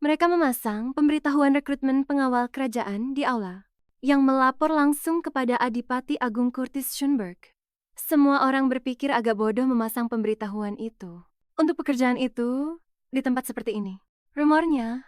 Mereka memasang pemberitahuan rekrutmen pengawal kerajaan di aula, yang melapor langsung kepada Adipati Agung Curtis Schönberg. Semua orang berpikir agak bodoh memasang pemberitahuan itu. Untuk pekerjaan itu, di tempat seperti ini. Rumornya,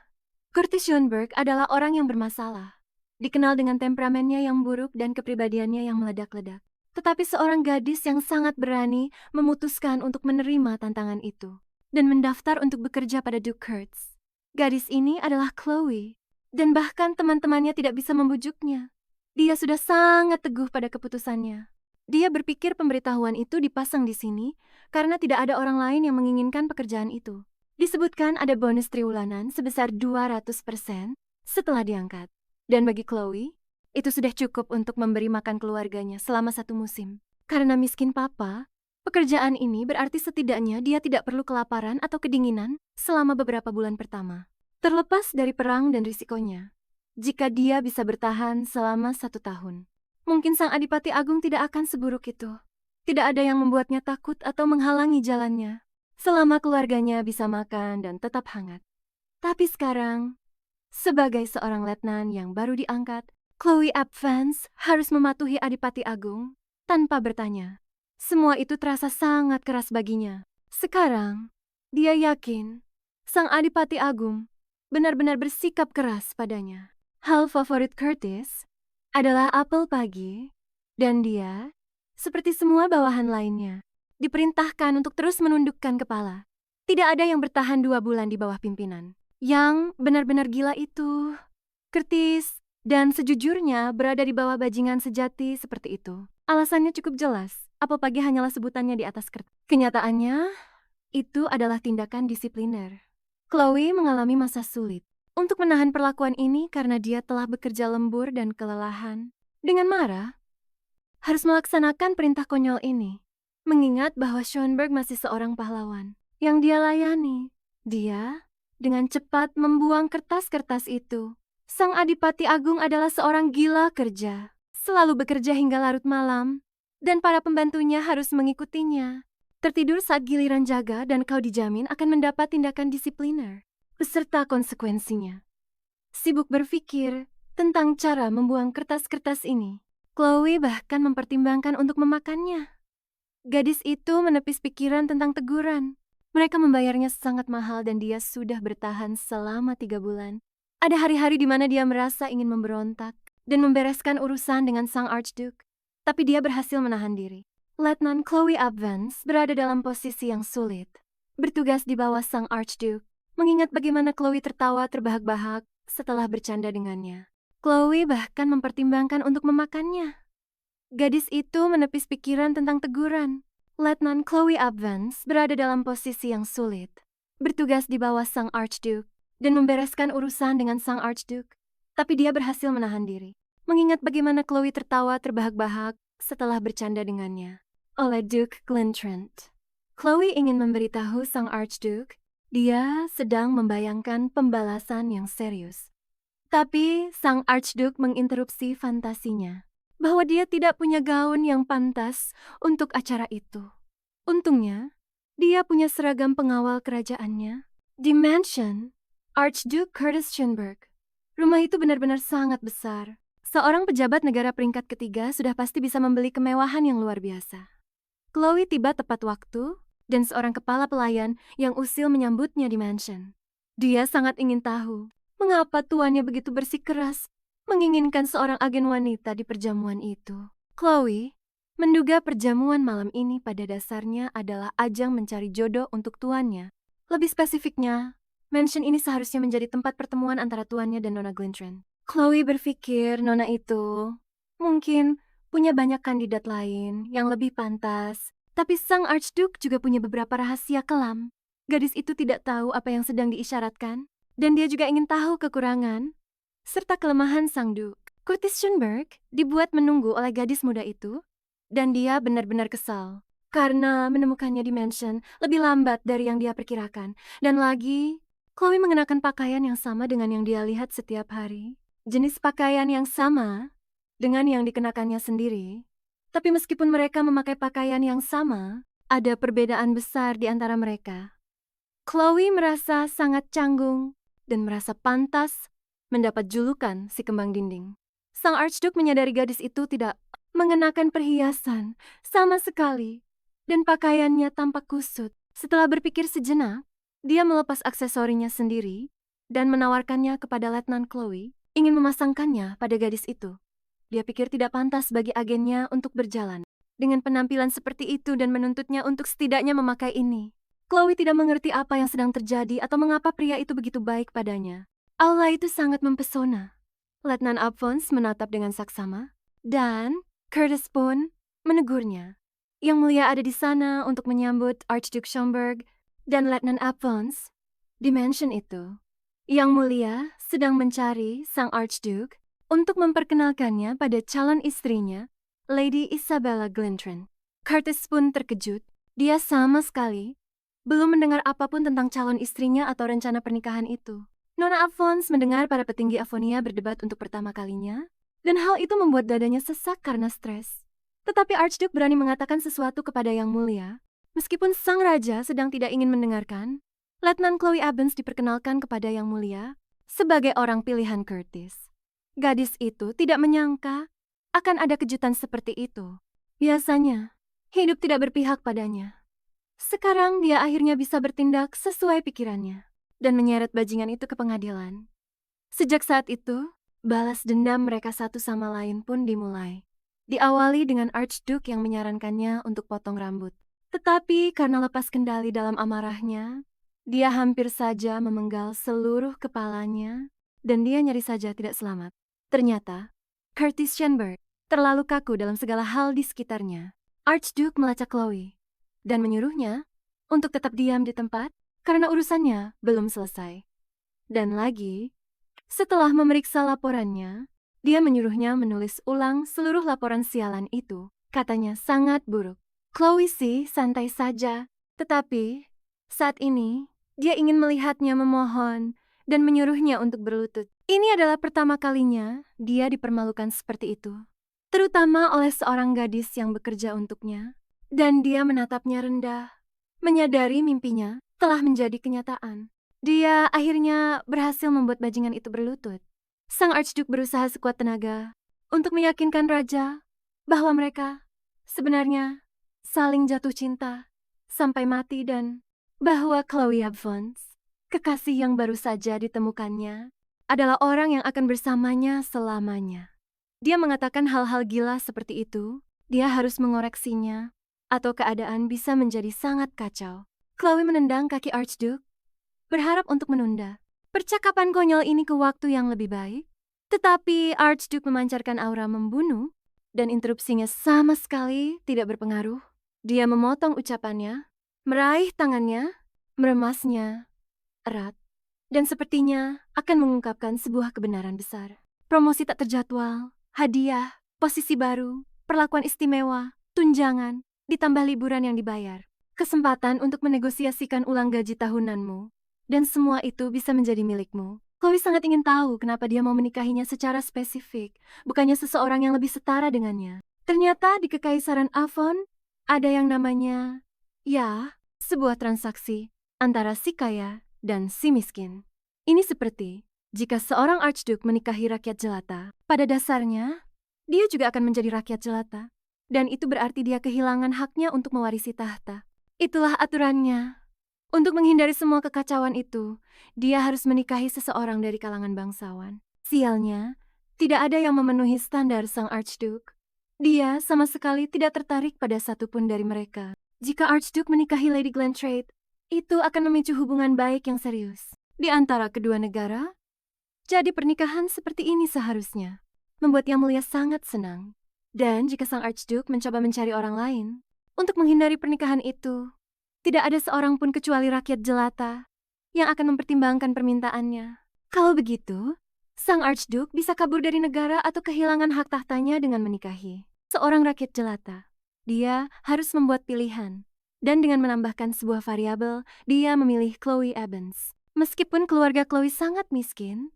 Curtis Schönberg adalah orang yang bermasalah. Dikenal dengan temperamennya yang buruk dan kepribadiannya yang meledak-ledak. Tetapi seorang gadis yang sangat berani memutuskan untuk menerima tantangan itu dan mendaftar untuk bekerja pada Duke Kurtz. Gadis ini adalah Chloe, dan bahkan teman-temannya tidak bisa membujuknya. Dia sudah sangat teguh pada keputusannya. Dia berpikir pemberitahuan itu dipasang di sini karena tidak ada orang lain yang menginginkan pekerjaan itu. Disebutkan ada bonus triwulanan sebesar 200% setelah diangkat. Dan bagi Chloe, itu sudah cukup untuk memberi makan keluarganya selama 1 musim. Karena miskin papa, pekerjaan ini berarti setidaknya dia tidak perlu kelaparan atau kedinginan selama beberapa bulan pertama. Terlepas dari perang dan risikonya, jika dia bisa bertahan selama 1 tahun, mungkin sang Adipati Agung tidak akan seburuk itu. Tidak ada yang membuatnya takut atau menghalangi jalannya, selama keluarganya bisa makan dan tetap hangat. Tapi sekarang, sebagai seorang letnan yang baru diangkat, Chloe Advance harus mematuhi Adipati Agung tanpa bertanya. Semua itu terasa sangat keras baginya. Sekarang, dia yakin sang Adipati Agung benar-benar bersikap keras padanya. Hal favorit Curtis adalah apel pagi, dan dia, seperti semua bawahan lainnya, diperintahkan untuk terus menundukkan kepala. Tidak ada yang bertahan 2 bulan di bawah pimpinan. Yang benar-benar gila itu Curtis, dan sejujurnya berada di bawah bajingan sejati seperti itu. Alasannya cukup jelas, apel pagi hanyalah sebutannya di atas kertas. Kenyataannya, itu adalah tindakan disipliner. Chloe mengalami masa sulit untuk menahan perlakuan ini karena dia telah bekerja lembur dan kelelahan. Dengan marah, harus melaksanakan perintah konyol ini, mengingat bahwa Schönberg masih seorang pahlawan yang dia layani. Dia dengan cepat membuang kertas-kertas itu. Sang Adipati Agung adalah seorang gila kerja, selalu bekerja hingga larut malam, dan para pembantunya harus mengikutinya. Tertidur saat giliran jaga dan kau dijamin akan mendapat tindakan disipliner, beserta konsekuensinya. Sibuk berpikir tentang cara membuang kertas-kertas ini, Chloe bahkan mempertimbangkan untuk memakannya. Gadis itu menepis pikiran tentang teguran. Mereka membayarnya sangat mahal dan dia sudah bertahan selama 3 bulan. Ada hari-hari di mana dia merasa ingin memberontak dan membereskan urusan dengan sang Archduke, tapi dia berhasil menahan diri. Letnan Chloe Advance berada dalam posisi yang sulit, bertugas di bawah sang Archduke, mengingat bagaimana Chloe tertawa terbahak-bahak setelah bercanda dengannya. Chloe bahkan mempertimbangkan untuk memakannya. Gadis itu menepis pikiran tentang teguran. Letnan Chloe Advance berada dalam posisi yang sulit, bertugas di bawah sang Archduke, dan membereskan urusan dengan sang Archduke, tapi dia berhasil menahan diri, mengingat bagaimana Chloe tertawa terbahak-bahak setelah bercanda dengannya. Oleh Duke Glentrent, Chloe ingin memberitahu sang Archduke dia sedang membayangkan pembalasan yang serius. Tapi sang Archduke menginterupsi fantasinya bahwa dia tidak punya gaun yang pantas untuk acara itu. Untungnya, dia punya seragam pengawal kerajaannya. Di mansion Archduke Curtis Schönberg. Rumah itu benar-benar sangat besar. Seorang pejabat negara peringkat ketiga sudah pasti bisa membeli kemewahan yang luar biasa. Chloe tiba tepat waktu, dan seorang kepala pelayan yang usil menyambutnya di mansion. Dia sangat ingin tahu mengapa tuannya begitu bersikeras menginginkan seorang agen wanita di perjamuan itu. Chloe menduga perjamuan malam ini pada dasarnya adalah ajang mencari jodoh untuk tuannya. Lebih spesifiknya, mansion ini seharusnya menjadi tempat pertemuan antara tuannya dan Nona Glentrent. Chloe berpikir Nona itu mungkin punya banyak kandidat lain yang lebih pantas, tapi sang Archduke juga punya beberapa rahasia kelam. Gadis itu tidak tahu apa yang sedang diisyaratkan, dan dia juga ingin tahu kekurangan serta kelemahan sang Duke. Curtis Schönberg dibuat menunggu oleh gadis muda itu, dan dia benar-benar kesal karena menemukannya di mansion lebih lambat dari yang dia perkirakan. Dan lagi, Chloe mengenakan pakaian yang sama dengan yang dia lihat setiap hari. Jenis pakaian yang sama dengan yang dikenakannya sendiri. Tapi meskipun mereka memakai pakaian yang sama, ada perbedaan besar di antara mereka. Chloe merasa sangat canggung dan merasa pantas mendapat julukan si kembang dinding. Sang Archduke menyadari gadis itu tidak mengenakan perhiasan sama sekali dan pakaiannya tampak kusut. Setelah berpikir sejenak, dia melepas aksesorinya sendiri dan menawarkannya kepada Letnan Chloe, ingin memasangkannya pada gadis itu. Dia pikir tidak pantas bagi agennya untuk berjalan dengan penampilan seperti itu dan menuntutnya untuk setidaknya memakai ini. Chloe tidak mengerti apa yang sedang terjadi atau mengapa pria itu begitu baik padanya. Aula itu sangat mempesona. Letnan Alphonse menatap dengan saksama, dan Curtis pun menegurnya. Yang Mulia ada di sana untuk menyambut Archduke Schomberg dan Letnan Alphonse di mansion itu. Yang Mulia sedang mencari sang Archduke untuk memperkenalkannya pada calon istrinya, Lady Isabella Glintron. Curtis pun terkejut. Dia sama sekali belum mendengar apapun tentang calon istrinya atau rencana pernikahan itu. Nona Alphonse mendengar para petinggi Avonia berdebat untuk pertama kalinya, dan hal itu membuat dadanya sesak karena stres. Tetapi Archduke berani mengatakan sesuatu kepada Yang Mulia, meskipun sang raja sedang tidak ingin mendengarkan. Letnan Chloe Abens diperkenalkan kepada Yang Mulia sebagai orang pilihan Curtis. Gadis itu tidak menyangka akan ada kejutan seperti itu. Biasanya, hidup tidak berpihak padanya. Sekarang dia akhirnya bisa bertindak sesuai pikirannya dan menyeret bajingan itu ke pengadilan. Sejak saat itu, balas dendam mereka satu sama lain pun dimulai. Diawali dengan Archduke yang menyarankannya untuk potong rambut. Tetapi karena lepas kendali dalam amarahnya, dia hampir saja memenggal seluruh kepalanya dan dia nyaris saja tidak selamat. Ternyata, Curtis Schomberg terlalu kaku dalam segala hal di sekitarnya. Archduke melacak Chloe dan menyuruhnya untuk tetap diam di tempat karena urusannya belum selesai. Dan lagi, setelah memeriksa laporannya, dia menyuruhnya menulis ulang seluruh laporan sialan itu. Katanya sangat buruk. Chloe sih santai saja, tetapi saat ini dia ingin melihatnya memohon dan menyuruhnya untuk berlutut. Ini adalah pertama kalinya dia dipermalukan seperti itu, terutama oleh seorang gadis yang bekerja untuknya. Dan dia menatapnya rendah, menyadari mimpinya telah menjadi kenyataan. Dia akhirnya berhasil membuat bajingan itu berlutut. Sang Archduke berusaha sekuat tenaga untuk meyakinkan raja bahwa mereka sebenarnya saling jatuh cinta sampai mati dan bahwa Chloe Alphonse, kekasih yang baru saja ditemukannya, adalah orang yang akan bersamanya selamanya. Dia mengatakan hal-hal gila seperti itu, dia harus mengoreksinya, atau keadaan bisa menjadi sangat kacau. Chloe menendang kaki Archduke, berharap untuk menunda percakapan konyol ini ke waktu yang lebih baik. Tetapi Archduke memancarkan aura membunuh, dan interupsinya sama sekali tidak berpengaruh. Dia memotong ucapannya, meraih tangannya, meremasnya erat, dan sepertinya akan mengungkapkan sebuah kebenaran besar. Promosi tak terjadwal, hadiah, posisi baru, perlakuan istimewa, tunjangan, ditambah liburan yang dibayar, kesempatan untuk menegosiasikan ulang gaji tahunanmu, dan semua itu bisa menjadi milikmu. Chloe sangat ingin tahu kenapa dia mau menikahinya secara spesifik, bukannya seseorang yang lebih setara dengannya. Ternyata di Kekaisaran Avon, ada yang namanya, ya, sebuah transaksi antara si kaya dan si miskin. Ini seperti jika seorang Archduke menikahi rakyat jelata, pada dasarnya, dia juga akan menjadi rakyat jelata. Dan itu berarti dia kehilangan haknya untuk mewarisi tahta. Itulah aturannya. Untuk menghindari semua kekacauan itu, dia harus menikahi seseorang dari kalangan bangsawan. Sialnya, tidak ada yang memenuhi standar sang Archduke. Dia sama sekali tidak tertarik pada satupun dari mereka. Jika Archduke menikahi Lady Glentrade, itu akan memicu hubungan baik yang serius di antara kedua negara. Jadi pernikahan seperti ini seharusnya membuat Yang Mulia sangat senang. Dan jika sang Archduke mencoba mencari orang lain untuk menghindari pernikahan itu, tidak ada seorang pun kecuali rakyat jelata yang akan mempertimbangkan permintaannya. Kalau begitu, sang Archduke bisa kabur dari negara atau kehilangan hak tahtanya dengan menikahi seorang rakyat jelata. Dia harus membuat pilihan, dan dengan menambahkan sebuah variabel, dia memilih Chloe Abens. Meskipun keluarga Chloe sangat miskin,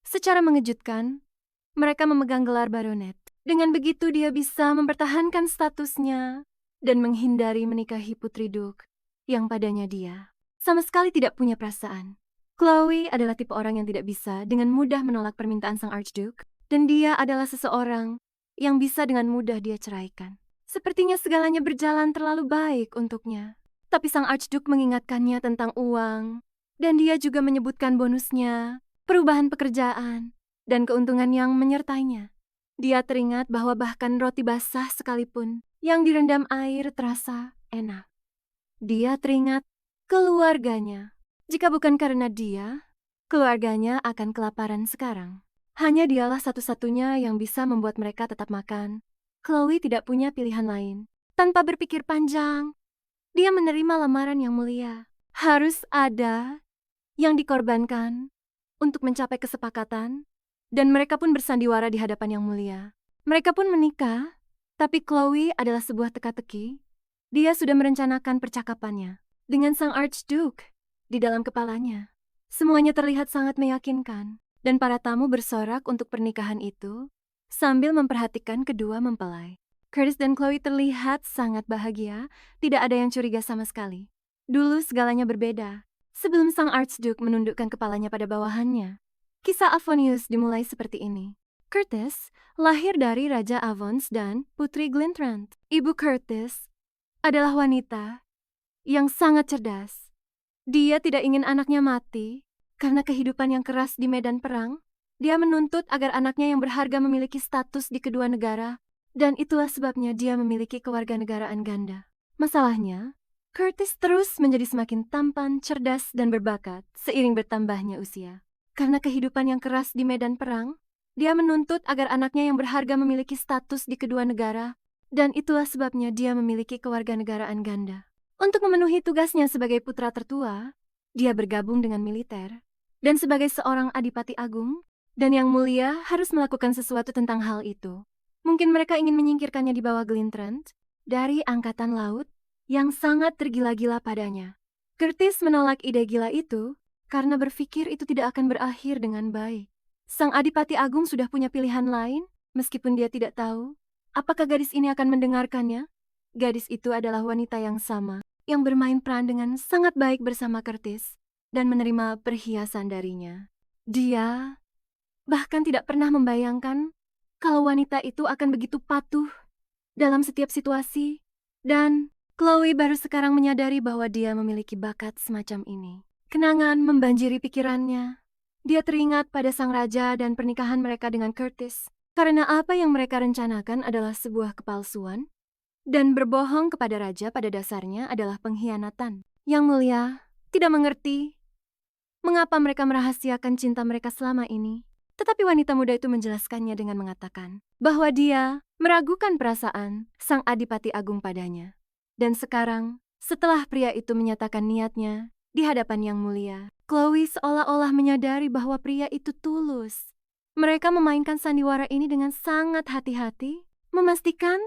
secara mengejutkan, mereka memegang gelar baronet. Dengan begitu dia bisa mempertahankan statusnya dan menghindari menikahi putri Duke yang padanya dia sama sekali tidak punya perasaan. Chloe adalah tipe orang yang tidak bisa dengan mudah menolak permintaan sang Archduke, dan dia adalah seseorang yang bisa dengan mudah dia ceraikan. Sepertinya segalanya berjalan terlalu baik untuknya. Tapi sang Archduke mengingatkannya tentang uang, dan dia juga menyebutkan bonusnya, perubahan pekerjaan, dan keuntungan yang menyertainya. Dia teringat bahwa bahkan roti basah sekalipun yang direndam air terasa enak. Dia teringat keluarganya. Jika bukan karena dia, keluarganya akan kelaparan sekarang. Hanya dialah satu-satunya yang bisa membuat mereka tetap makan. Chloe tidak punya pilihan lain. Tanpa berpikir panjang, dia menerima lamaran yang mulia. Harus ada yang dikorbankan untuk mencapai kesepakatan, dan mereka pun bersandiwara di hadapan yang mulia. Mereka pun menikah, tapi Chloe adalah sebuah teka-teki. Dia sudah merencanakan percakapannya dengan sang Archduke di dalam kepalanya. Semuanya terlihat sangat meyakinkan, dan para tamu bersorak untuk pernikahan itu sambil memperhatikan kedua mempelai. Curtis dan Chloe terlihat sangat bahagia, tidak ada yang curiga sama sekali. Dulu segalanya berbeda. Sebelum sang Archduke menundukkan kepalanya pada bawahannya, kisah Avonius dimulai seperti ini. Curtis lahir dari Raja Avons dan Putri Glintrand. Ibu Curtis adalah wanita yang sangat cerdas. Dia tidak ingin anaknya mati karena kehidupan yang keras di medan perang. Dia menuntut agar anaknya yang berharga memiliki status di kedua negara, dan itulah sebabnya dia memiliki kewarganegaraan ganda. Masalahnya, Curtis terus menjadi semakin tampan, cerdas, dan berbakat seiring bertambahnya usia. Karena kehidupan yang keras di medan perang, dia menuntut agar anaknya yang berharga memiliki status di kedua negara, dan itulah sebabnya dia memiliki kewarganegaraan ganda. Untuk memenuhi tugasnya sebagai putra tertua, dia bergabung dengan militer, dan sebagai seorang adipati agung, dan yang mulia harus melakukan sesuatu tentang hal itu. Mungkin mereka ingin menyingkirkannya di bawah Glintrand dari angkatan laut yang sangat tergila-gila padanya. Curtis menolak ide gila itu karena berpikir itu tidak akan berakhir dengan baik. Sang adipati agung sudah punya pilihan lain, meskipun dia tidak tahu apakah gadis ini akan mendengarkannya. Gadis itu adalah wanita yang sama, yang bermain peran dengan sangat baik bersama Curtis dan menerima perhiasan darinya. Dia bahkan tidak pernah membayangkan kalau wanita itu akan begitu patuh dalam setiap situasi, dan Chloe baru sekarang menyadari bahwa dia memiliki bakat semacam ini. Kenangan membanjiri pikirannya. Dia teringat pada sang raja dan pernikahan mereka dengan Curtis, karena apa yang mereka rencanakan adalah sebuah kepalsuan, dan berbohong kepada raja pada dasarnya adalah pengkhianatan. Yang mulia tidak mengerti mengapa mereka merahasiakan cinta mereka selama ini. Tetapi wanita muda itu menjelaskannya dengan mengatakan bahwa dia meragukan perasaan sang adipati agung padanya. Dan sekarang, setelah pria itu menyatakan niatnya di hadapan yang mulia, Chloe seolah-olah menyadari bahwa pria itu tulus. Mereka memainkan sandiwara ini dengan sangat hati-hati, memastikan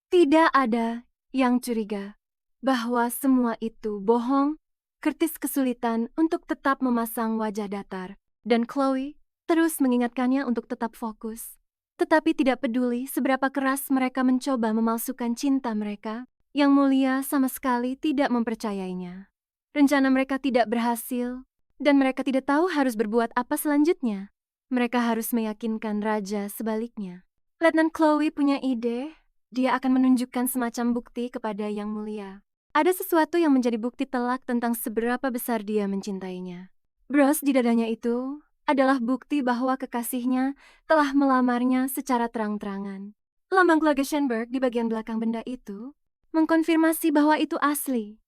tidak ada yang curiga bahwa semua itu bohong. Curtis kesulitan untuk tetap memasang wajah datar, dan Chloe terus mengingatkannya untuk tetap fokus. Tetapi tidak peduli seberapa keras mereka mencoba memalsukan cinta mereka, yang mulia sama sekali tidak mempercayainya. Rencana mereka tidak berhasil, dan mereka tidak tahu harus berbuat apa selanjutnya. Mereka harus meyakinkan raja sebaliknya. Letnan Chloe punya ide. Dia akan menunjukkan semacam bukti kepada yang mulia. Ada sesuatu yang menjadi bukti telak tentang seberapa besar dia mencintainya. Bros di dadanya itu adalah bukti bahwa kekasihnya telah melamarnya secara terang-terangan. Lambang keluarga Schönberg di bagian belakang benda itu mengkonfirmasi bahwa itu asli,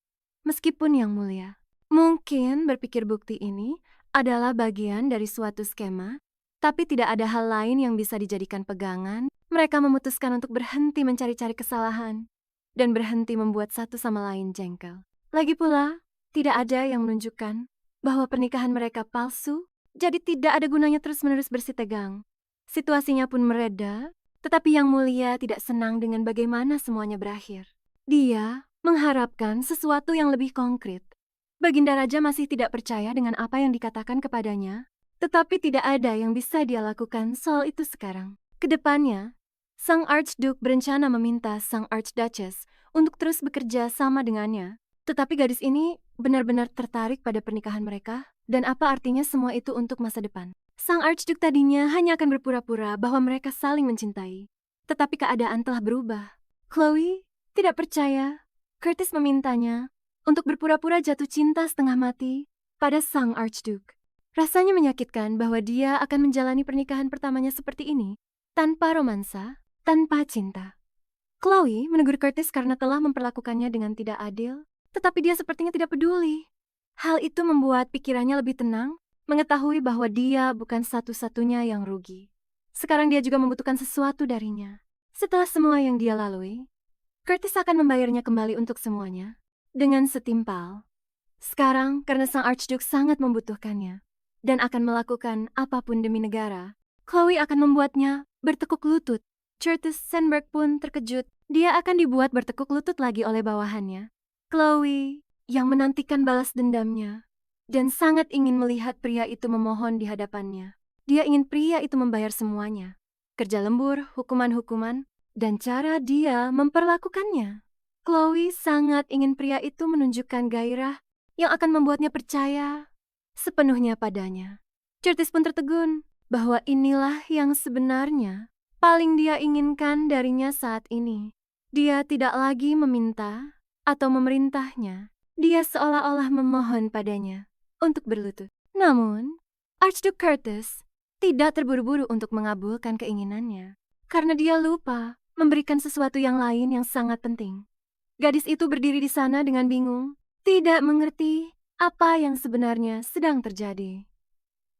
meskipun yang mulia. Mungkin berpikir bukti ini adalah bagian dari suatu skema, tapi tidak ada hal lain yang bisa dijadikan pegangan. Mereka memutuskan untuk berhenti mencari-cari kesalahan dan berhenti membuat satu sama lain jengkel. Lagi pula, tidak ada yang menunjukkan bahwa pernikahan mereka palsu, jadi tidak ada gunanya terus-menerus bersih tegang. Situasinya pun mereda, tetapi yang mulia tidak senang dengan bagaimana semuanya berakhir. Dia mengharapkan sesuatu yang lebih konkret. Baginda Raja masih tidak percaya dengan apa yang dikatakan kepadanya, tetapi tidak ada yang bisa dia lakukan soal itu sekarang. Kedepannya, sang Archduke berencana meminta sang Archduchess untuk terus bekerja sama dengannya. Tetapi gadis ini benar-benar tertarik pada pernikahan mereka, Dan apa artinya semua itu untuk masa depan? Sang Archduke tadinya hanya akan berpura-pura bahwa mereka saling mencintai. Tetapi keadaan telah berubah. Chloe tidak percaya. Curtis memintanya untuk berpura-pura jatuh cinta setengah mati pada sang Archduke. Rasanya menyakitkan bahwa dia akan menjalani pernikahan pertamanya seperti ini, tanpa romansa, tanpa cinta. Chloe menegur Curtis karena telah memperlakukannya dengan tidak adil, tetapi dia sepertinya tidak peduli. Hal itu membuat pikirannya lebih tenang, mengetahui bahwa dia bukan satu-satunya yang rugi. Sekarang dia juga membutuhkan sesuatu darinya. Setelah semua yang dia lalui, Curtis akan membayarnya kembali untuk semuanya, dengan setimpal. Sekarang, karena sang Archduke sangat membutuhkannya, dan akan melakukan apapun demi negara, Chloe akan membuatnya bertekuk lutut. Curtis Sandberg pun terkejut. Dia akan dibuat bertekuk lutut lagi oleh bawahannya. Chloe yang menantikan balas dendamnya dan sangat ingin melihat pria itu memohon di hadapannya. Dia ingin pria itu membayar semuanya. Kerja lembur, hukuman-hukuman, dan cara dia memperlakukannya. Chloe sangat ingin pria itu menunjukkan gairah yang akan membuatnya percaya sepenuhnya padanya. Curtis pun tertegun bahwa inilah yang sebenarnya paling dia inginkan darinya saat ini. Dia tidak lagi meminta atau memerintahnya. Dia seolah-olah memohon padanya untuk berlutut. Namun, Archduke Curtis tidak terburu-buru untuk mengabulkan keinginannya, karena dia lupa memberikan sesuatu yang lain yang sangat penting. Gadis itu berdiri di sana dengan bingung, tidak mengerti apa yang sebenarnya sedang terjadi.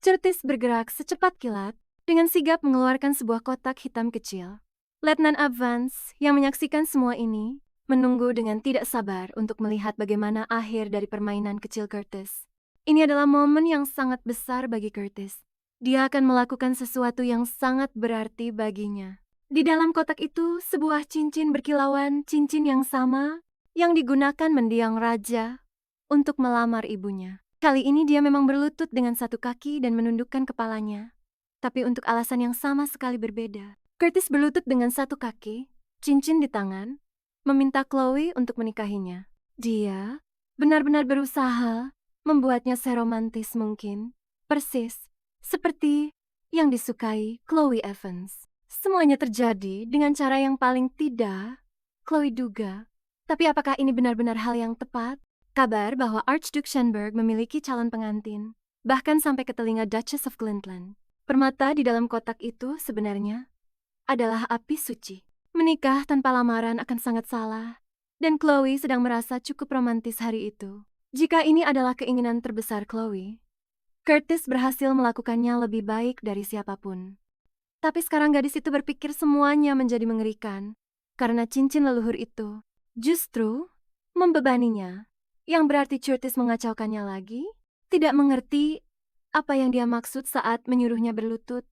Curtis bergerak secepat kilat, dengan sigap mengeluarkan sebuah kotak hitam kecil. Letnan Advance yang menyaksikan semua ini menunggu dengan tidak sabar untuk melihat bagaimana akhir dari permainan kecil Curtis. Ini adalah momen yang sangat besar bagi Curtis. Dia akan melakukan sesuatu yang sangat berarti baginya. Di dalam kotak itu, sebuah cincin berkilauan, cincin yang sama yang digunakan mendiang raja untuk melamar ibunya. Kali ini dia memang berlutut dengan satu kaki dan menundukkan kepalanya. Tapi untuk alasan yang sama sekali berbeda. Curtis berlutut dengan satu kaki, cincin di tangan, meminta Chloe untuk menikahinya. Dia benar-benar berusaha membuatnya seromantis mungkin, persis seperti yang disukai Chloe Evans. Semuanya terjadi dengan cara yang paling tidak Chloe duga. Tapi apakah ini benar-benar hal yang tepat? Kabar bahwa Archduke Sandberg memiliki calon pengantin, bahkan sampai ke telinga Duchess of Glintland. Permata di dalam kotak itu sebenarnya adalah api suci. Menikah tanpa lamaran akan sangat salah, dan Chloe sedang merasa cukup romantis hari itu. Jika ini adalah keinginan terbesar Chloe, Curtis berhasil melakukannya lebih baik dari siapapun. Tapi sekarang gadis itu berpikir semuanya menjadi mengerikan, karena cincin leluhur itu justru membebaninya, yang berarti Curtis mengacaukannya lagi, tidak mengerti apa yang dia maksud saat menyuruhnya berlutut,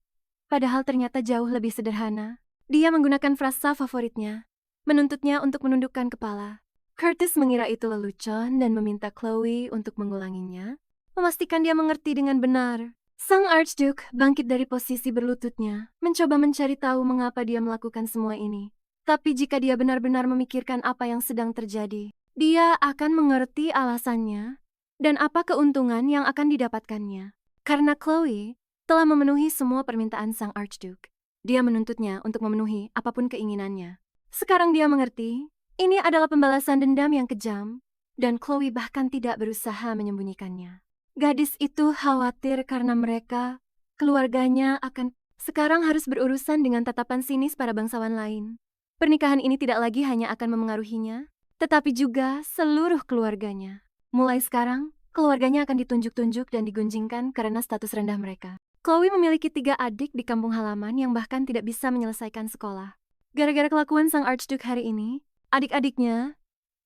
padahal ternyata jauh lebih sederhana. Dia menggunakan frasa favoritnya, menuntutnya untuk menundukkan kepala. Curtis mengira itu lelucon dan meminta Chloe untuk mengulanginya, memastikan dia mengerti dengan benar. Sang Archduke bangkit dari posisi berlututnya, mencoba mencari tahu mengapa dia melakukan semua ini. Tapi jika dia benar-benar memikirkan apa yang sedang terjadi, dia akan mengerti alasannya dan apa keuntungan yang akan didapatkannya. Karena Chloe telah memenuhi semua permintaan sang Archduke. Dia menuntutnya untuk memenuhi apapun keinginannya. Sekarang dia mengerti, ini adalah pembalasan dendam yang kejam, dan Chloe bahkan tidak berusaha menyembunyikannya. Gadis itu khawatir karena mereka, keluarganya akan sekarang harus berurusan dengan tatapan sinis para bangsawan lain. Pernikahan ini tidak lagi hanya akan memengaruhinya, tetapi juga seluruh keluarganya. Mulai sekarang, keluarganya akan ditunjuk-tunjuk dan digunjingkan karena status rendah mereka. Chloe memiliki 3 adik di kampung halaman yang bahkan tidak bisa menyelesaikan sekolah. Gara-gara kelakuan sang Archduke hari ini, adik-adiknya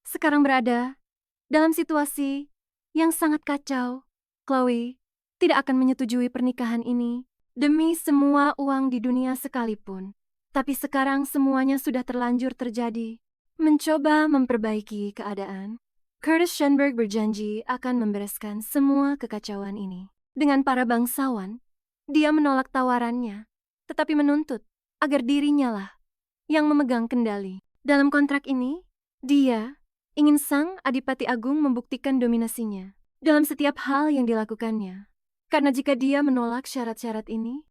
sekarang berada dalam situasi yang sangat kacau. Chloe tidak akan menyetujui pernikahan ini demi semua uang di dunia sekalipun. Tapi sekarang semuanya sudah terlanjur terjadi. Mencoba memperbaiki keadaan, Curtis Sandberg berjanji akan membereskan semua kekacauan ini. Dengan para bangsawan, dia menolak tawarannya, tetapi menuntut agar dirinya lah yang memegang kendali. Dalam kontrak ini, dia ingin sang Adipati Agung membuktikan dominasinya. dalam setiap hal yang dilakukannya. Karena jika dia menolak syarat-syarat ini,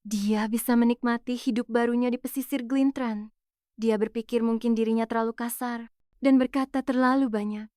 dia bisa menikmati hidup barunya di pesisir Glintran. Dia berpikir mungkin dirinya terlalu kasar dan berkata terlalu banyak.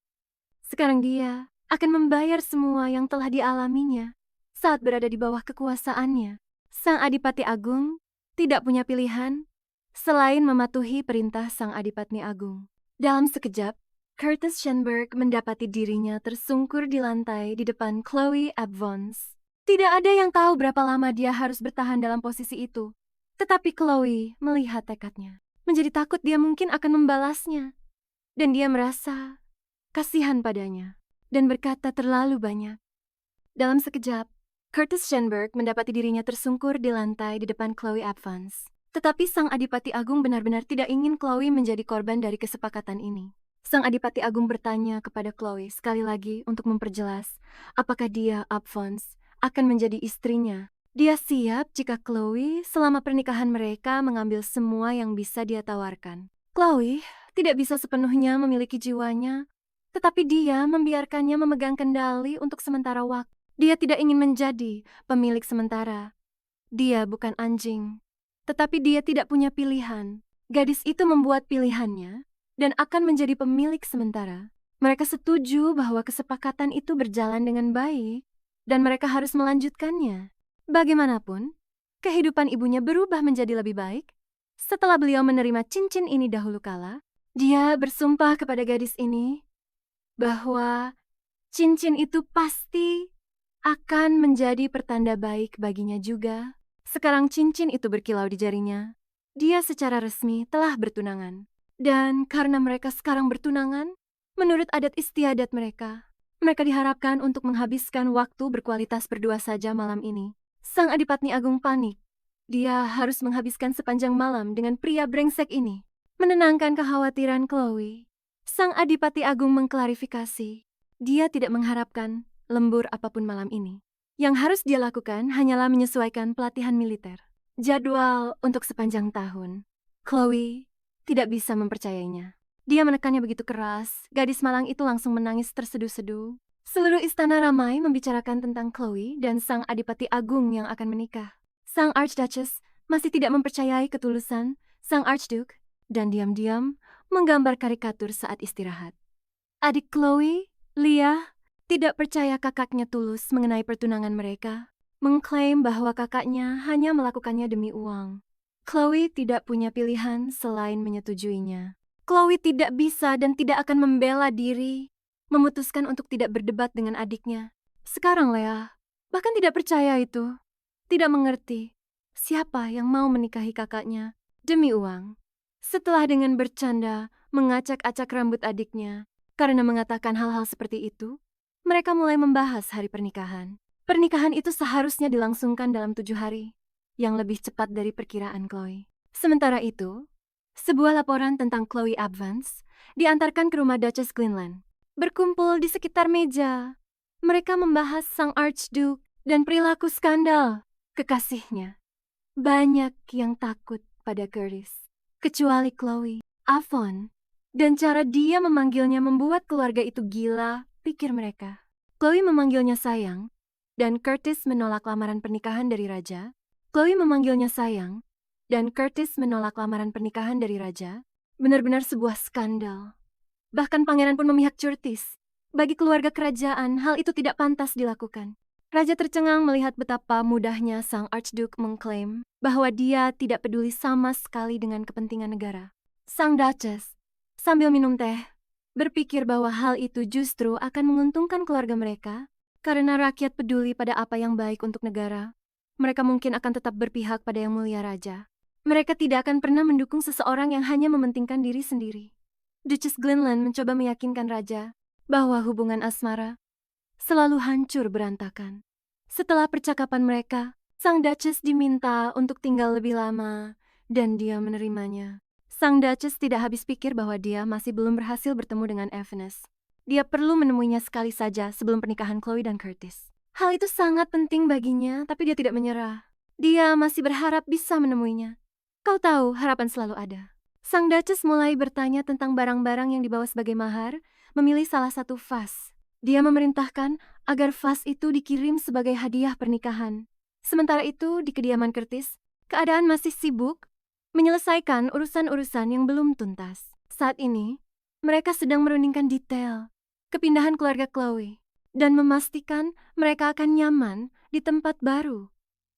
Sekarang dia akan membayar semua yang telah dialaminya saat berada di bawah kekuasaannya. Sang Adipati Agung tidak punya pilihan selain mematuhi perintah Sang Adipati Agung. Dalam sekejap, Curtis Shenberg mendapati dirinya tersungkur di lantai di depan Chloe Abvons. Tidak ada yang tahu berapa lama dia harus bertahan dalam posisi itu. Tetapi Chloe melihat tekadnya. Menjadi takut dia mungkin akan membalasnya. Dan dia merasa kasihan padanya dan berkata terlalu banyak. Dalam sekejap, Curtis Shenberg mendapati dirinya tersungkur di lantai di depan Chloe Abvons. Tetapi Sang Adipati Agung benar-benar tidak ingin Chloe menjadi korban dari kesepakatan ini. Sang Adipati Agung bertanya kepada Chloe sekali lagi untuk memperjelas apakah dia, Abvons, akan menjadi istrinya. Dia siap jika Chloe selama pernikahan mereka mengambil semua yang bisa dia tawarkan. Chloe tidak bisa sepenuhnya memiliki jiwanya, tetapi dia membiarkannya memegang kendali untuk sementara waktu. Dia tidak ingin menjadi pemilik sementara. Dia bukan anjing, tetapi dia tidak punya pilihan. Gadis itu membuat pilihannya dan akan menjadi pemilik sementara. Mereka setuju bahwa kesepakatan itu berjalan dengan baik dan mereka harus melanjutkannya. Bagaimanapun, kehidupan ibunya berubah menjadi lebih baik. Setelah beliau menerima cincin ini dahulu kala, dia bersumpah kepada gadis ini bahwa cincin itu pasti akan menjadi pertanda baik baginya juga. Sekarang cincin itu berkilau di jarinya. Dia secara resmi telah bertunangan. Dan karena mereka sekarang bertunangan, menurut adat istiadat mereka diharapkan untuk menghabiskan waktu berkualitas berdua saja malam ini. Sang Adipati Agung panik. Dia harus menghabiskan sepanjang malam dengan pria brengsek ini. Menenangkan kekhawatiran Chloe, Sang Adipati Agung mengklarifikasi. Dia tidak mengharapkan lembur apapun malam ini. Yang harus dia lakukan hanyalah menyesuaikan pelatihan militer. Jadwal untuk sepanjang tahun. Chloe tidak bisa mempercayainya. Dia menekannya begitu keras, gadis malang itu langsung menangis terseduh-seduh. Seluruh istana ramai membicarakan tentang Chloe dan Sang Adipati Agung yang akan menikah. Sang Archduchess masih tidak mempercayai ketulusan Sang Archduke dan diam-diam menggambar karikatur saat istirahat. Adik Chloe, Leah, tidak percaya kakaknya tulus mengenai pertunangan mereka, mengklaim bahwa kakaknya hanya melakukannya demi uang. Chloe tidak punya pilihan selain menyetujuinya. Chloe tidak bisa dan tidak akan membela diri, memutuskan untuk tidak berdebat dengan adiknya. Sekarang Leah bahkan tidak percaya itu, tidak mengerti siapa yang mau menikahi kakaknya demi uang. Setelah dengan bercanda mengacak-acak rambut adiknya karena mengatakan hal-hal seperti itu, mereka mulai membahas hari pernikahan. Pernikahan itu seharusnya dilangsungkan dalam 7 hari, yang lebih cepat dari perkiraan Chloe. Sementara itu, sebuah laporan tentang Chloe Abvons diantarkan ke rumah Duchess Glenland. Berkumpul di sekitar meja, mereka membahas Sang Archduke dan perilaku skandal kekasihnya. Banyak yang takut pada Curtis, kecuali Chloe. Avon dan cara dia memanggilnya membuat keluarga itu gila, pikir mereka. Chloe memanggilnya sayang, dan Curtis menolak lamaran pernikahan dari raja. Chloe memanggilnya sayang, dan Curtis menolak lamaran pernikahan dari raja. Benar-benar sebuah skandal. Bahkan pangeran pun memihak Curtis. Bagi keluarga kerajaan, hal itu tidak pantas dilakukan. Raja tercengang melihat betapa mudahnya Sang Archduke mengklaim bahwa dia tidak peduli sama sekali dengan kepentingan negara. Sang Duchess, sambil minum teh, berpikir bahwa hal itu justru akan menguntungkan keluarga mereka karena rakyat peduli pada apa yang baik untuk negara. Mereka mungkin akan tetap berpihak pada yang mulia raja. Mereka tidak akan pernah mendukung seseorang yang hanya mementingkan diri sendiri. Duchess Glenland mencoba meyakinkan raja bahwa hubungan asmara selalu hancur berantakan. Setelah percakapan mereka, Sang Duchess diminta untuk tinggal lebih lama dan dia menerimanya. Sang Duchess tidak habis pikir bahwa dia masih belum berhasil bertemu dengan Agnes. Dia perlu menemuinya sekali saja sebelum pernikahan Chloe dan Curtis. Hal itu sangat penting baginya, tapi dia tidak menyerah. Dia masih berharap bisa menemuinya. Kau tahu, harapan selalu ada. Sang Duchess mulai bertanya tentang barang-barang yang dibawa sebagai mahar, memilih salah satu vas Dia memerintahkan agar vas itu dikirim sebagai hadiah pernikahan. Sementara itu, di kediaman Curtis, keadaan masih sibuk menyelesaikan urusan-urusan yang belum tuntas. Saat ini, mereka sedang merundingkan detail kepindahan keluarga Chloe dan memastikan mereka akan nyaman di tempat baru.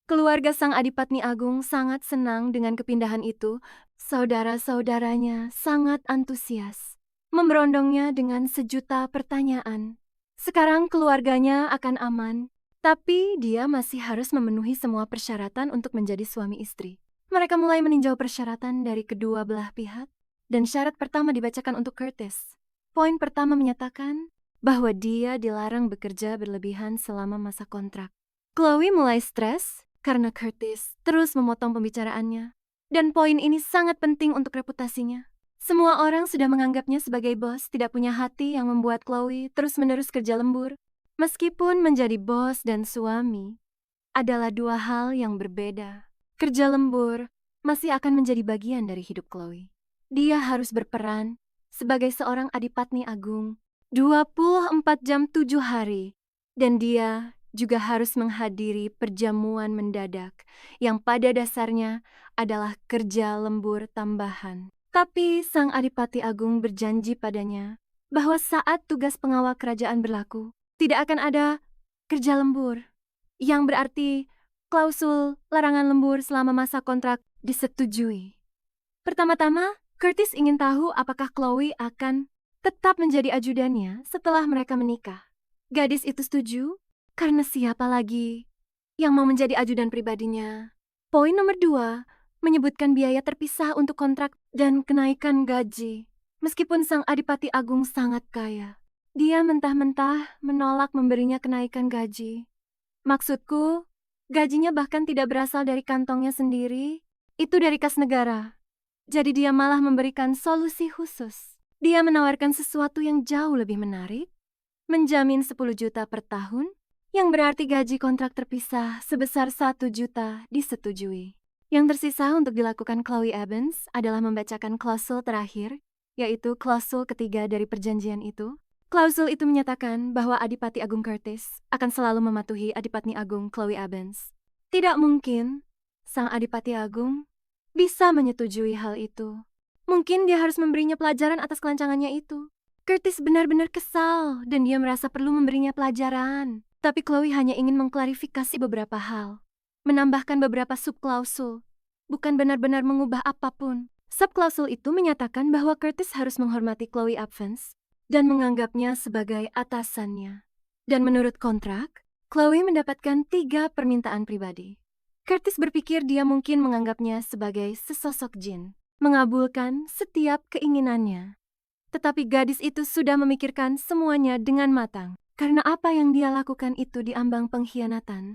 Keluarga sang Adipatni Agung sangat senang dengan kepindahan itu. Saudara-saudaranya sangat antusias, memberondongnya dengan sejuta pertanyaan. Sekarang keluarganya akan aman, tapi dia masih harus memenuhi semua persyaratan untuk menjadi suami istri. Mereka mulai meninjau persyaratan dari kedua belah pihak, dan syarat pertama dibacakan untuk Curtis. Poin pertama menyatakan bahwa dia dilarang bekerja berlebihan selama masa kontrak. Chloe mulai stres karena Curtis terus memotong pembicaraannya. Dan poin ini sangat penting untuk reputasinya. Semua orang sudah menganggapnya sebagai bos tidak punya hati yang membuat Chloe terus-menerus kerja lembur. Meskipun menjadi bos dan suami adalah dua hal yang berbeda, kerja lembur masih akan menjadi bagian dari hidup Chloe. Dia harus berperan sebagai seorang Adipatni Agung 24 jam 7 hari. Dan dia juga harus menghadiri perjamuan mendadak yang pada dasarnya adalah kerja lembur tambahan. Tapi sang Adipati Agung berjanji padanya bahwa saat tugas pengawal kerajaan berlaku, tidak akan ada kerja lembur, yang berarti klausul larangan lembur selama masa kontrak disetujui. Pertama-tama, Curtis ingin tahu apakah Chloe akan tetap menjadi ajudannya setelah mereka menikah. Gadis itu setuju, karena siapa lagi yang mau menjadi ajudan pribadinya. Poin nomor 2, menyebutkan biaya terpisah untuk kontrak dan kenaikan gaji. Meskipun sang Adipati Agung sangat kaya, dia mentah-mentah menolak memberinya kenaikan gaji. Maksudku, gajinya bahkan tidak berasal dari kantongnya sendiri, itu dari kas negara. Jadi dia malah memberikan solusi khusus. Dia menawarkan sesuatu yang jauh lebih menarik, menjamin 10 juta per tahun, yang berarti gaji kontrak terpisah sebesar 1 juta disetujui. Yang tersisa untuk dilakukan Chloe Evans adalah membacakan klausul terakhir, yaitu klausul ketiga dari perjanjian itu. Klausul itu menyatakan bahwa Adipati Agung Curtis akan selalu mematuhi Adipatni Agung Chloe Evans. Tidak mungkin sang Adipati Agung bisa menyetujui hal itu. Mungkin dia harus memberinya pelajaran atas kelancangannya itu. Curtis benar-benar kesal dan dia merasa perlu memberinya pelajaran. Tapi Chloe hanya ingin mengklarifikasi beberapa hal, menambahkan beberapa subklausul, bukan benar-benar mengubah apapun. Subklausul itu menyatakan bahwa Curtis harus menghormati Chloe Evans dan menganggapnya sebagai atasannya. Dan menurut kontrak, Chloe mendapatkan 3 permintaan pribadi. Curtis berpikir dia mungkin menganggapnya sebagai sesosok jin, mengabulkan setiap keinginannya. Tetapi gadis itu sudah memikirkan semuanya dengan matang, karena apa yang dia lakukan itu diambang pengkhianatan.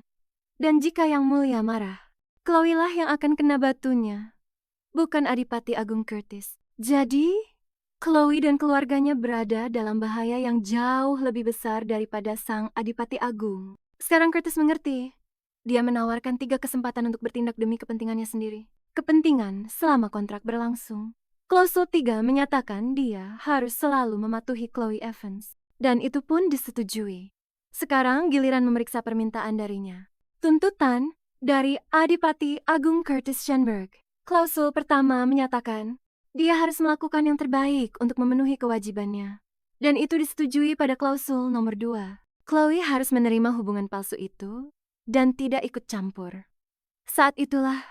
Dan jika Yang Mulia marah, Chloe lah yang akan kena batunya, bukan Adipati Agung Curtis. Jadi, Chloe dan keluarganya berada dalam bahaya yang jauh lebih besar daripada sang Adipati Agung. Sekarang Curtis mengerti. Dia menawarkan 3 kesempatan untuk bertindak demi kepentingannya sendiri. Kepentingan selama kontrak berlangsung. Klausul 3 menyatakan dia harus selalu mematuhi Chloe Evans. Dan itu pun disetujui. Sekarang giliran memeriksa permintaan darinya. Tuntutan dari Adipati Agung Curtis Shenberg. Klausul pertama menyatakan dia harus melakukan yang terbaik untuk memenuhi kewajibannya. Dan itu disetujui pada klausul nomor 2. Chloe harus menerima hubungan palsu itu dan tidak ikut campur. Saat itulah,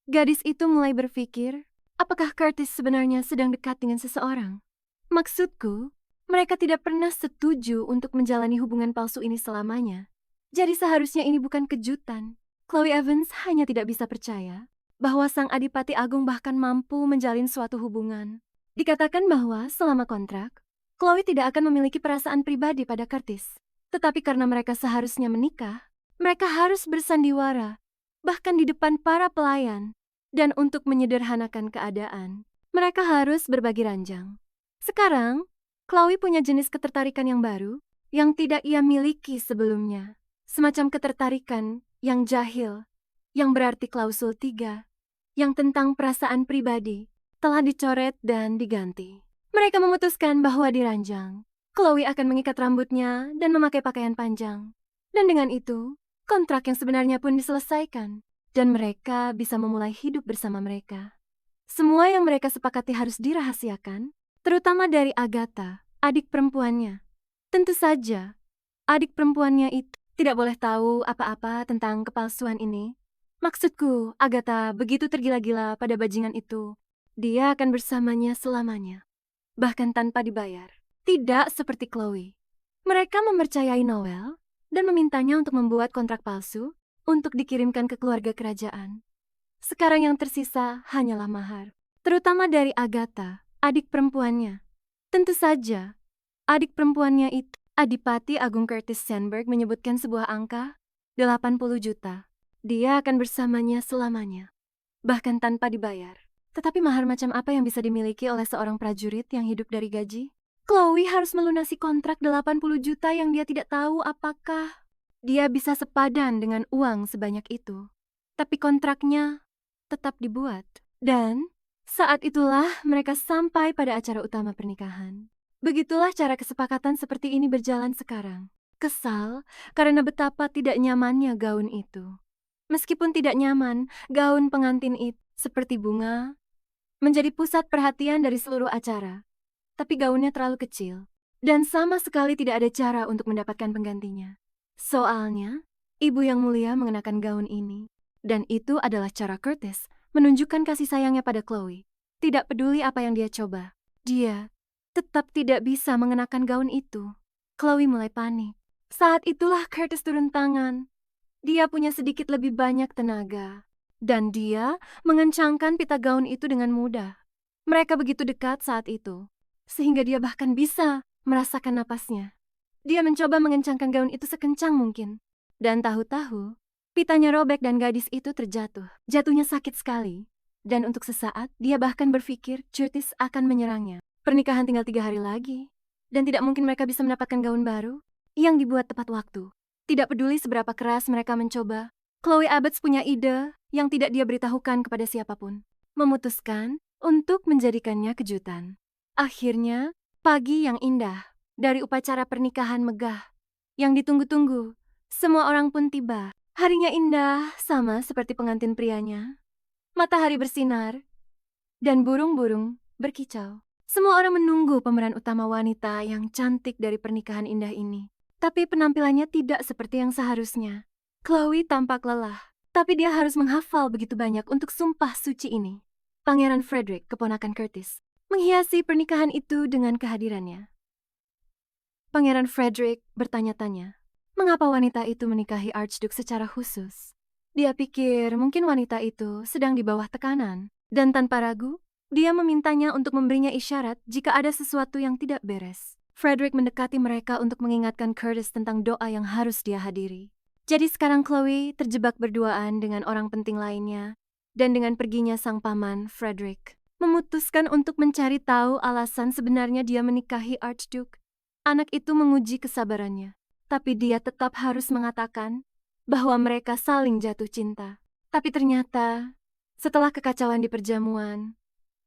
gadis itu mulai berpikir, apakah Curtis sebenarnya sedang dekat dengan seseorang? Maksudku, mereka tidak pernah setuju untuk menjalani hubungan palsu ini selamanya. Jadi seharusnya ini bukan kejutan. Chloe Evans hanya tidak bisa percaya bahwa sang Adipati Agung bahkan mampu menjalin suatu hubungan. Dikatakan bahwa selama kontrak, Chloe tidak akan memiliki perasaan pribadi pada Curtis. Tetapi karena mereka seharusnya menikah, mereka harus bersandiwara, bahkan di depan para pelayan. Dan untuk menyederhanakan keadaan, mereka harus berbagi ranjang. Sekarang, Chloe punya jenis ketertarikan yang baru, yang tidak ia miliki sebelumnya. Semacam ketertarikan yang jahil, yang berarti klausul 3, yang tentang perasaan pribadi, telah dicoret dan diganti. Mereka memutuskan bahwa di ranjang, Chloe akan mengikat rambutnya dan memakai pakaian panjang. Dan dengan itu, kontrak yang sebenarnya pun diselesaikan. Dan mereka bisa memulai hidup bersama mereka. Semua yang mereka sepakati harus dirahasiakan, terutama dari Agatha, adik perempuannya. Tentu saja, adik perempuannya itu tidak boleh tahu apa-apa tentang kepalsuan ini. Maksudku, Agatha begitu tergila-gila pada bajingan itu. Dia akan bersamanya selamanya, bahkan tanpa dibayar. Tidak seperti Chloe. Mereka mempercayai Noel dan memintanya untuk membuat kontrak palsu untuk dikirimkan ke keluarga kerajaan. Sekarang yang tersisa hanyalah mahar, terutama dari Agatha, adik perempuannya. Tentu saja, adik perempuannya itu, Adipati Agung Curtis Sandberg menyebutkan sebuah angka, 80 juta. Dia akan bersamanya selamanya, bahkan tanpa dibayar. Tetapi mahar macam apa yang bisa dimiliki oleh seorang prajurit yang hidup dari gaji? Chloe harus melunasi kontrak 80 juta yang dia tidak tahu apakah dia bisa sepadan dengan uang sebanyak itu. Tapi kontraknya tetap dibuat. Dan saat itulah mereka sampai pada acara utama pernikahan. Begitulah cara kesepakatan seperti ini berjalan sekarang. Kesal karena betapa tidak nyamannya gaun itu. Meskipun tidak nyaman, gaun pengantin itu seperti bunga menjadi pusat perhatian dari seluruh acara. Tapi gaunnya terlalu kecil dan sama sekali tidak ada cara untuk mendapatkan penggantinya. Soalnya, ibu yang mulia mengenakan gaun ini. Dan itu adalah cara Curtis menunjukkan kasih sayangnya pada Chloe. Tidak peduli apa yang dia coba, dia tetap tidak bisa mengenakan gaun itu. Chloe mulai panik. Saat itulah Curtis turun tangan. Dia punya sedikit lebih banyak tenaga. Dan dia mengencangkan pita gaun itu dengan mudah. Mereka begitu dekat saat itu, sehingga dia bahkan bisa merasakan napasnya. Dia mencoba mengencangkan gaun itu sekencang mungkin. Dan tahu-tahu, pitanya robek dan gadis itu terjatuh. Jatuhnya sakit sekali. Dan untuk sesaat, dia bahkan berpikir Curtis akan menyerangnya. Pernikahan tinggal 3 hari lagi. Dan tidak mungkin mereka bisa mendapatkan gaun baru yang dibuat tepat waktu. Tidak peduli seberapa keras mereka mencoba, Chloe Abbots punya ide yang tidak dia beritahukan kepada siapapun. Memutuskan untuk menjadikannya kejutan. Akhirnya, pagi yang indah dari upacara pernikahan megah yang ditunggu-tunggu. Semua orang pun tiba. Harinya indah, sama seperti pengantin prianya. Matahari bersinar, dan burung-burung berkicau. Semua orang menunggu pemeran utama wanita yang cantik dari pernikahan indah ini. Tapi penampilannya tidak seperti yang seharusnya. Chloe tampak lelah, tapi dia harus menghafal begitu banyak untuk sumpah suci ini. Pangeran Frederick, keponakan Curtis, menghiasi pernikahan itu dengan kehadirannya. Pangeran Frederick bertanya-tanya, mengapa wanita itu menikahi Archduke secara khusus? Dia pikir mungkin wanita itu sedang di bawah tekanan, dan tanpa ragu, dia memintanya untuk memberinya isyarat jika ada sesuatu yang tidak beres. Frederick mendekati mereka untuk mengingatkan Curtis tentang doa yang harus dia hadiri. Jadi sekarang Chloe terjebak berduaan dengan orang penting lainnya, dan dengan perginya sang paman, Frederick, memutuskan untuk mencari tahu alasan sebenarnya dia menikahi Archduke. Anak itu menguji kesabarannya, tapi dia tetap harus mengatakan bahwa mereka saling jatuh cinta. Tapi ternyata, setelah kekacauan di perjamuan,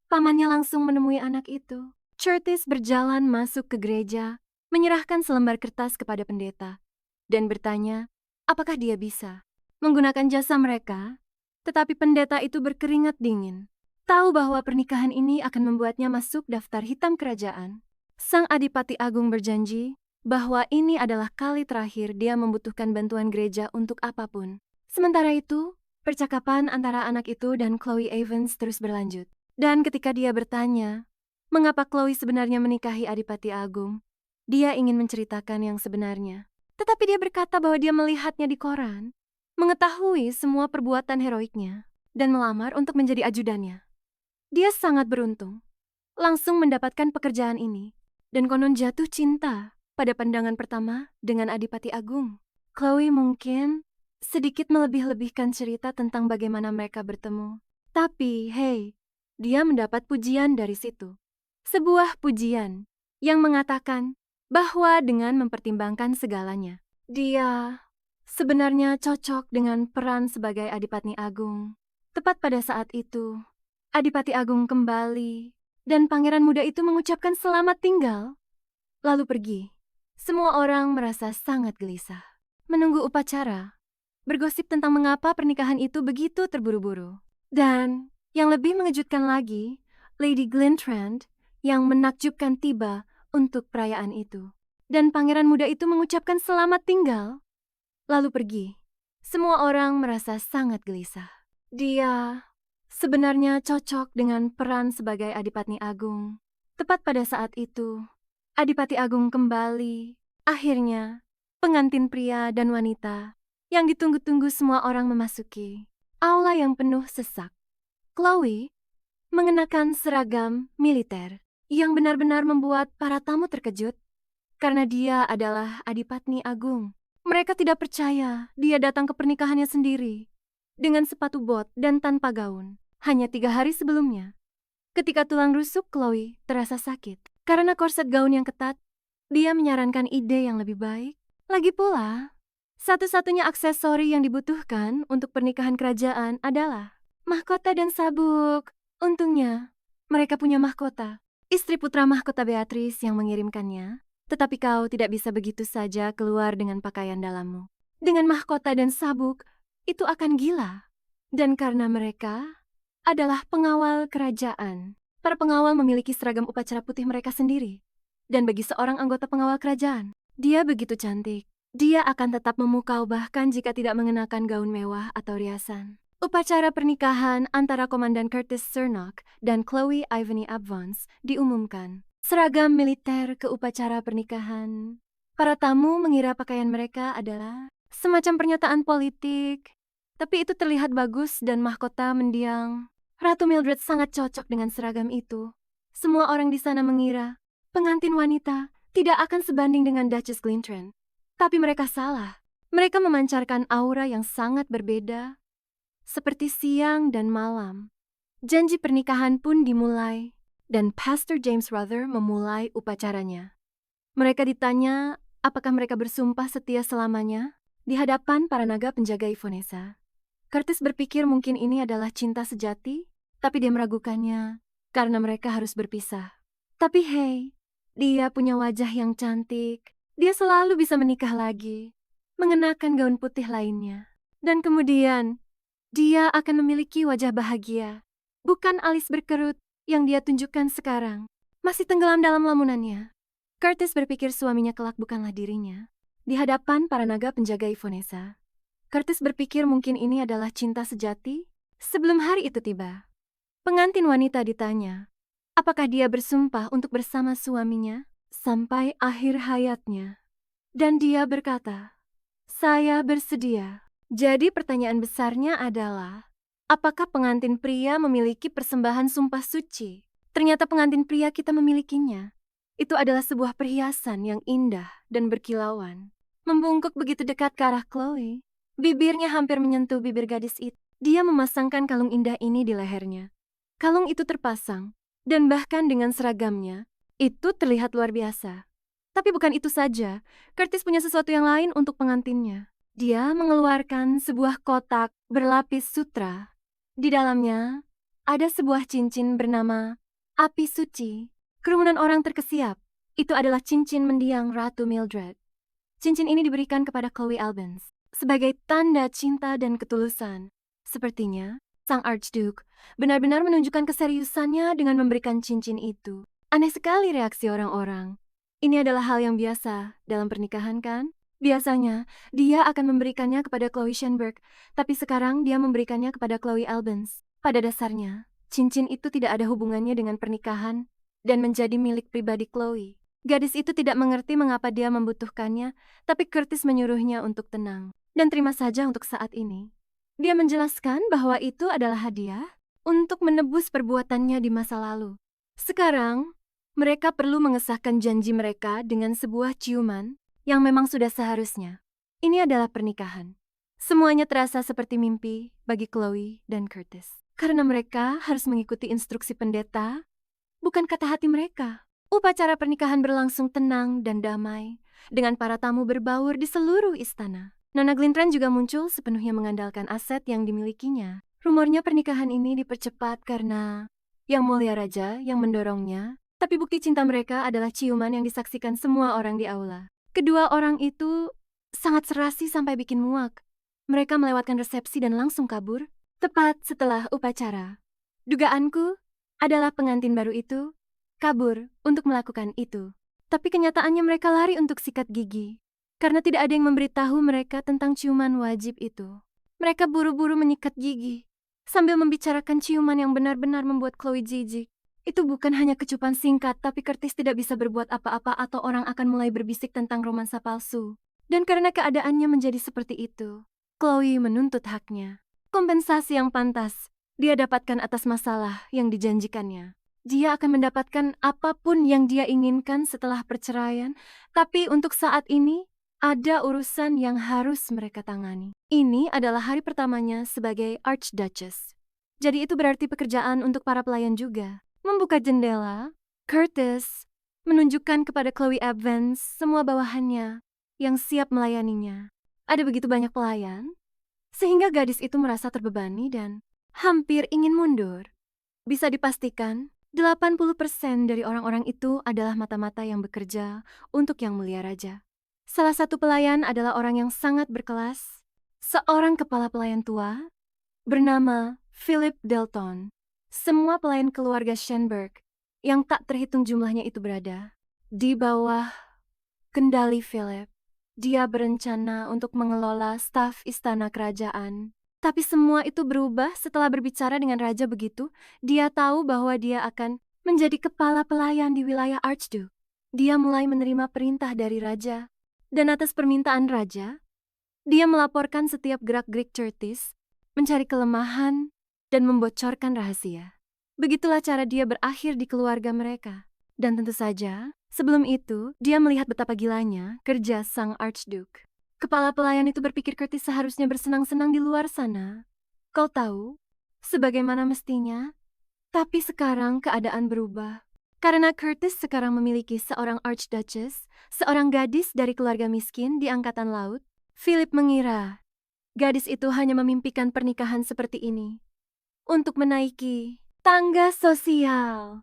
pamannya langsung menemui anak itu. Curtis berjalan masuk ke gereja, menyerahkan selembar kertas kepada pendeta, dan bertanya, apakah dia bisa menggunakan jasa mereka? Tetapi pendeta itu berkeringat dingin, tahu bahwa pernikahan ini akan membuatnya masuk daftar hitam kerajaan. Sang Adipati Agung berjanji bahwa ini adalah kali terakhir dia membutuhkan bantuan gereja untuk apapun. Sementara itu, percakapan antara anak itu dan Chloe Evans terus berlanjut. Dan ketika dia bertanya, mengapa Chloe sebenarnya menikahi Adipati Agung, dia ingin menceritakan yang sebenarnya. Tetapi dia berkata bahwa dia melihatnya di koran, mengetahui semua perbuatan heroiknya, dan melamar untuk menjadi ajudannya. Dia sangat beruntung, langsung mendapatkan pekerjaan ini, dan konon jatuh cinta pada pandangan pertama dengan Adipati Agung. Chloe mungkin sedikit melebih-lebihkan cerita tentang bagaimana mereka bertemu. Tapi, hey, dia mendapat pujian dari situ. Sebuah pujian yang mengatakan bahwa dengan mempertimbangkan segalanya, dia sebenarnya cocok dengan peran sebagai Adipati Agung. Tepat pada saat itu, Adipati Agung kembali, dan pangeran muda itu mengucapkan selamat tinggal. lalu pergi. Semua orang merasa sangat gelisah. Menunggu upacara, bergosip tentang mengapa pernikahan itu begitu terburu-buru. Dan yang lebih mengejutkan lagi, Lady Glentrand yang menakjubkan tiba untuk perayaan itu. Dan pangeran muda itu mengucapkan selamat tinggal, lalu pergi. Semua orang merasa sangat gelisah. Dia sebenarnya cocok dengan peran sebagai Adipati Agung. Tepat pada saat itu, Adipati Agung kembali. Akhirnya, pengantin pria dan wanita yang ditunggu-tunggu semua orang memasuki aula yang penuh sesak. Chloe mengenakan seragam militer yang benar-benar membuat para tamu terkejut karena dia adalah Adipati Agung. Mereka tidak percaya dia datang ke pernikahannya sendiri dengan sepatu bot dan tanpa gaun hanya 3 hari sebelumnya. Ketika tulang rusuk Chloe terasa sakit karena korset gaun yang ketat, dia menyarankan ide yang lebih baik. Lagi pula, satu-satunya aksesori yang dibutuhkan untuk pernikahan kerajaan adalah mahkota dan sabuk. Untungnya, mereka punya mahkota. Istri putra mahkota Beatrice yang mengirimkannya. Tetapi kau tidak bisa begitu saja keluar dengan pakaian dalammu. Dengan mahkota dan sabuk, itu akan gila. Dan karena mereka adalah pengawal kerajaan, para pengawal memiliki seragam upacara putih mereka sendiri. Dan bagi seorang anggota pengawal kerajaan, dia begitu cantik. Dia akan tetap memukau bahkan jika tidak mengenakan gaun mewah atau riasan. Upacara pernikahan antara Komandan Curtis Cernok dan Chloe Ivany Abvance diumumkan. Seragam militer ke upacara pernikahan. Para tamu mengira pakaian mereka adalah semacam pernyataan politik. Tapi itu terlihat bagus dan mahkota mendiang. Ratu Mildred sangat cocok dengan seragam itu. Semua orang di sana mengira pengantin wanita tidak akan sebanding dengan Duchess Glentrand. Tapi mereka salah. Mereka memancarkan aura yang sangat berbeda, seperti siang dan malam. Janji pernikahan pun dimulai, dan Pastor James Ruther memulai upacaranya. Mereka ditanya apakah mereka bersumpah setia selamanya di hadapan para naga penjaga Ivonesa. Curtis berpikir mungkin ini adalah cinta sejati, tapi dia meragukannya karena mereka harus berpisah. Tapi hey, dia punya wajah yang cantik. Dia selalu bisa menikah lagi, mengenakan gaun putih lainnya. Dan kemudian, dia akan memiliki wajah bahagia. Bukan alis berkerut yang dia tunjukkan sekarang, masih tenggelam dalam lamunannya. Curtis berpikir suaminya kelak bukanlah dirinya. Di hadapan para naga penjaga Ivonesa, Curtis berpikir mungkin ini adalah cinta sejati. Sebelum hari itu tiba, pengantin wanita ditanya, apakah dia bersumpah untuk bersama suaminya sampai akhir hayatnya. Dan dia berkata, saya bersedia. Jadi pertanyaan besarnya adalah, apakah pengantin pria memiliki persembahan sumpah suci? Ternyata pengantin pria kita memilikinya. Itu adalah sebuah perhiasan yang indah dan berkilauan. Membungkuk begitu dekat ke arah Chloe. Bibirnya hampir menyentuh bibir gadis itu. Dia memasangkan kalung indah ini di lehernya. Kalung itu terpasang, dan bahkan dengan seragamnya, itu terlihat luar biasa. Tapi bukan itu saja, Curtis punya sesuatu yang lain untuk pengantinnya. Dia mengeluarkan sebuah kotak berlapis sutra. Di dalamnya, ada sebuah cincin bernama Api Suci. Kerumunan orang terkesiap. Itu adalah cincin mendiang Ratu Mildred. Cincin ini diberikan kepada Chloe Albans sebagai tanda cinta dan ketulusan. Sepertinya, sang Archduke benar-benar menunjukkan keseriusannya dengan memberikan cincin itu. Aneh sekali reaksi orang-orang. Ini adalah hal yang biasa dalam pernikahan, kan? Biasanya, dia akan memberikannya kepada Chloe Shenberg, tapi sekarang dia memberikannya kepada Chloe Albans. Pada dasarnya, cincin itu tidak ada hubungannya dengan pernikahan dan menjadi milik pribadi Chloe. Gadis itu tidak mengerti mengapa dia membutuhkannya, tapi Curtis menyuruhnya untuk tenang. Dan terima saja untuk saat ini. Dia menjelaskan bahwa itu adalah hadiah untuk menebus perbuatannya di masa lalu. Sekarang, mereka perlu mengesahkan janji mereka dengan sebuah ciuman yang memang sudah seharusnya. Ini adalah pernikahan. Semuanya terasa seperti mimpi bagi Chloe dan Curtis. Karena mereka harus mengikuti instruksi pendeta, bukan kata hati mereka. Upacara pernikahan berlangsung tenang dan damai, dengan para tamu berbaur di seluruh istana. Nona Glentrand juga muncul sepenuhnya mengandalkan aset yang dimilikinya. Rumornya pernikahan ini dipercepat karena Yang Mulia Raja yang mendorongnya Tapi bukti cinta mereka adalah ciuman yang disaksikan semua orang di aula. Kedua orang itu sangat serasi sampai bikin muak. Mereka melewatkan resepsi dan langsung kabur, tepat setelah upacara. Dugaanku adalah pengantin baru itu kabur untuk melakukan itu. Tapi kenyataannya mereka lari untuk sikat gigi, karena tidak ada yang memberitahu mereka tentang ciuman wajib itu. Mereka buru-buru menyikat gigi, sambil membicarakan ciuman yang benar-benar membuat Chloe jijik. Itu bukan hanya kecupan singkat, tapi Curtis tidak bisa berbuat apa-apa atau orang akan mulai berbisik tentang romansa palsu. Dan karena keadaannya menjadi seperti itu, Chloe menuntut haknya. Kompensasi yang pantas dia dapatkan atas masalah yang dijanjikannya. Dia akan mendapatkan apapun yang dia inginkan setelah perceraian, tapi untuk saat ini, ada urusan yang harus mereka tangani. Ini adalah hari pertamanya sebagai Archduchess. Jadi itu berarti pekerjaan untuk para pelayan juga. Membuka jendela, Curtis menunjukkan kepada Chloe Evans semua bawahannya yang siap melayaninya. Ada begitu banyak pelayan, sehingga gadis itu merasa terbebani dan hampir ingin mundur. Bisa dipastikan, 80% dari orang-orang itu adalah mata-mata yang bekerja untuk Yang Mulia Raja. Salah satu pelayan adalah orang yang sangat berkelas, seorang kepala pelayan tua bernama Philip Dalton. Semua pelayan keluarga Shenberg yang tak terhitung jumlahnya itu berada di bawah kendali Philip. Dia berencana untuk mengelola staf istana kerajaan. Tapi semua itu berubah setelah berbicara dengan raja begitu. Dia tahu bahwa dia akan menjadi kepala pelayan di wilayah Archduke. Dia mulai menerima perintah dari raja. Dan atas permintaan raja, dia melaporkan setiap gerak-gerik Curtis, mencari kelemahan, dan membocorkan rahasia. Begitulah cara dia berakhir di keluarga mereka. Dan tentu saja, sebelum itu, dia melihat betapa gilanya kerja sang Archduke. Kepala pelayan itu berpikir Curtis seharusnya bersenang-senang di luar sana. Kau tahu, sebagaimana mestinya. Tapi sekarang keadaan berubah. Karena Curtis sekarang memiliki seorang Archduchess, seorang gadis dari keluarga miskin di Angkatan Laut, Philip mengira gadis itu hanya memimpikan pernikahan seperti ini untuk menaiki tangga sosial.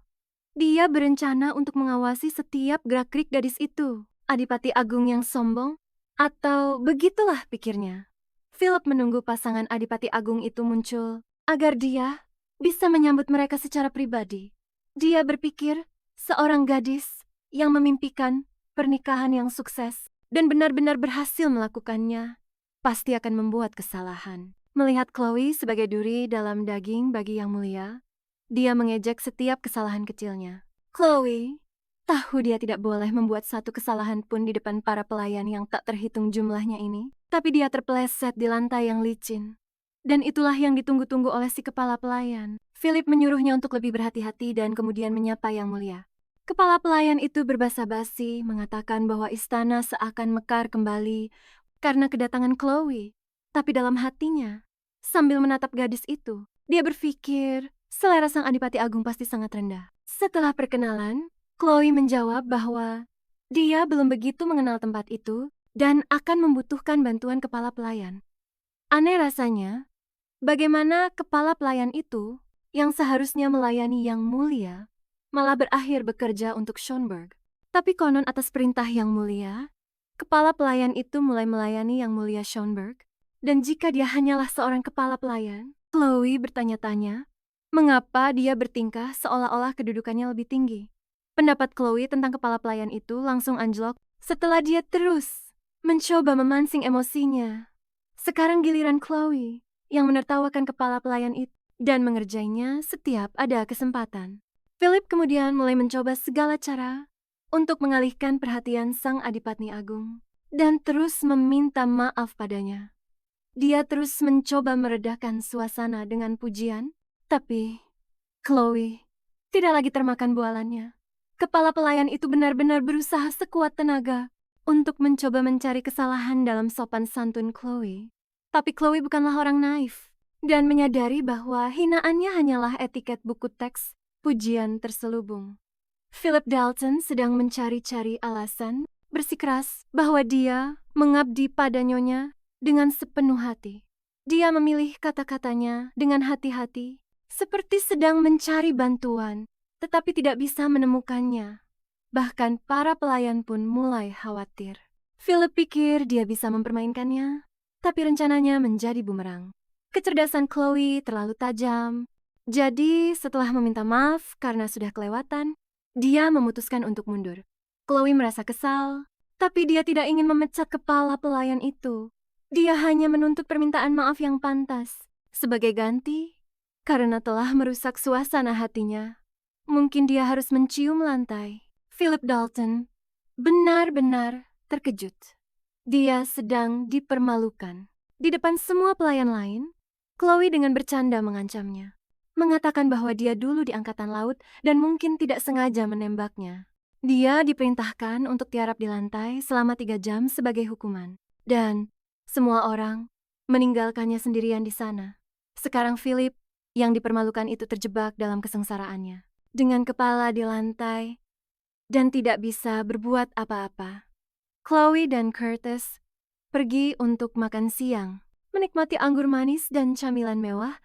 Dia berencana untuk mengawasi setiap gerak-gerik gadis itu. Adipati Agung yang sombong, atau begitulah pikirnya. Philip menunggu pasangan Adipati Agung itu muncul agar dia bisa menyambut mereka secara pribadi. Dia berpikir seorang gadis yang memimpikan pernikahan yang sukses dan benar-benar berhasil melakukannya pasti akan membuat kesalahan. Melihat Chloe sebagai duri dalam daging bagi Yang Mulia, dia mengejek setiap kesalahan kecilnya. Chloe tahu dia tidak boleh membuat satu kesalahan pun di depan para pelayan yang tak terhitung jumlahnya ini. Tapi dia terpeleset di lantai yang licin. Dan itulah yang ditunggu-tunggu oleh si kepala pelayan. Philip menyuruhnya untuk lebih berhati-hati dan kemudian menyapa Yang Mulia. Kepala pelayan itu berbasa-basi mengatakan bahwa istana seakan mekar kembali karena kedatangan Chloe. Tapi dalam hatinya, sambil menatap gadis itu, dia berpikir selera sang Adipati Agung pasti sangat rendah. Setelah perkenalan, Chloe menjawab bahwa dia belum begitu mengenal tempat itu dan akan membutuhkan bantuan kepala pelayan. Aneh rasanya, bagaimana kepala pelayan itu yang seharusnya melayani Yang Mulia malah berakhir bekerja untuk Schönberg. Tapi konon atas perintah Yang Mulia, kepala pelayan itu mulai melayani Yang Mulia Schönberg. Dan jika dia hanyalah seorang kepala pelayan, Chloe bertanya-tanya mengapa dia bertingkah seolah-olah kedudukannya lebih tinggi. Pendapat Chloe tentang kepala pelayan itu langsung anjlok setelah dia terus mencoba memancing emosinya. Sekarang giliran Chloe yang menertawakan kepala pelayan itu dan mengerjainya setiap ada kesempatan. Philip kemudian mulai mencoba segala cara untuk mengalihkan perhatian sang Adipati Agung dan terus meminta maaf padanya. Dia terus mencoba meredakan suasana dengan pujian, tapi Chloe tidak lagi termakan bualannya. Kepala pelayan itu benar-benar berusaha sekuat tenaga untuk mencoba mencari kesalahan dalam sopan santun Chloe. Tapi Chloe bukanlah orang naif dan menyadari bahwa hinaannya hanyalah etiket buku teks pujian terselubung. Philip Dalton sedang mencari-cari alasan bersikeras bahwa dia mengabdi pada nyonya dengan sepenuh hati. Dia memilih kata-katanya dengan hati-hati, seperti sedang mencari bantuan tetapi tidak bisa menemukannya. Bahkan para pelayan pun mulai khawatir. Philip pikir dia bisa mempermainkannya, tapi rencananya menjadi bumerang. Kecerdasan Chloe terlalu tajam. Jadi setelah meminta maaf karena sudah kelewatan, dia memutuskan untuk mundur. Chloe merasa kesal, tapi dia tidak ingin memecat kepala pelayan itu. Dia hanya menuntut permintaan maaf yang pantas. Sebagai ganti, karena telah merusak suasana hatinya, mungkin dia harus mencium lantai. Philip Dalton benar-benar terkejut. Dia sedang dipermalukan. Di depan semua pelayan lain, Chloe dengan bercanda mengancamnya. Mengatakan bahwa dia dulu di angkatan laut dan mungkin tidak sengaja menembaknya. Dia diperintahkan untuk tiarap di lantai selama 3 jam sebagai hukuman. Dan semua orang meninggalkannya sendirian di sana. Sekarang Philip yang dipermalukan itu terjebak dalam kesengsaraannya. Dengan kepala di lantai dan tidak bisa berbuat apa-apa. Chloe dan Curtis pergi untuk makan siang, menikmati anggur manis dan camilan mewah,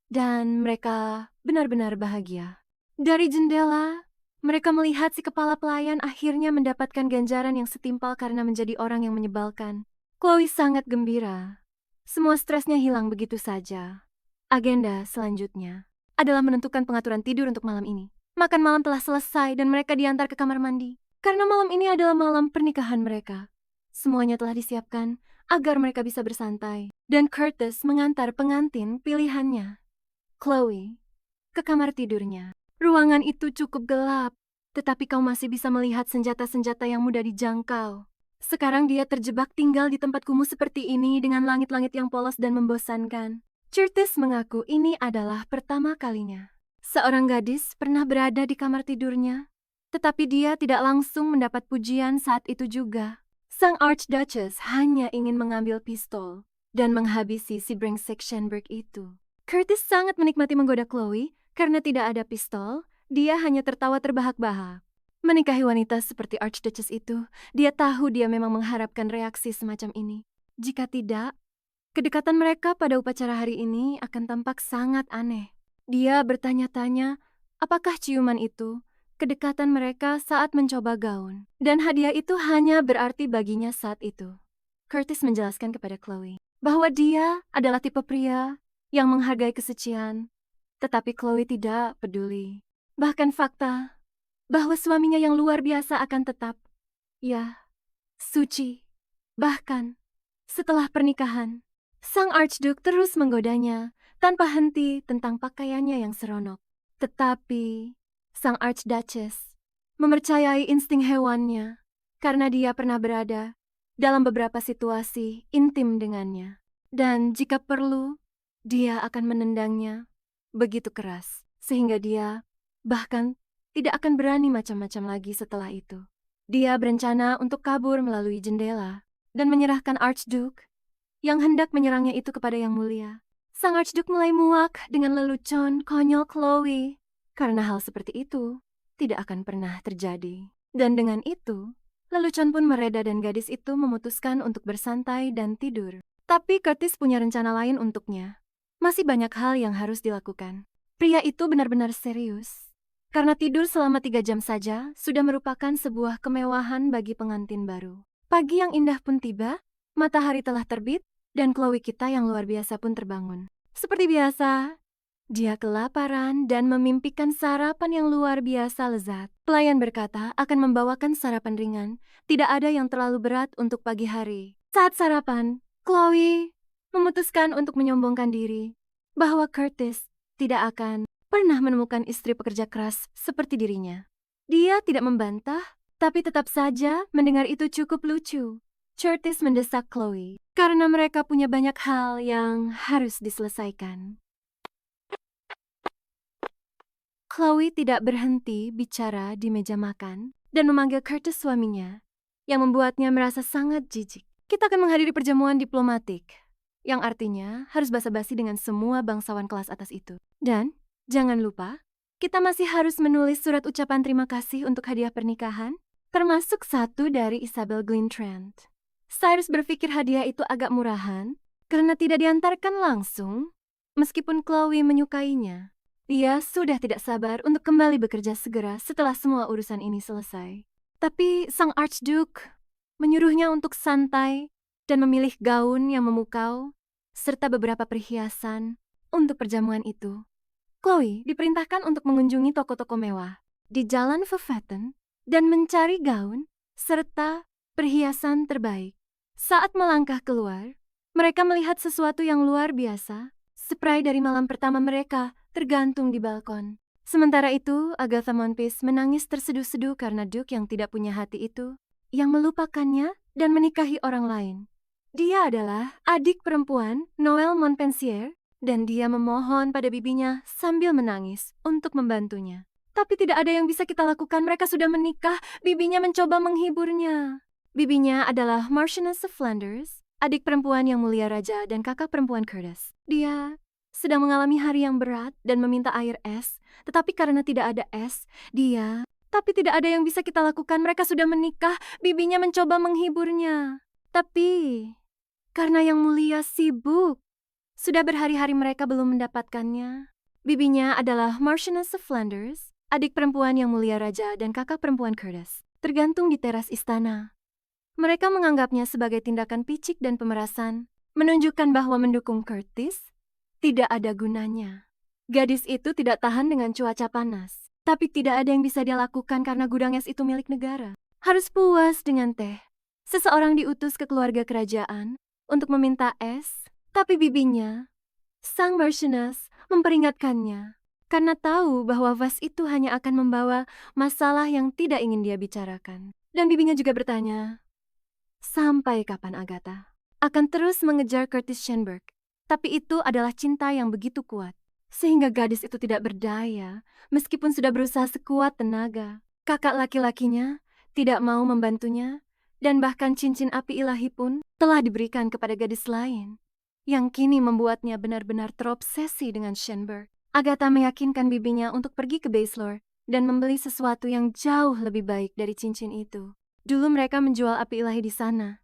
dan mereka benar-benar bahagia. Dari jendela, mereka melihat si kepala pelayan akhirnya mendapatkan ganjaran yang setimpal karena menjadi orang yang menyebalkan. Chloe sangat gembira. Semua stresnya hilang begitu saja. Agenda selanjutnya adalah menentukan pengaturan tidur untuk malam ini. Makan malam telah selesai dan mereka diantar ke kamar mandi. Karena malam ini adalah malam pernikahan mereka. Semuanya telah disiapkan agar mereka bisa bersantai. Dan Curtis mengantar pengantin pilihannya, Chloe, ke kamar tidurnya. Ruangan itu cukup gelap, tetapi kau masih bisa melihat senjata-senjata yang mudah dijangkau. Sekarang dia terjebak tinggal di tempat kumuh seperti ini dengan langit-langit yang polos dan membosankan. Curtis mengaku ini adalah pertama kalinya seorang gadis pernah berada di kamar tidurnya, tetapi dia tidak langsung mendapat pujian saat itu juga. Sang Archduchess hanya ingin mengambil pistol dan menghabisi si brengsek Shenberg itu. Curtis sangat menikmati menggoda Chloe karena tidak ada pistol, dia hanya tertawa terbahak-bahak. Menikahi wanita seperti Archduchess itu, dia tahu dia memang mengharapkan reaksi semacam ini. Jika tidak, kedekatan mereka pada upacara hari ini akan tampak sangat aneh. Dia bertanya-tanya, apakah ciuman itu kedekatan mereka saat mencoba gaun? Dan hadiah itu hanya berarti baginya saat itu. Curtis menjelaskan kepada Chloe bahwa dia adalah tipe pria yang menghargai kesucian, tetapi Chloe tidak peduli. Bahkan fakta bahwa suaminya yang luar biasa akan tetap, ya, suci. Bahkan setelah pernikahan, sang Archduke terus menggodanya tanpa henti tentang pakaiannya yang seronok. Tetapi sang Archduchess mempercayai insting hewannya karena dia pernah berada dalam beberapa situasi intim dengannya. Dan jika perlu, dia akan menendangnya begitu keras, sehingga dia bahkan tidak akan berani macam-macam lagi setelah itu. Dia berencana untuk kabur melalui jendela dan menyerahkan Archduke yang hendak menyerangnya itu kepada Yang Mulia. Sang Archduke mulai muak dengan lelucon konyol Chloe, karena hal seperti itu tidak akan pernah terjadi. Dan dengan itu, lelucon pun mereda dan gadis itu memutuskan untuk bersantai dan tidur. Tapi Curtis punya rencana lain untuknya. Masih banyak hal yang harus dilakukan. Pria itu benar-benar serius. Karena tidur selama 3 jam saja sudah merupakan sebuah kemewahan bagi pengantin baru. Pagi yang indah pun tiba, matahari telah terbit, dan Chloe kita yang luar biasa pun terbangun. Seperti biasa, dia kelaparan dan memimpikan sarapan yang luar biasa lezat. Pelayan berkata akan membawakan sarapan ringan, tidak ada yang terlalu berat untuk pagi hari. Saat sarapan, Chloe memutuskan untuk menyombongkan diri bahwa Curtis tidak akan pernah menemukan istri pekerja keras seperti dirinya. Dia tidak membantah, tapi tetap saja mendengar itu cukup lucu. Curtis mendesak Chloe karena mereka punya banyak hal yang harus diselesaikan. Chloe tidak berhenti bicara di meja makan dan memanggil Curtis suaminya, yang membuatnya merasa sangat jijik. Kita akan menghadiri perjamuan diplomatik, yang artinya harus basa-basi dengan semua bangsawan kelas atas itu. Dan jangan lupa, kita masih harus menulis surat ucapan terima kasih untuk hadiah pernikahan, termasuk satu dari Isabel Glintrand. Cyrus berpikir hadiah itu agak murahan karena tidak diantarkan langsung, meskipun Chloe menyukainya. Dia sudah tidak sabar untuk kembali bekerja segera setelah semua urusan ini selesai. Tapi sang Archduke menyuruhnya untuk santai dan memilih gaun yang memukau serta beberapa perhiasan untuk perjamuan itu. Chloe diperintahkan untuk mengunjungi toko-toko mewah di Jalan Verfaten dan mencari gaun serta perhiasan terbaik. Saat melangkah keluar, mereka melihat sesuatu yang luar biasa. Spray dari malam pertama mereka tergantung di balkon. Sementara itu, Agatha Monfils menangis terseduh-seduh karena Duke yang tidak punya hati itu, yang melupakannya dan menikahi orang lain. Dia adalah adik perempuan Noel Montpensier, dan dia memohon pada bibinya sambil menangis untuk membantunya. Tapi tidak ada yang bisa kita lakukan, mereka sudah menikah. Bibinya mencoba menghiburnya. Bibinya adalah Marchioness of Flanders, adik perempuan yang mulia raja dan kakak perempuan Curtis. Dia sedang mengalami hari yang berat dan meminta air es, tetapi karena tidak ada es, tapi tidak ada yang bisa kita lakukan, mereka sudah menikah. Bibinya mencoba menghiburnya. Tapi karena yang mulia sibuk, sudah berhari-hari mereka belum mendapatkannya. Bibinya adalah Marchioness of Flanders, adik perempuan yang mulia raja dan kakak perempuan Curtis, tergantung di teras istana. Mereka menganggapnya sebagai tindakan picik dan pemerasan, menunjukkan bahwa mendukung Curtis tidak ada gunanya. Gadis itu tidak tahan dengan cuaca panas, tapi tidak ada yang bisa dia lakukan karena gudang es itu milik negara. Harus puas dengan teh. Seseorang diutus ke keluarga kerajaan untuk meminta es, tapi bibinya, sang Marchioness, memperingatkannya karena tahu bahwa vas itu hanya akan membawa masalah yang tidak ingin dia bicarakan. Dan bibinya juga bertanya, sampai kapan Agatha akan terus mengejar Curtis Shenberg? Tapi itu adalah cinta yang begitu kuat, sehingga gadis itu tidak berdaya, meskipun sudah berusaha sekuat tenaga. Kakak laki-lakinya tidak mau membantunya, dan bahkan cincin api ilahi pun telah diberikan kepada gadis lain, yang kini membuatnya benar-benar terobsesi dengan Shenberg. Agatha meyakinkan bibinya untuk pergi ke Baselor dan membeli sesuatu yang jauh lebih baik dari cincin itu. Dulu mereka menjual api ilahi di sana.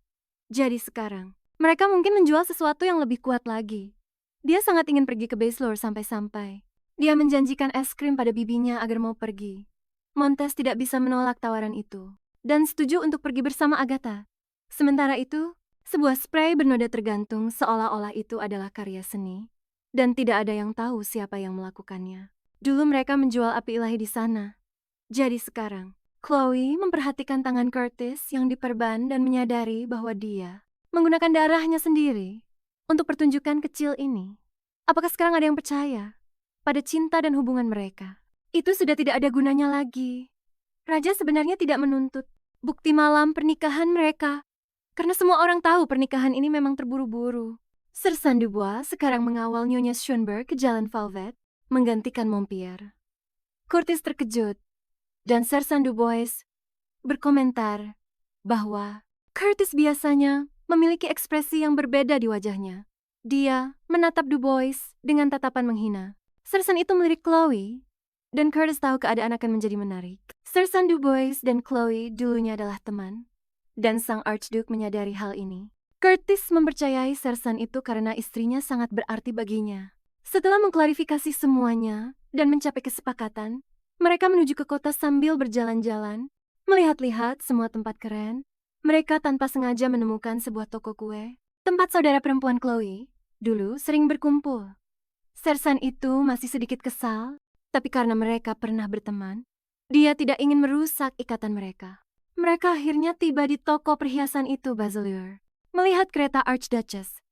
Jadi sekarang, mereka mungkin menjual sesuatu yang lebih kuat lagi. Dia sangat ingin pergi ke Baselor sampai-sampai. Dia menjanjikan es krim pada bibinya agar mau pergi. Montes tidak bisa menolak tawaran itu, dan setuju untuk pergi bersama Agatha. Sementara itu, sebuah spray bernoda tergantung seolah-olah itu adalah karya seni, dan tidak ada yang tahu siapa yang melakukannya. Dulu mereka menjual api ilahi di sana. Jadi sekarang, Chloe memperhatikan tangan Curtis yang diperban dan menyadari bahwa dia menggunakan darahnya sendiri untuk pertunjukan kecil ini. Apakah sekarang ada yang percaya pada cinta dan hubungan mereka? Itu sudah tidak ada gunanya lagi. Raja sebenarnya tidak menuntut bukti malam pernikahan mereka, karena semua orang tahu pernikahan ini memang terburu-buru. Sersan Dubois sekarang mengawal Nyonya Schönberg ke Jalan Velvet, menggantikan Montpierre. Curtis terkejut, dan Sersan Dubois berkomentar bahwa Curtis biasanya memiliki ekspresi yang berbeda di wajahnya. Dia menatap Dubois dengan tatapan menghina. Sersan itu melirik Chloe, dan Curtis tahu keadaan akan menjadi menarik. Sersan Dubois dan Chloe dulunya adalah teman, dan sang Archduke menyadari hal ini. Curtis mempercayai Sersan itu karena istrinya sangat berarti baginya. Setelah mengklarifikasi semuanya dan mencapai kesepakatan, mereka menuju ke kota sambil berjalan-jalan, melihat-lihat semua tempat keren. Mereka tanpa sengaja menemukan sebuah toko kue, tempat saudara perempuan Chloe dulu sering berkumpul. Sersan itu masih sedikit kesal, tapi karena mereka pernah berteman, dia tidak ingin merusak ikatan mereka. Mereka akhirnya tiba di toko perhiasan itu, Baseleur. Melihat kereta Archduchess,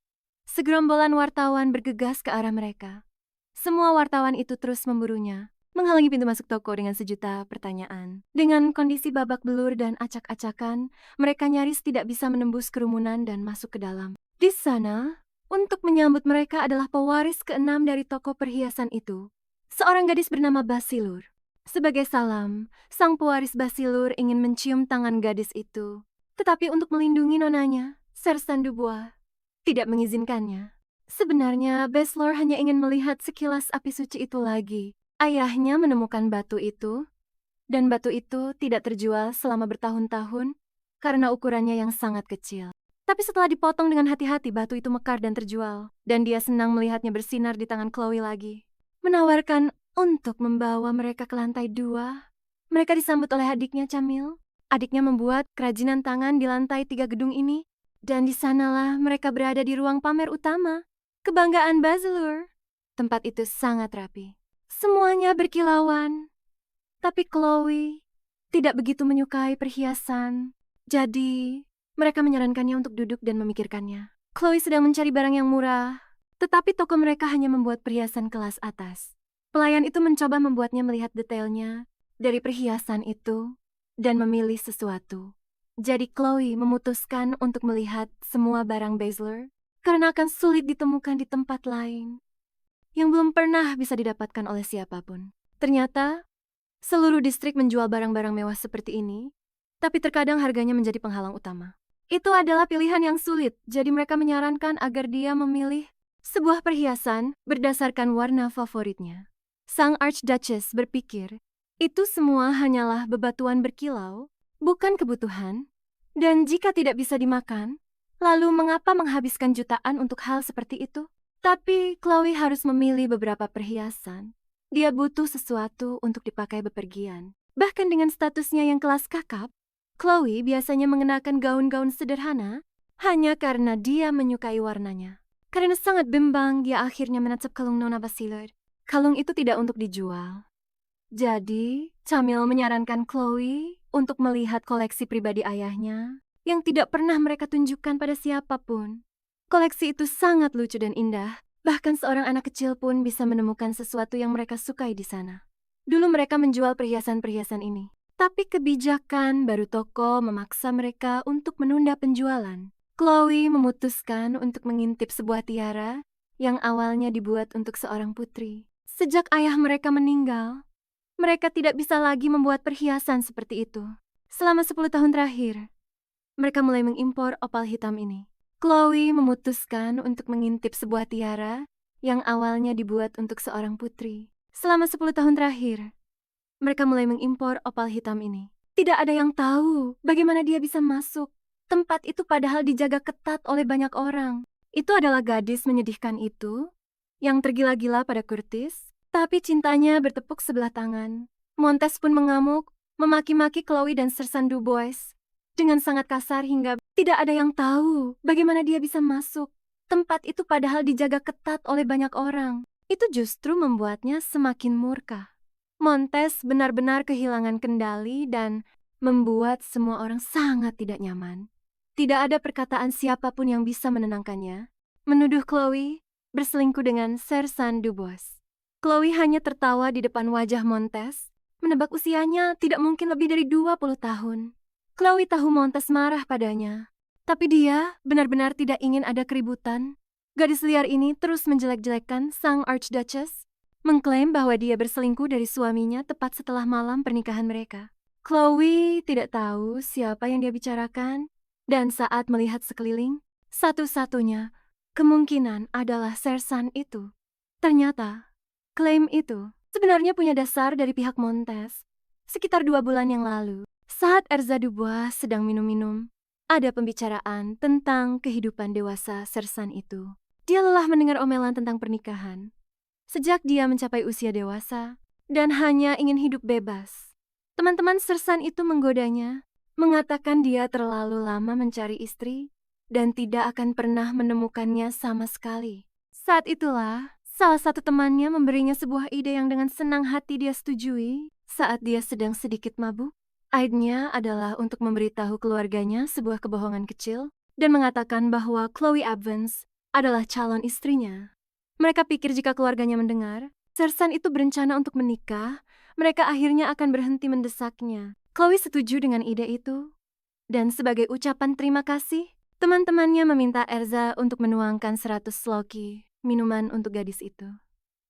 segerombolan wartawan bergegas ke arah mereka. Semua wartawan itu terus memburunya, menghalangi pintu masuk toko dengan sejuta pertanyaan. Dengan kondisi babak belur dan acak-acakan, mereka nyaris tidak bisa menembus kerumunan dan masuk ke dalam. Di sana, untuk menyambut mereka adalah pewaris ke-6 dari toko perhiasan itu, seorang gadis bernama Basilur. Sebagai salam, sang pewaris Basilur ingin mencium tangan gadis itu, tetapi untuk melindungi nonanya, Sersan Dubois tidak mengizinkannya. Sebenarnya, Basilur hanya ingin melihat sekilas api suci itu lagi. Ayahnya menemukan batu itu, dan batu itu tidak terjual selama bertahun-tahun karena ukurannya yang sangat kecil. Tapi setelah dipotong dengan hati-hati, batu itu mekar dan terjual, dan dia senang melihatnya bersinar di tangan Chloe lagi. Menawarkan untuk membawa mereka ke lantai 2. Mereka disambut oleh adiknya Camille. Adiknya membuat kerajinan tangan di lantai 3 gedung ini. Dan di sanalah mereka berada di ruang pamer utama. Kebanggaan Bachelor. Tempat itu sangat rapi. Semuanya berkilauan. Tapi Chloe tidak begitu menyukai perhiasan. Jadi, mereka menyarankannya untuk duduk dan memikirkannya. Chloe sedang mencari barang yang murah, tetapi toko mereka hanya membuat perhiasan kelas atas. Pelayan itu mencoba membuatnya melihat detailnya dari perhiasan itu dan memilih sesuatu. Jadi Chloe memutuskan untuk melihat semua barang Bachelor karena akan sulit ditemukan di tempat lain yang belum pernah bisa didapatkan oleh siapapun. Ternyata, seluruh distrik menjual barang-barang mewah seperti ini, tapi terkadang harganya menjadi penghalang utama. Itu adalah pilihan yang sulit, jadi mereka menyarankan agar dia memilih sebuah perhiasan berdasarkan warna favoritnya. Sang Archduchess berpikir, itu semua hanyalah bebatuan berkilau, bukan kebutuhan, dan jika tidak bisa dimakan, lalu mengapa menghabiskan jutaan untuk hal seperti itu? Tapi Chloe harus memilih beberapa perhiasan. Dia butuh sesuatu untuk dipakai bepergian. Bahkan dengan statusnya yang kelas kakap, Chloe biasanya mengenakan gaun-gaun sederhana hanya karena dia menyukai warnanya. Karena sangat bimbang, dia akhirnya menatap kalung Nona Bachelor. Kalung itu tidak untuk dijual. Jadi, Camille menyarankan Chloe untuk melihat koleksi pribadi ayahnya yang tidak pernah mereka tunjukkan pada siapapun. Koleksi itu sangat lucu dan indah, bahkan seorang anak kecil pun bisa menemukan sesuatu yang mereka sukai di sana. Dulu mereka menjual perhiasan-perhiasan ini. Tapi kebijakan baru toko memaksa mereka untuk menunda penjualan. Chloe memutuskan untuk mengintip sebuah tiara yang awalnya dibuat untuk seorang putri. Sejak ayah mereka meninggal, mereka tidak bisa lagi membuat perhiasan seperti itu. Selama 10 tahun terakhir, mereka mulai mengimpor opal hitam ini. Chloe memutuskan untuk mengintip sebuah tiara yang awalnya dibuat untuk seorang putri. Selama 10 tahun terakhir, mereka mulai mengimpor opal hitam ini. Tidak ada yang tahu bagaimana dia bisa masuk. Tempat itu padahal dijaga ketat oleh banyak orang. Itu adalah gadis menyedihkan itu, yang tergila-gila pada Curtis, tapi cintanya bertepuk sebelah tangan. Montes pun mengamuk, memaki-maki Chloe dan Sersan Dubois dengan sangat kasar hingga tidak ada yang tahu bagaimana dia bisa masuk. Tempat itu padahal dijaga ketat oleh banyak orang. Itu justru membuatnya semakin murka. Montes benar-benar kehilangan kendali dan membuat semua orang sangat tidak nyaman. Tidak ada perkataan siapapun yang bisa menenangkannya. Menuduh Chloe berselingkuh dengan Sersan Dubois. Chloe hanya tertawa di depan wajah Montes, menebak usianya tidak mungkin lebih dari 20 tahun. Chloe tahu Montes marah padanya, tapi dia benar-benar tidak ingin ada keributan. Gadis liar ini terus menjelek-jelekkan sang Archduchess, mengklaim bahwa dia berselingkuh dari suaminya tepat setelah malam pernikahan mereka. Chloe tidak tahu siapa yang dia bicarakan, dan saat melihat sekeliling, satu-satunya kemungkinan adalah Sersan itu. Ternyata, klaim itu sebenarnya punya dasar dari pihak Montes. Sekitar 2 bulan yang lalu, saat Erza Dubois sedang minum-minum, ada pembicaraan tentang kehidupan dewasa Sersan itu. Dia lelah mendengar omelan tentang pernikahan. Sejak dia mencapai usia dewasa dan hanya ingin hidup bebas, teman-teman Sersan itu menggodanya, mengatakan dia terlalu lama mencari istri dan tidak akan pernah menemukannya sama sekali. Saat itulah, salah satu temannya memberinya sebuah ide yang dengan senang hati dia setujui saat dia sedang sedikit mabuk. Idenya adalah untuk memberitahu keluarganya sebuah kebohongan kecil dan mengatakan bahwa Chloe Evans adalah calon istrinya. Mereka pikir jika keluarganya mendengar, Sersan itu berencana untuk menikah, mereka akhirnya akan berhenti mendesaknya. Chloe setuju dengan ide itu. Dan sebagai ucapan terima kasih, teman-temannya meminta Erza untuk menuangkan 100 sloki, minuman untuk gadis itu.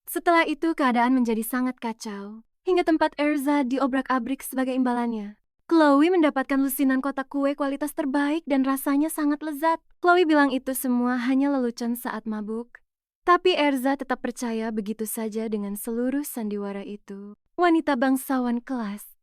Setelah itu keadaan menjadi sangat kacau, hingga tempat Erza diobrak-abrik sebagai imbalannya. Chloe mendapatkan lusinan kotak kue kualitas terbaik dan rasanya sangat lezat. Chloe bilang itu semua hanya lelucon saat mabuk. Tapi Erza tetap percaya begitu saja dengan seluruh sandiwara itu. Wanita bangsawan kelas.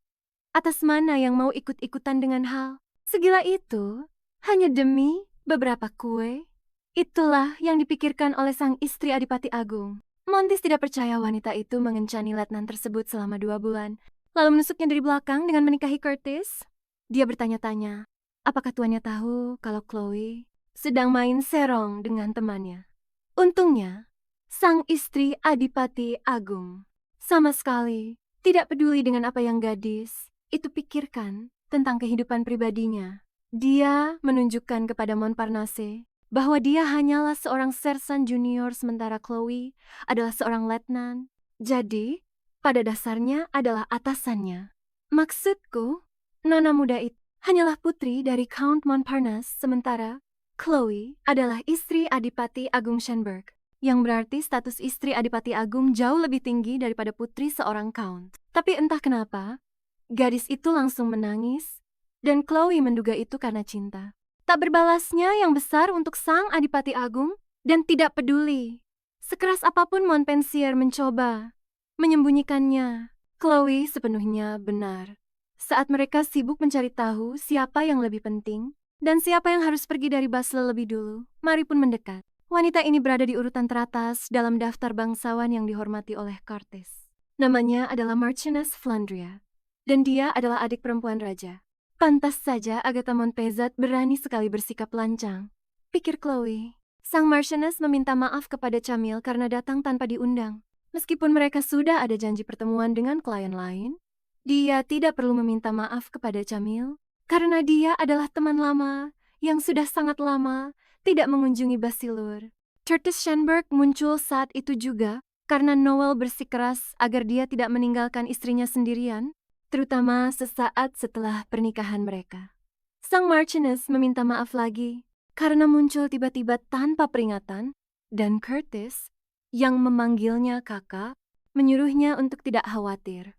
Atas mana yang mau ikut-ikutan dengan hal segila itu? Hanya demi beberapa kue? Itulah yang dipikirkan oleh sang istri Adipati Agung. Montis tidak percaya wanita itu mengencani letnan tersebut selama 2 bulan, lalu menusuknya dari belakang dengan menikahi Curtis. Dia bertanya-tanya, apakah tuannya tahu kalau Chloe sedang main serong dengan temannya. Untungnya, sang istri Adipati Agung sama sekali tidak peduli dengan apa yang gadis itu pikirkan tentang kehidupan pribadinya. Dia menunjukkan kepada Montparnasse bahwa dia hanyalah seorang sersan junior sementara Chloe adalah seorang letnan. Jadi, pada dasarnya adalah atasannya. Maksudku, nona muda itu hanyalah putri dari Count Montparnasse sementara Chloe adalah istri Adipati Agung Schönberg, yang berarti status istri Adipati Agung jauh lebih tinggi daripada putri seorang count. Tapi entah kenapa, gadis itu langsung menangis, dan Chloe menduga itu karena cinta. Tak berbalasnya yang besar untuk sang Adipati Agung, dan tidak peduli. Sekeras apapun Montpensier mencoba menyembunyikannya, Chloe sepenuhnya benar. Saat mereka sibuk mencari tahu siapa yang lebih penting, dan siapa yang harus pergi dari Basel lebih dulu, Mary pun mendekat. Wanita ini berada di urutan teratas dalam daftar bangsawan yang dihormati oleh Curtis. Namanya adalah Marchioness Flandria, dan dia adalah adik perempuan raja. Pantas saja Agatha Montpezat berani sekali bersikap lancang, pikir Chloe. Sang Marchioness meminta maaf kepada Camille karena datang tanpa diundang. Meskipun mereka sudah ada janji pertemuan dengan klien lain, dia tidak perlu meminta maaf kepada Camille karena dia adalah teman lama yang sudah sangat lama tidak mengunjungi Basilur. Curtis Schönberg muncul saat itu juga karena Noel bersikeras agar dia tidak meninggalkan istrinya sendirian, terutama sesaat setelah pernikahan mereka. Sang Marchioness meminta maaf lagi karena muncul tiba-tiba tanpa peringatan, dan Curtis, yang memanggilnya kakak, menyuruhnya untuk tidak khawatir.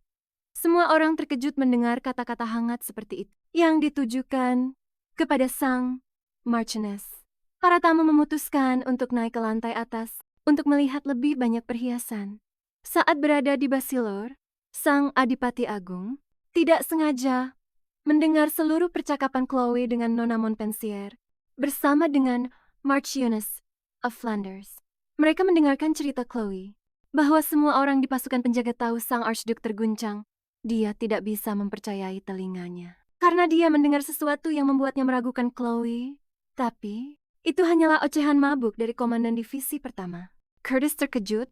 Semua orang terkejut mendengar kata-kata hangat seperti itu yang ditujukan kepada sang Marchioness. Para tamu memutuskan untuk naik ke lantai atas untuk melihat lebih banyak perhiasan. Saat berada di Basilor, sang Adipati Agung tidak sengaja mendengar seluruh percakapan Chloe dengan Nona Montpensier bersama dengan Marchioness of Flanders. Mereka mendengarkan cerita Chloe bahwa semua orang di pasukan penjaga tahu sang Archduke terguncang. Dia tidak bisa mempercayai telinganya karena dia mendengar sesuatu yang membuatnya meragukan Chloe. Tapi itu hanyalah ocehan mabuk dari komandan divisi pertama. Curtis terkejut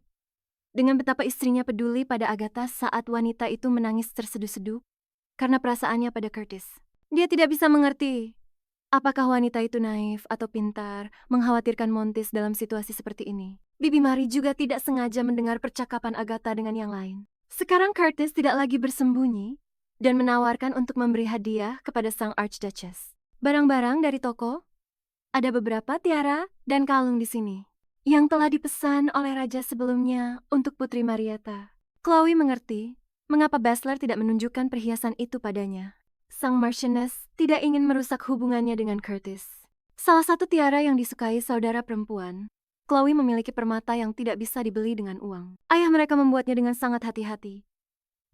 dengan betapa istrinya peduli pada Agatha saat wanita itu menangis terseduh-seduh karena perasaannya pada Curtis. Dia tidak bisa mengerti apakah wanita itu naif atau pintar mengkhawatirkan Montis dalam situasi seperti ini. Bibi Mary juga tidak sengaja mendengar percakapan Agatha dengan yang lain. Sekarang Curtis tidak lagi bersembunyi dan menawarkan untuk memberi hadiah kepada sang Archduchess. Barang-barang dari toko, ada beberapa tiara dan kalung di sini yang telah dipesan oleh raja sebelumnya untuk Putri Marietta. Chloe mengerti mengapa Basler tidak menunjukkan perhiasan itu padanya. Sang Marchioness tidak ingin merusak hubungannya dengan Curtis. Salah satu tiara yang disukai saudara perempuan, Chloe memiliki permata yang tidak bisa dibeli dengan uang. Ayah mereka membuatnya dengan sangat hati-hati.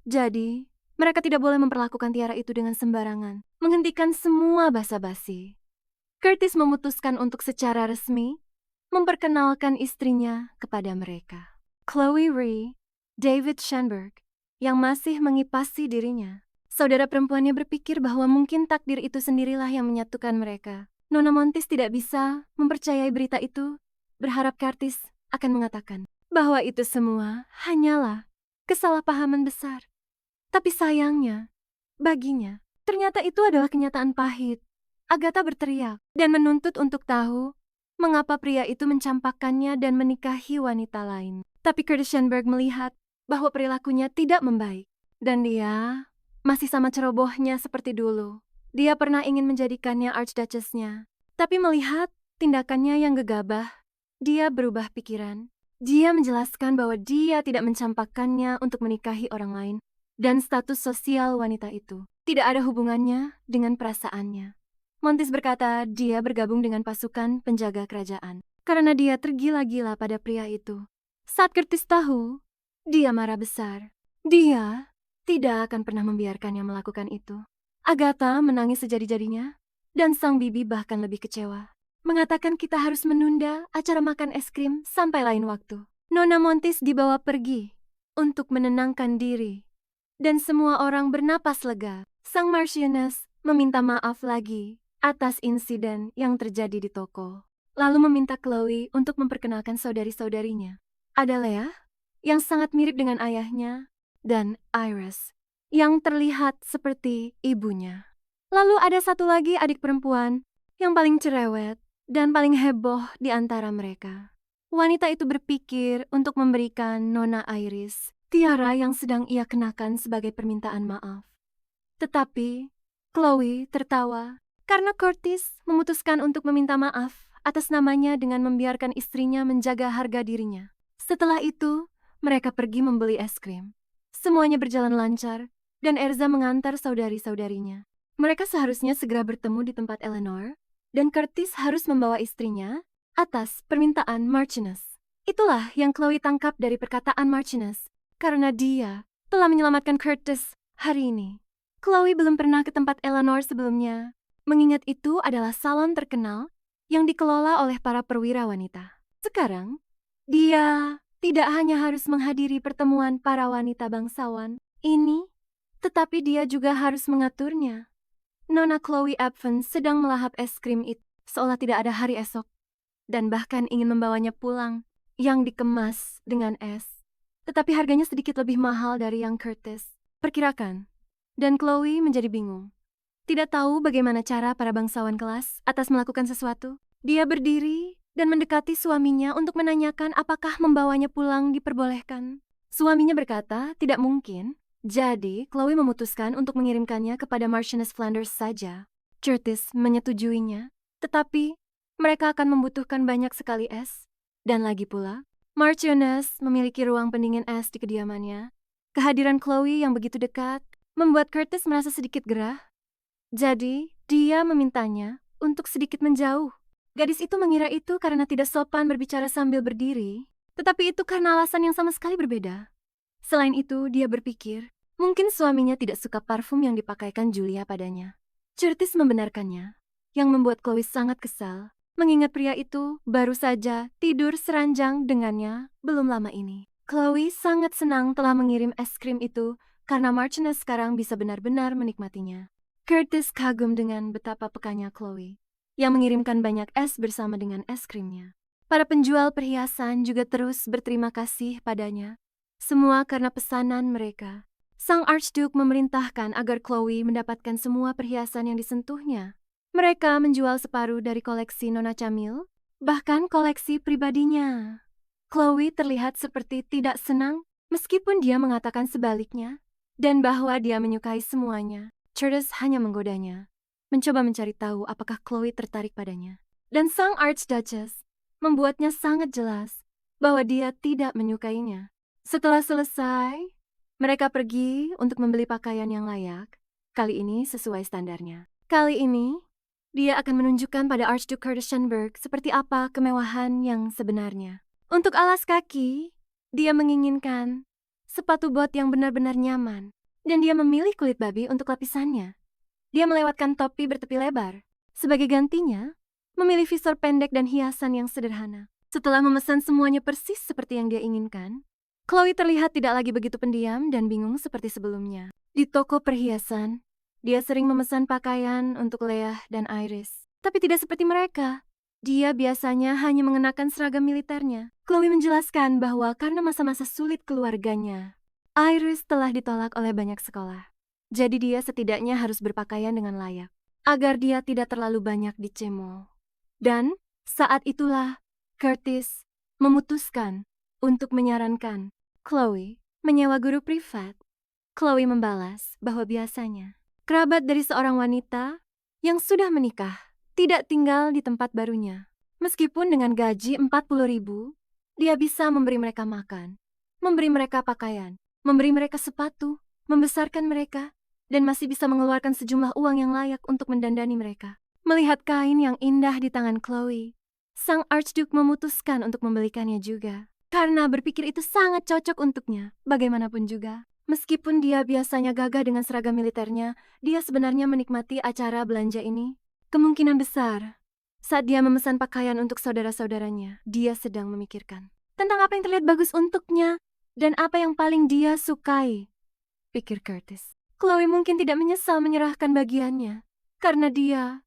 Jadi, mereka tidak boleh memperlakukan tiara itu dengan sembarangan, menghentikan semua basa-basi. Curtis memutuskan untuk secara resmi memperkenalkan istrinya kepada mereka. Chloe Rhee, David Schönberg, yang masih mengipasi dirinya. Saudara perempuannya berpikir bahwa mungkin takdir itu sendirilah yang menyatukan mereka. Nona Montis tidak bisa mempercayai berita itu, berharap Curtis akan mengatakan bahwa itu semua hanyalah kesalahpahaman besar. Tapi sayangnya, baginya, ternyata itu adalah kenyataan pahit. Agatha berteriak dan menuntut untuk tahu mengapa pria itu mencampakkannya dan menikahi wanita lain. Tapi Curtis Schönberg melihat bahwa perilakunya tidak membaik, dan dia masih sama cerobohnya seperti dulu. Dia pernah ingin menjadikannya Archduchess-nya, tapi melihat tindakannya yang gegabah, dia berubah pikiran. Dia menjelaskan bahwa dia tidak mencampakkannya untuk menikahi orang lain, dan status sosial wanita itu tidak ada hubungannya dengan perasaannya. Montis berkata dia bergabung dengan pasukan penjaga kerajaan karena dia tergila-gila pada pria itu. Saat Curtis tahu, dia marah besar. Dia tidak akan pernah membiarkannya melakukan itu. Agatha menangis sejadi-jadinya, dan sang bibi bahkan lebih kecewa. Mengatakan kita harus menunda acara makan es krim sampai lain waktu. Nona Montis dibawa pergi untuk menenangkan diri. Dan semua orang bernapas lega. Sang Marchioness meminta maaf lagi atas insiden yang terjadi di toko. Lalu meminta Chloe untuk memperkenalkan saudari-saudarinya. Ada Leah, yang sangat mirip dengan ayahnya, dan Iris, yang terlihat seperti ibunya. Lalu ada satu lagi adik perempuan yang paling cerewet dan paling heboh di antara mereka. Wanita itu berpikir untuk memberikan Nona Iris tiara yang sedang ia kenakan sebagai permintaan maaf. Tetapi Chloe tertawa karena Curtis memutuskan untuk meminta maaf atas namanya dengan membiarkan istrinya menjaga harga dirinya. Setelah itu, mereka pergi membeli es krim. Semuanya berjalan lancar, dan Erza mengantar saudari-saudarinya. Mereka seharusnya segera bertemu di tempat Eleanor, dan Curtis harus membawa istrinya atas permintaan Marchioness. Itulah yang Chloe tangkap dari perkataan Marchioness, karena dia telah menyelamatkan Curtis hari ini. Chloe belum pernah ke tempat Eleanor sebelumnya, mengingat itu adalah salon terkenal yang dikelola oleh para perwira wanita. Sekarang, dia tidak hanya harus menghadiri pertemuan para wanita bangsawan ini, tetapi dia juga harus mengaturnya. Nona Chloe Evans sedang melahap es krim itu seolah tidak ada hari esok, dan bahkan ingin membawanya pulang yang dikemas dengan es. Tetapi harganya sedikit lebih mahal dari yang Curtis perkirakan, dan Chloe menjadi bingung. Tidak tahu bagaimana cara para bangsawan kelas atas melakukan sesuatu. Dia berdiri dan mendekati suaminya untuk menanyakan apakah membawanya pulang diperbolehkan. Suaminya berkata tidak mungkin, jadi Chloe memutuskan untuk mengirimkannya kepada Marchioness Flanders saja. Curtis menyetujuinya, tetapi mereka akan membutuhkan banyak sekali es. Dan lagi pula, Marchioness memiliki ruang pendingin es di kediamannya. Kehadiran Chloe yang begitu dekat membuat Curtis merasa sedikit gerah. Jadi, dia memintanya untuk sedikit menjauh. Gadis itu mengira itu karena tidak sopan berbicara sambil berdiri, tetapi itu karena alasan yang sama sekali berbeda. Selain itu, dia berpikir, mungkin suaminya tidak suka parfum yang dipakaikan Julia padanya. Curtis membenarkannya, yang membuat Chloe sangat kesal, mengingat pria itu baru saja tidur seranjang dengannya belum lama ini. Chloe sangat senang telah mengirim es krim itu karena Marchioness sekarang bisa benar-benar menikmatinya. Curtis kagum dengan betapa pekanya Chloe, yang mengirimkan banyak es bersama dengan es krimnya. Para penjual perhiasan juga terus berterima kasih padanya. Semua karena pesanan mereka. Sang Archduke memerintahkan agar Chloe mendapatkan semua perhiasan yang disentuhnya. Mereka menjual separuh dari koleksi Nona Camille, bahkan koleksi pribadinya. Chloe terlihat seperti tidak senang, meskipun dia mengatakan sebaliknya, dan bahwa dia menyukai semuanya. Curtis hanya menggodanya, mencoba mencari tahu apakah Chloe tertarik padanya. Dan sang Archduchess membuatnya sangat jelas bahwa dia tidak menyukainya. Setelah selesai, mereka pergi untuk membeli pakaian yang layak, kali ini sesuai standarnya. Kali ini, dia akan menunjukkan pada Archduke Curtis Schönberg seperti apa kemewahan yang sebenarnya. Untuk alas kaki, dia menginginkan sepatu bot yang benar-benar nyaman. Dan dia memilih kulit babi untuk lapisannya. Dia melewatkan topi bertepi lebar. Sebagai gantinya, memilih visor pendek dan hiasan yang sederhana. Setelah memesan semuanya persis seperti yang dia inginkan, Chloe terlihat tidak lagi begitu pendiam dan bingung seperti sebelumnya. Di toko perhiasan, dia sering memesan pakaian untuk Leah dan Iris. Tapi tidak seperti mereka. Dia biasanya hanya mengenakan seragam militernya. Chloe menjelaskan bahwa karena masa-masa sulit keluarganya, Iris telah ditolak oleh banyak sekolah. Jadi dia setidaknya harus berpakaian dengan layak, agar dia tidak terlalu banyak dicemooh. Dan saat itulah Curtis memutuskan untuk menyarankan Chloe menyewa guru privat. Chloe membalas bahwa biasanya kerabat dari seorang wanita yang sudah menikah tidak tinggal di tempat barunya. Meskipun dengan gaji 40.000, dia bisa memberi mereka makan, memberi mereka pakaian, memberi mereka sepatu, membesarkan mereka, dan masih bisa mengeluarkan sejumlah uang yang layak untuk mendandani mereka. Melihat kain yang indah di tangan Chloe, sang Archduke memutuskan untuk membelikannya juga. Karena berpikir itu sangat cocok untuknya, bagaimanapun juga. Meskipun dia biasanya gagah dengan seragam militernya, dia sebenarnya menikmati acara belanja ini. Kemungkinan besar, saat dia memesan pakaian untuk saudara-saudaranya, dia sedang memikirkan Tentang apa yang terlihat bagus untuknya, dan apa yang paling dia sukai, pikir Curtis. Chloe mungkin tidak menyesal menyerahkan bagiannya, karena dia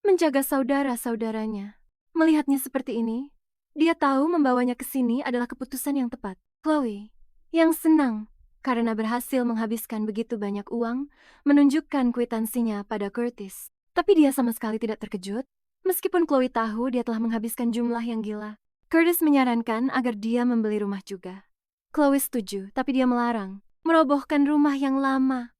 menjaga saudara-saudaranya. Melihatnya seperti ini, dia tahu membawanya ke sini adalah keputusan yang tepat. Chloe, yang senang karena berhasil menghabiskan begitu banyak uang, menunjukkan kwitansinya pada Curtis. Tapi dia sama sekali tidak terkejut, meskipun Chloe tahu dia telah menghabiskan jumlah yang gila. Curtis menyarankan agar dia membeli rumah juga. Chloe setuju, tapi dia melarang merobohkan rumah yang lama,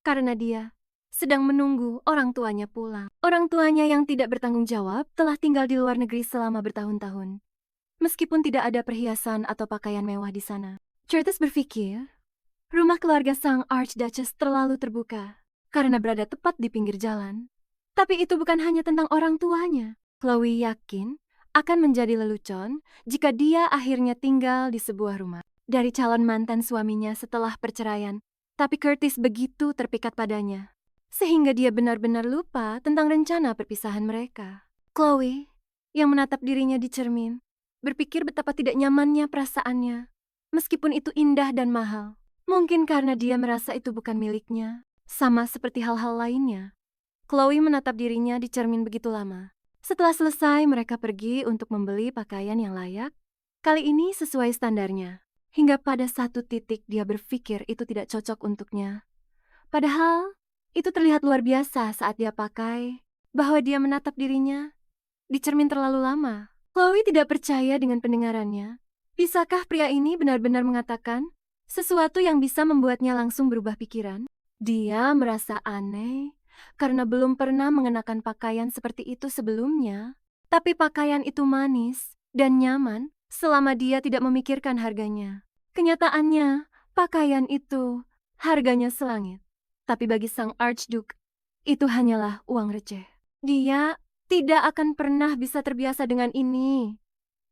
karena dia sedang menunggu orang tuanya pulang. Orang tuanya yang tidak bertanggung jawab telah tinggal di luar negeri selama bertahun-tahun. Meskipun tidak ada perhiasan atau pakaian mewah di sana. Curtis berpikir, rumah keluarga sang Archduchess terlalu terbuka karena berada tepat di pinggir jalan. Tapi itu bukan hanya tentang orang tuanya. Chloe yakin akan menjadi lelucon jika dia akhirnya tinggal di sebuah rumah dari calon mantan suaminya setelah perceraian. Tapi Curtis begitu terpikat padanya, sehingga dia benar-benar lupa tentang rencana perpisahan mereka. Chloe, yang menatap dirinya di cermin, berpikir betapa tidak nyamannya perasaannya, meskipun itu indah dan mahal. Mungkin karena dia merasa itu bukan miliknya, sama seperti hal-hal lainnya. Chloe menatap dirinya di cermin begitu lama. Setelah selesai, mereka pergi untuk membeli pakaian yang layak, kali ini sesuai standarnya. Hingga pada satu titik dia berpikir itu tidak cocok untuknya. Padahal, itu terlihat luar biasa saat dia pakai, bahwa dia menatap dirinya di cermin terlalu lama. Chloe tidak percaya dengan pendengarannya. Bisakah pria ini benar-benar mengatakan sesuatu yang bisa membuatnya langsung berubah pikiran? Dia merasa aneh karena belum pernah mengenakan pakaian seperti itu sebelumnya. Tapi pakaian itu manis dan nyaman selama dia tidak memikirkan harganya. Kenyataannya, pakaian itu harganya selangit. Tapi bagi sang Archduke, itu hanyalah uang receh. Dia tidak akan pernah bisa terbiasa dengan ini.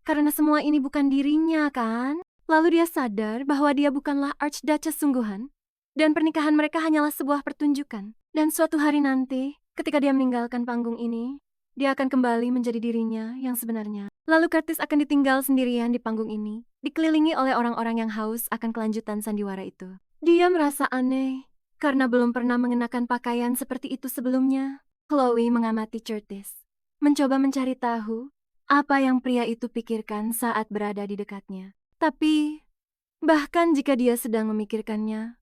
Karena semua ini bukan dirinya, kan? Lalu dia sadar bahwa dia bukanlah Archduchess sungguhan. Dan pernikahan mereka hanyalah sebuah pertunjukan. Dan suatu hari nanti, ketika dia meninggalkan panggung ini, dia akan kembali menjadi dirinya yang sebenarnya. Lalu Curtis akan ditinggal sendirian di panggung ini, dikelilingi oleh orang-orang yang haus akan kelanjutan sandiwara itu. Dia merasa aneh, karena belum pernah mengenakan pakaian seperti itu sebelumnya. Chloe mengamati Curtis, mencoba mencari tahu apa yang pria itu pikirkan saat berada di dekatnya. Tapi, bahkan jika dia sedang memikirkannya,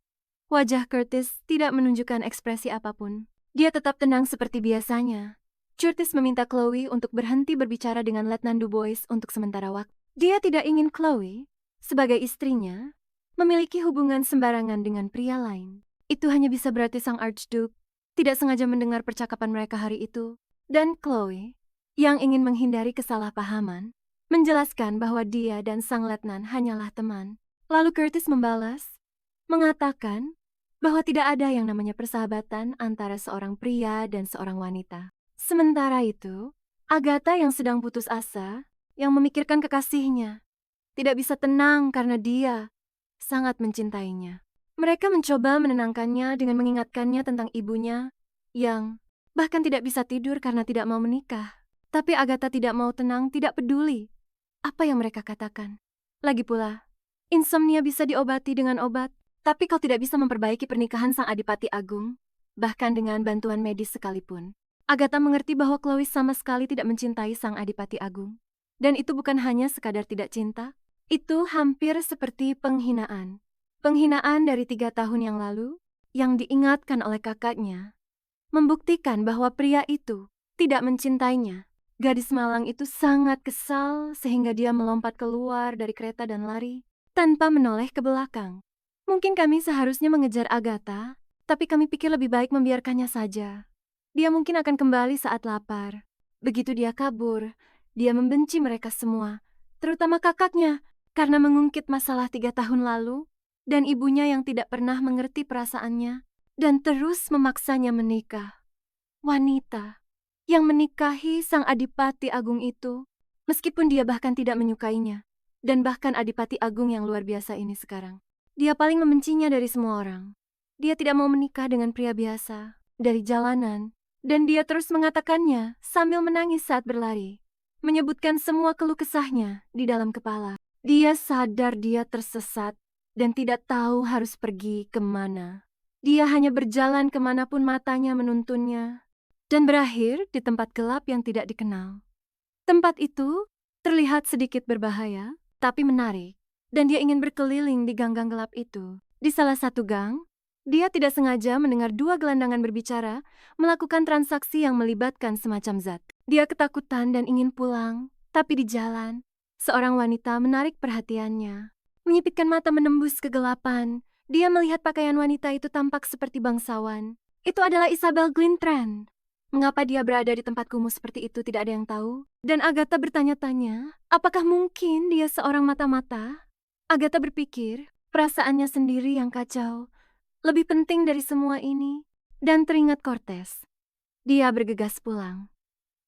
wajah Curtis tidak menunjukkan ekspresi apapun. Dia tetap tenang seperti biasanya. Curtis meminta Chloe untuk berhenti berbicara dengan Letnan Dubois untuk sementara waktu. Dia tidak ingin Chloe, sebagai istrinya, memiliki hubungan sembarangan dengan pria lain. Itu hanya bisa berarti sang Archduke tidak sengaja mendengar percakapan mereka hari itu. Dan Chloe, yang ingin menghindari kesalahpahaman, menjelaskan bahwa dia dan sang Letnan hanyalah teman. Lalu Curtis membalas, mengatakan bahwa tidak ada yang namanya persahabatan antara seorang pria dan seorang wanita. Sementara itu, Agatha yang sedang putus asa, yang memikirkan kekasihnya, tidak bisa tenang karena dia sangat mencintainya. Mereka mencoba menenangkannya dengan mengingatkannya tentang ibunya yang bahkan tidak bisa tidur karena tidak mau menikah. Tapi Agatha tidak mau tenang, tidak peduli apa yang mereka katakan. Lagi pula, insomnia bisa diobati dengan obat. Tapi kau tidak bisa memperbaiki pernikahan sang Adipati Agung, bahkan dengan bantuan medis sekalipun. Agatha mengerti bahwa Chloe sama sekali tidak mencintai sang Adipati Agung. Dan itu bukan hanya sekadar tidak cinta, itu hampir seperti penghinaan. Penghinaan dari 3 tahun yang lalu, yang diingatkan oleh kakaknya, membuktikan bahwa pria itu tidak mencintainya. Gadis malang itu sangat kesal sehingga dia melompat keluar dari kereta dan lari, tanpa menoleh ke belakang. Mungkin kami seharusnya mengejar Agatha, tapi kami pikir lebih baik membiarkannya saja. Dia mungkin akan kembali saat lapar. Begitu dia kabur, dia membenci mereka semua, terutama kakaknya, karena mengungkit masalah 3 tahun lalu, dan ibunya yang tidak pernah mengerti perasaannya, dan terus memaksanya menikah. Wanita yang menikahi sang Adipati Agung itu, meskipun dia bahkan tidak menyukainya, dan bahkan Adipati Agung yang luar biasa ini sekarang. Dia paling membencinya dari semua orang. Dia tidak mau menikah dengan pria biasa, dari jalanan, dan dia terus mengatakannya sambil menangis saat berlari, menyebutkan semua keluh kesahnya di dalam kepala. Dia sadar dia tersesat dan tidak tahu harus pergi kemana. Dia hanya berjalan kemanapun matanya menuntunnya dan berakhir di tempat gelap yang tidak dikenal. Tempat itu terlihat sedikit berbahaya, tapi menarik, dan dia ingin berkeliling di gang-gang gelap itu. Di salah satu gang, dia tidak sengaja mendengar dua gelandangan berbicara, melakukan transaksi yang melibatkan semacam zat. Dia ketakutan dan ingin pulang, tapi di jalan, seorang wanita menarik perhatiannya. Menyipitkan mata menembus kegelapan, dia melihat pakaian wanita itu tampak seperti bangsawan. Itu adalah Isabel Glintran. Mengapa dia berada di tempat kumuh seperti itu tidak ada yang tahu. Dan Agatha bertanya-tanya, apakah mungkin dia seorang mata-mata? Agatha berpikir, perasaannya sendiri yang kacau. Lebih penting dari semua ini. Dan teringat Cortez. Dia bergegas pulang.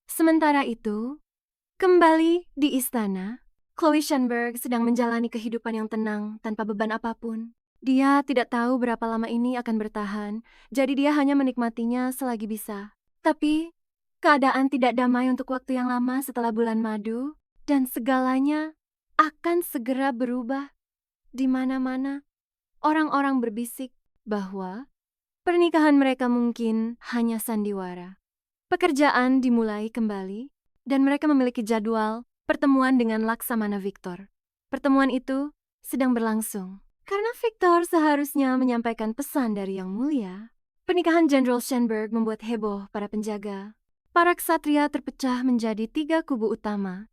Sementara itu, kembali di istana, Chloe Shanberg sedang menjalani kehidupan yang tenang tanpa beban apapun. Dia tidak tahu berapa lama ini akan bertahan, jadi dia hanya menikmatinya selagi bisa. Tapi, keadaan tidak damai untuk waktu yang lama setelah bulan madu, dan segalanya akan segera berubah. Di mana-mana, orang-orang berbisik bahwa pernikahan mereka mungkin hanya sandiwara. Pekerjaan dimulai kembali, dan mereka memiliki jadwal pertemuan dengan Laksamana Victor. Pertemuan itu sedang berlangsung. Karena Victor seharusnya menyampaikan pesan dari Yang Mulia, pernikahan Jenderal Shanberg membuat heboh para penjaga. Para ksatria terpecah menjadi 3 kubu utama.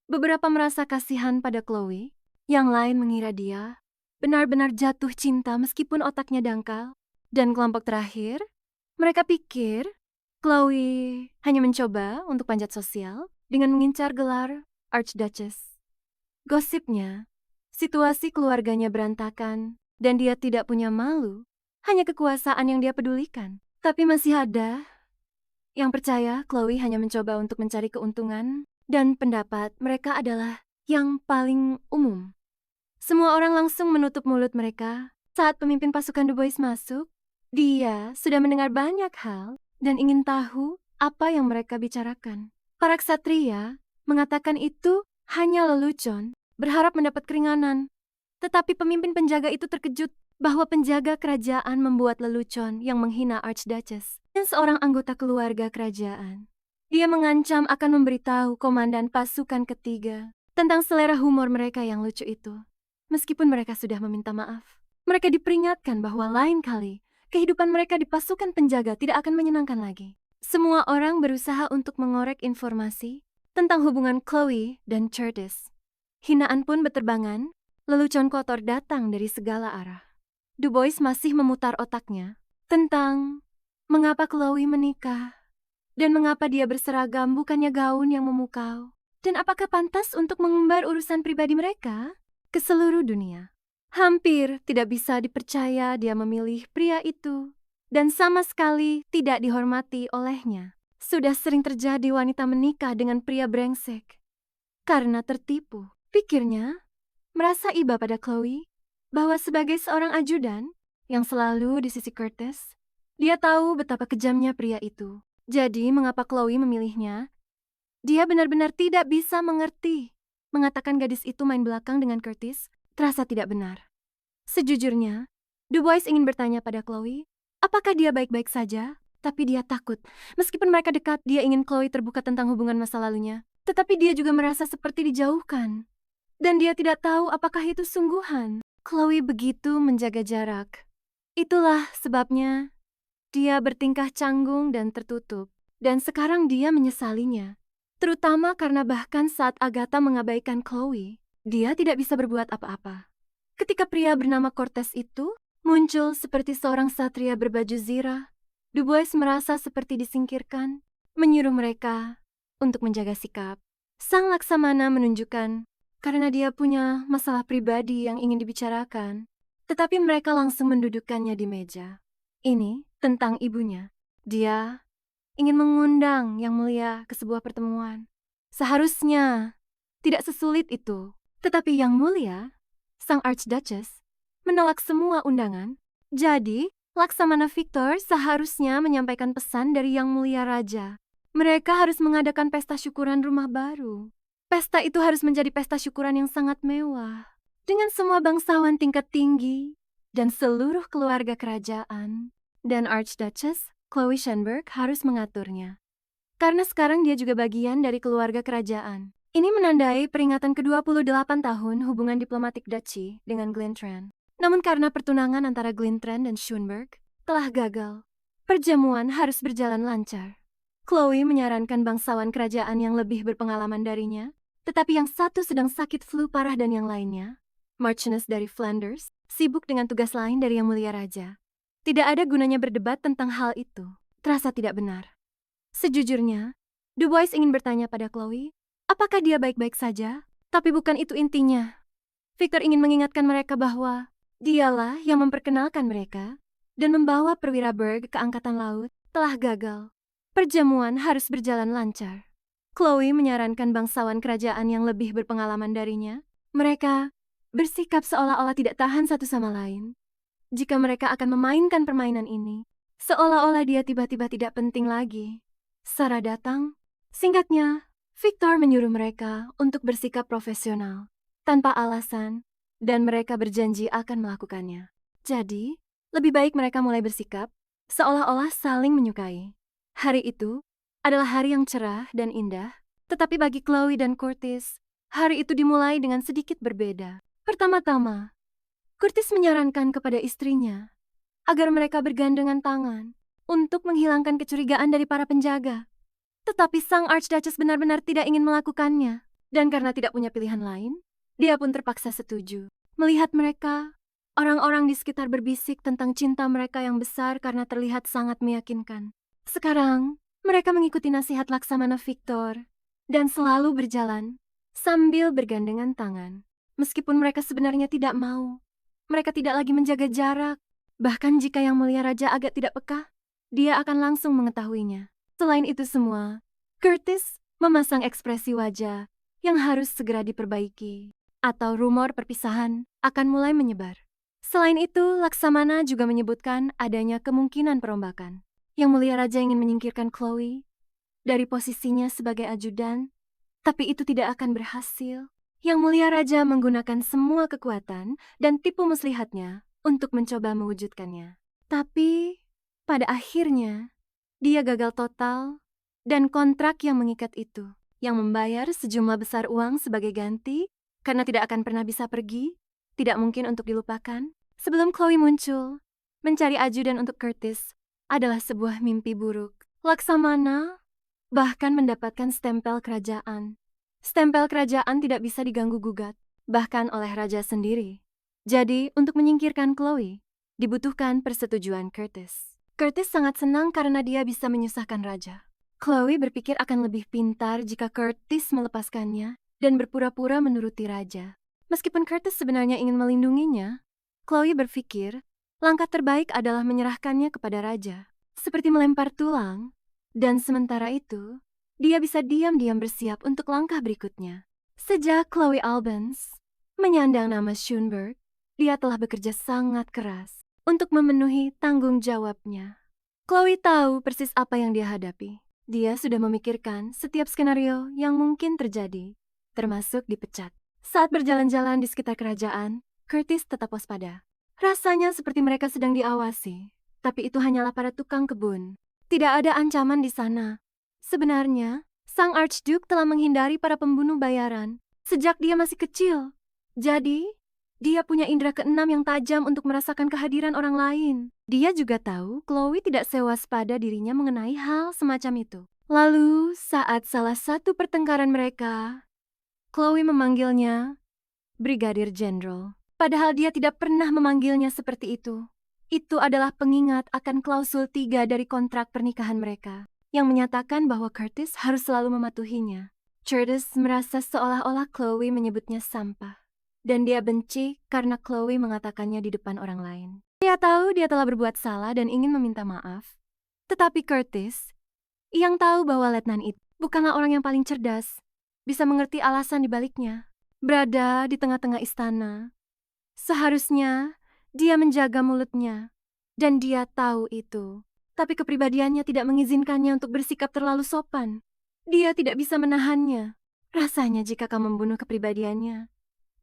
Beberapa merasa kasihan pada Chloe, yang lain mengira dia benar-benar jatuh cinta meskipun otaknya dangkal. Dan kelompok terakhir, mereka pikir Chloe hanya mencoba untuk panjat sosial dengan mengincar gelar Archduchess. Gosipnya, situasi keluarganya berantakan dan dia tidak punya malu, hanya kekuasaan yang dia pedulikan. Tapi masih ada yang percaya Chloe hanya mencoba untuk mencari keuntungan dan pendapat mereka adalah yang paling umum. Semua orang langsung menutup mulut mereka saat pemimpin pasukan Du Bois masuk. Dia sudah mendengar banyak hal dan ingin tahu apa yang mereka bicarakan. Para ksatria mengatakan itu hanya lelucon, berharap mendapat keringanan. Tetapi pemimpin penjaga itu terkejut bahwa penjaga kerajaan membuat lelucon yang menghina Archduchess dan seorang anggota keluarga kerajaan. Dia mengancam akan memberitahu komandan pasukan ketiga tentang selera humor mereka yang lucu itu. Meskipun mereka sudah meminta maaf, mereka diperingatkan bahwa lain kali kehidupan mereka di pasukan penjaga tidak akan menyenangkan lagi. Semua orang berusaha untuk mengorek informasi tentang hubungan Chloe dan Curtis. Hinaan pun berterbangan, lelucon kotor datang dari segala arah. Du Bois masih memutar otaknya tentang mengapa Chloe menikah dan mengapa dia berseragam bukannya gaun yang memukau, dan apakah pantas untuk mengumbar urusan pribadi mereka ke seluruh dunia. Hampir tidak bisa dipercaya dia memilih pria itu, dan sama sekali tidak dihormati olehnya. Sudah sering terjadi wanita menikah dengan pria brengsek. Karena tertipu, pikirnya, merasa iba pada Chloe, bahwa sebagai seorang ajudan yang selalu di sisi Curtis, dia tahu betapa kejamnya pria itu. Jadi mengapa Chloe memilihnya? Dia benar-benar tidak bisa mengerti. Mengatakan gadis itu main belakang dengan Curtis terasa tidak benar. Sejujurnya, Du Bois ingin bertanya pada Chloe, apakah dia baik-baik saja? Tapi dia takut. Meskipun mereka dekat, dia ingin Chloe terbuka tentang hubungan masa lalunya. Tetapi dia juga merasa seperti dijauhkan. Dan dia tidak tahu apakah itu sungguhan. Chloe begitu menjaga jarak. Itulah sebabnya dia bertingkah canggung dan tertutup. Dan sekarang dia menyesalinya. Terutama karena bahkan saat Agatha mengabaikan Chloe, dia tidak bisa berbuat apa-apa. Ketika pria bernama Cortez itu muncul seperti seorang satria berbaju zirah, Du Bois merasa seperti disingkirkan, menyuruh mereka untuk menjaga sikap. Sang Laksamana menunjukkan karena dia punya masalah pribadi yang ingin dibicarakan, tetapi mereka langsung mendudukkannya di meja. Ini tentang ibunya. Dia ingin mengundang Yang Mulia ke sebuah pertemuan. Seharusnya tidak sesulit itu, tetapi Yang Mulia, Sang Archduchess, menolak semua undangan. Jadi, Laksamana Victor seharusnya menyampaikan pesan dari Yang Mulia Raja. Mereka harus mengadakan pesta syukuran rumah baru. Pesta itu harus menjadi pesta syukuran yang sangat mewah, dengan semua bangsawan tingkat tinggi dan seluruh keluarga kerajaan. Dan Archduchess Chloe Shenberg harus mengaturnya. Karena sekarang dia juga bagian dari keluarga kerajaan. Ini menandai peringatan ke-28 tahun hubungan diplomatik Duchy dengan Glintran. Namun karena pertunangan antara Glintran dan Schönberg telah gagal, perjamuan harus berjalan lancar. Chloe menyarankan bangsawan kerajaan yang lebih berpengalaman darinya, tetapi yang satu sedang sakit flu parah dan yang lainnya, Marchioness dari Flanders, sibuk dengan tugas lain dari Yang Mulia Raja. Tidak ada gunanya berdebat tentang hal itu. Terasa tidak benar. Sejujurnya, Dubois ingin bertanya pada Chloe, apakah dia baik-baik saja? Tapi bukan itu intinya. Victor ingin mengingatkan mereka bahwa dialah yang memperkenalkan mereka dan membawa perwira Berg ke Angkatan Laut telah gagal. Perjamuan harus berjalan lancar. Chloe menyarankan bangsawan kerajaan yang lebih berpengalaman darinya. Mereka bersikap seolah-olah tidak tahan satu sama lain. Jika mereka akan memainkan permainan ini, seolah-olah dia tiba-tiba tidak penting lagi. Sarah datang. Singkatnya, Victor menyuruh mereka untuk bersikap profesional, tanpa alasan, dan mereka berjanji akan melakukannya. Jadi, lebih baik mereka mulai bersikap, seolah-olah saling menyukai. Hari itu adalah hari yang cerah dan indah, tetapi bagi Chloe dan Curtis, hari itu dimulai dengan sedikit berbeda. Pertama-tama, Curtis menyarankan kepada istrinya agar mereka bergandengan tangan untuk menghilangkan kecurigaan dari para penjaga. Tetapi sang Archduchess benar-benar tidak ingin melakukannya. Dan karena tidak punya pilihan lain, dia pun terpaksa setuju. Melihat mereka, orang-orang di sekitar berbisik tentang cinta mereka yang besar karena terlihat sangat meyakinkan. Sekarang, mereka mengikuti nasihat Laksamana Victor dan selalu berjalan sambil bergandengan tangan. Meskipun mereka sebenarnya tidak mau. Mereka tidak lagi menjaga jarak. Bahkan jika Yang Mulia Raja agak tidak peka, dia akan langsung mengetahuinya. Selain itu semua, Curtis memasang ekspresi wajah yang harus segera diperbaiki, atau rumor perpisahan akan mulai menyebar. Selain itu, Laksamana juga menyebutkan adanya kemungkinan perombakan. Yang Mulia Raja ingin menyingkirkan Chloe dari posisinya sebagai ajudan, tapi itu tidak akan berhasil. Yang Mulia Raja menggunakan semua kekuatan dan tipu muslihatnya untuk mencoba mewujudkannya. Tapi, pada akhirnya, dia gagal total dan kontrak yang mengikat itu, yang membayar sejumlah besar uang sebagai ganti karena tidak akan pernah bisa pergi, tidak mungkin untuk dilupakan. Sebelum Chloe muncul, mencari ajudan untuk Curtis adalah sebuah mimpi buruk. Laksamana bahkan mendapatkan stempel kerajaan. Stempel kerajaan tidak bisa diganggu-gugat, bahkan oleh raja sendiri. Jadi, untuk menyingkirkan Chloe, dibutuhkan persetujuan Curtis. Curtis sangat senang karena dia bisa menyusahkan raja. Chloe berpikir akan lebih pintar jika Curtis melepaskannya dan berpura-pura menuruti raja. Meskipun Curtis sebenarnya ingin melindunginya, Chloe berpikir langkah terbaik adalah menyerahkannya kepada raja, seperti melempar tulang, dan sementara itu, dia bisa diam-diam bersiap untuk langkah berikutnya. Sejak Chloe Albans menyandang nama Schönberg, dia telah bekerja sangat keras untuk memenuhi tanggung jawabnya. Chloe tahu persis apa yang dia hadapi. Dia sudah memikirkan setiap skenario yang mungkin terjadi, termasuk dipecat. Saat berjalan-jalan di sekitar kerajaan, Curtis tetap waspada. Rasanya seperti mereka sedang diawasi, tapi itu hanyalah para tukang kebun. Tidak ada ancaman di sana. Sebenarnya, sang Archduke telah menghindari para pembunuh bayaran sejak dia masih kecil. Jadi, dia punya indera keenam yang tajam untuk merasakan kehadiran orang lain. Dia juga tahu Chloe tidak sewaspada dirinya mengenai hal semacam itu. Lalu, saat salah satu pertengkaran mereka, Chloe memanggilnya Brigadir Jenderal. Padahal dia tidak pernah memanggilnya seperti itu. Itu adalah pengingat akan klausul 3 dari kontrak pernikahan mereka, yang menyatakan bahwa Curtis harus selalu mematuhinya. Curtis merasa seolah-olah Chloe menyebutnya sampah. Dan dia benci karena Chloe mengatakannya di depan orang lain. Dia tahu dia telah berbuat salah dan ingin meminta maaf. Tetapi Curtis, yang tahu bahwa letnan itu bukanlah orang yang paling cerdas, bisa mengerti alasan di baliknya. Berada di tengah-tengah istana, seharusnya dia menjaga mulutnya. Dan dia tahu itu. Tapi kepribadiannya tidak mengizinkannya untuk bersikap terlalu sopan. Dia tidak bisa menahannya. Rasanya jika kau membunuh kepribadiannya,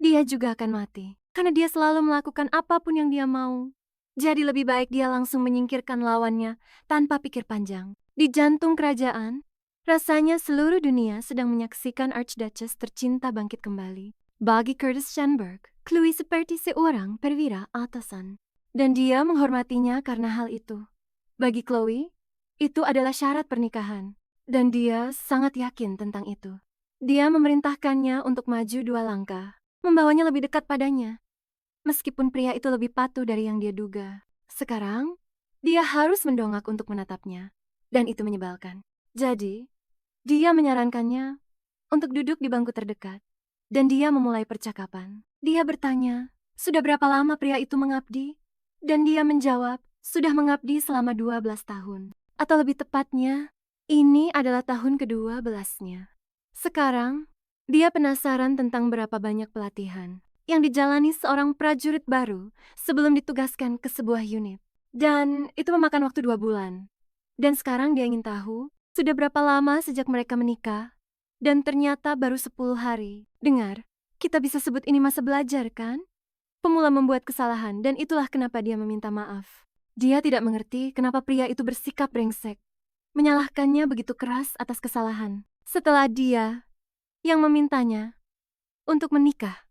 dia juga akan mati. Karena dia selalu melakukan apapun yang dia mau. Jadi lebih baik dia langsung menyingkirkan lawannya tanpa pikir panjang. Di jantung kerajaan, rasanya seluruh dunia sedang menyaksikan Archduchess tercinta bangkit kembali. Bagi Curtis Schönberg, Chloe seperti seorang perwira atasan. Dan dia menghormatinya karena hal itu. Bagi Chloe, itu adalah syarat pernikahan. Dan dia sangat yakin tentang itu. Dia memerintahkannya untuk maju 2 langkah, membawanya lebih dekat padanya. Meskipun pria itu lebih patuh dari yang dia duga. Sekarang, dia harus mendongak untuk menatapnya. Dan itu menyebalkan. Jadi, dia menyarankannya untuk duduk di bangku terdekat. Dan dia memulai percakapan. Dia bertanya, sudah berapa lama pria itu mengabdi? Dan dia menjawab, sudah mengabdi selama 12 tahun. Atau lebih tepatnya, ini adalah tahun ke-12-nya. Sekarang, dia penasaran tentang berapa banyak pelatihan yang dijalani seorang prajurit baru sebelum ditugaskan ke sebuah unit. Dan itu memakan waktu 2 bulan. Dan sekarang dia ingin tahu, sudah berapa lama sejak mereka menikah? Dan ternyata baru 10 hari. Dengar, kita bisa sebut ini masa belajar, kan? Pemula membuat kesalahan, dan itulah kenapa dia meminta maaf. Dia tidak mengerti kenapa pria itu bersikap brengsek, menyalahkannya begitu keras atas kesalahan. Setelah dia yang memintanya untuk menikah,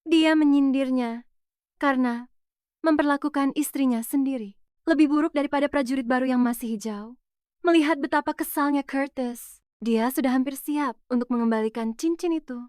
dia menyindirnya karena memperlakukan istrinya sendiri lebih buruk daripada prajurit baru yang masih hijau. Melihat betapa kesalnya Curtis, dia sudah hampir siap untuk mengembalikan cincin itu.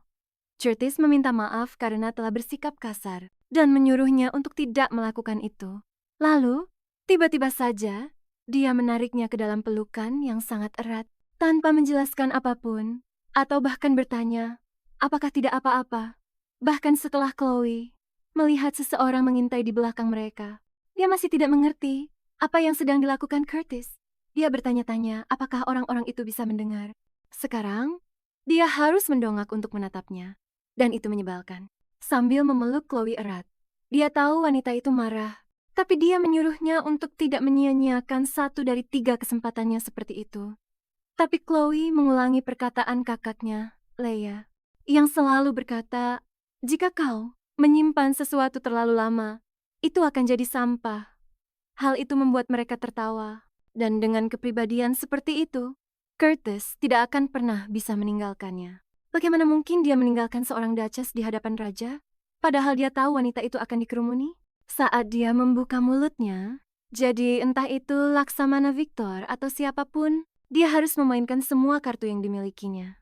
Curtis meminta maaf karena telah bersikap kasar dan menyuruhnya untuk tidak melakukan itu. Lalu, tiba-tiba saja, dia menariknya ke dalam pelukan yang sangat erat tanpa menjelaskan apapun atau bahkan bertanya, apakah tidak apa-apa. Bahkan setelah Chloe melihat seseorang mengintai di belakang mereka, dia masih tidak mengerti apa yang sedang dilakukan Curtis. Dia bertanya-tanya apakah orang-orang itu bisa mendengar. Sekarang, dia harus mendongak untuk menatapnya. Dan itu menyebalkan. Sambil memeluk Chloe erat. Dia tahu wanita itu marah, tapi dia menyuruhnya untuk tidak menyia-nyiakan 1 dari 3 kesempatannya seperti itu. Tapi Chloe mengulangi perkataan kakaknya, Leia, yang selalu berkata, jika kau menyimpan sesuatu terlalu lama, itu akan jadi sampah. Hal itu membuat mereka tertawa. Dan dengan kepribadian seperti itu, Curtis tidak akan pernah bisa meninggalkannya. Bagaimana mungkin dia meninggalkan seorang duchess di hadapan raja, padahal dia tahu wanita itu akan dikerumuni? Saat dia membuka mulutnya, jadi entah itu Laksamana Victor atau siapapun, dia harus memainkan semua kartu yang dimilikinya.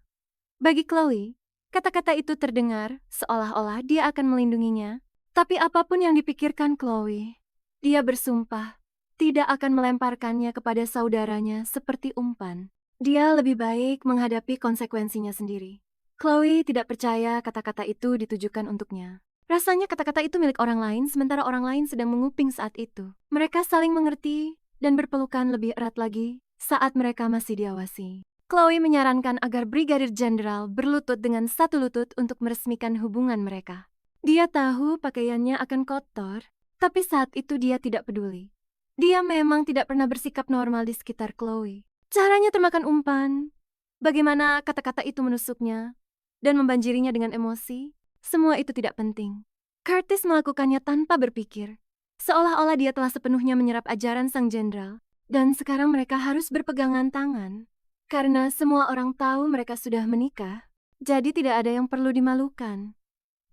Bagi Chloe, kata-kata itu terdengar seolah-olah dia akan melindunginya, tapi apapun yang dipikirkan Chloe, dia bersumpah tidak akan melemparkannya kepada saudaranya seperti umpan. Dia lebih baik menghadapi konsekuensinya sendiri. Chloe tidak percaya kata-kata itu ditujukan untuknya. Rasanya kata-kata itu milik orang lain, sementara orang lain sedang menguping saat itu. Mereka saling mengerti dan berpelukan lebih erat lagi saat mereka masih diawasi. Chloe menyarankan agar Brigadir Jenderal berlutut dengan satu lutut untuk meresmikan hubungan mereka. Dia tahu pakaiannya akan kotor, tapi saat itu dia tidak peduli. Dia memang tidak pernah bersikap normal di sekitar Chloe. Caranya termakan umpan. Bagaimana kata-kata itu menusuknya dan membanjirinya dengan emosi, semua itu tidak penting. Curtis melakukannya tanpa berpikir, seolah-olah dia telah sepenuhnya menyerap ajaran sang jenderal, dan sekarang mereka harus berpegangan tangan. Karena semua orang tahu mereka sudah menikah, jadi tidak ada yang perlu dimalukan.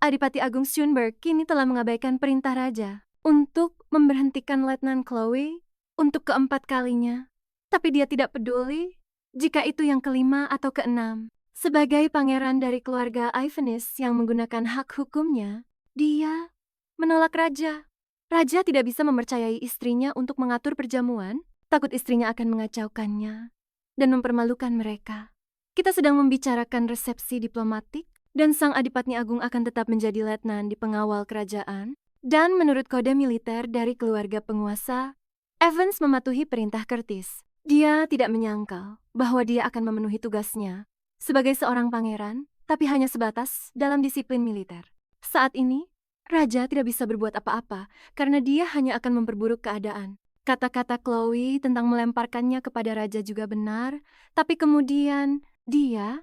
Adipati Agung Schönberg kini telah mengabaikan perintah raja untuk memberhentikan Letnan Chloe untuk keempat kalinya. Tapi dia tidak peduli jika itu yang kelima atau keenam. Sebagai pangeran dari keluarga Ivanis yang menggunakan hak hukumnya, dia menolak raja. Raja tidak bisa mempercayai istrinya untuk mengatur perjamuan, takut istrinya akan mengacaukannya dan mempermalukan mereka. Kita sedang membicarakan resepsi diplomatik, dan sang Adipati Agung akan tetap menjadi letnan di pengawal kerajaan. Dan menurut kode militer dari keluarga penguasa, Evans mematuhi perintah Curtis. Dia tidak menyangkal bahwa dia akan memenuhi tugasnya sebagai seorang pangeran, tapi hanya sebatas dalam disiplin militer. Saat ini, raja tidak bisa berbuat apa-apa karena dia hanya akan memperburuk keadaan. Kata-kata Chloe tentang melemparkannya kepada raja juga benar, tapi kemudian dia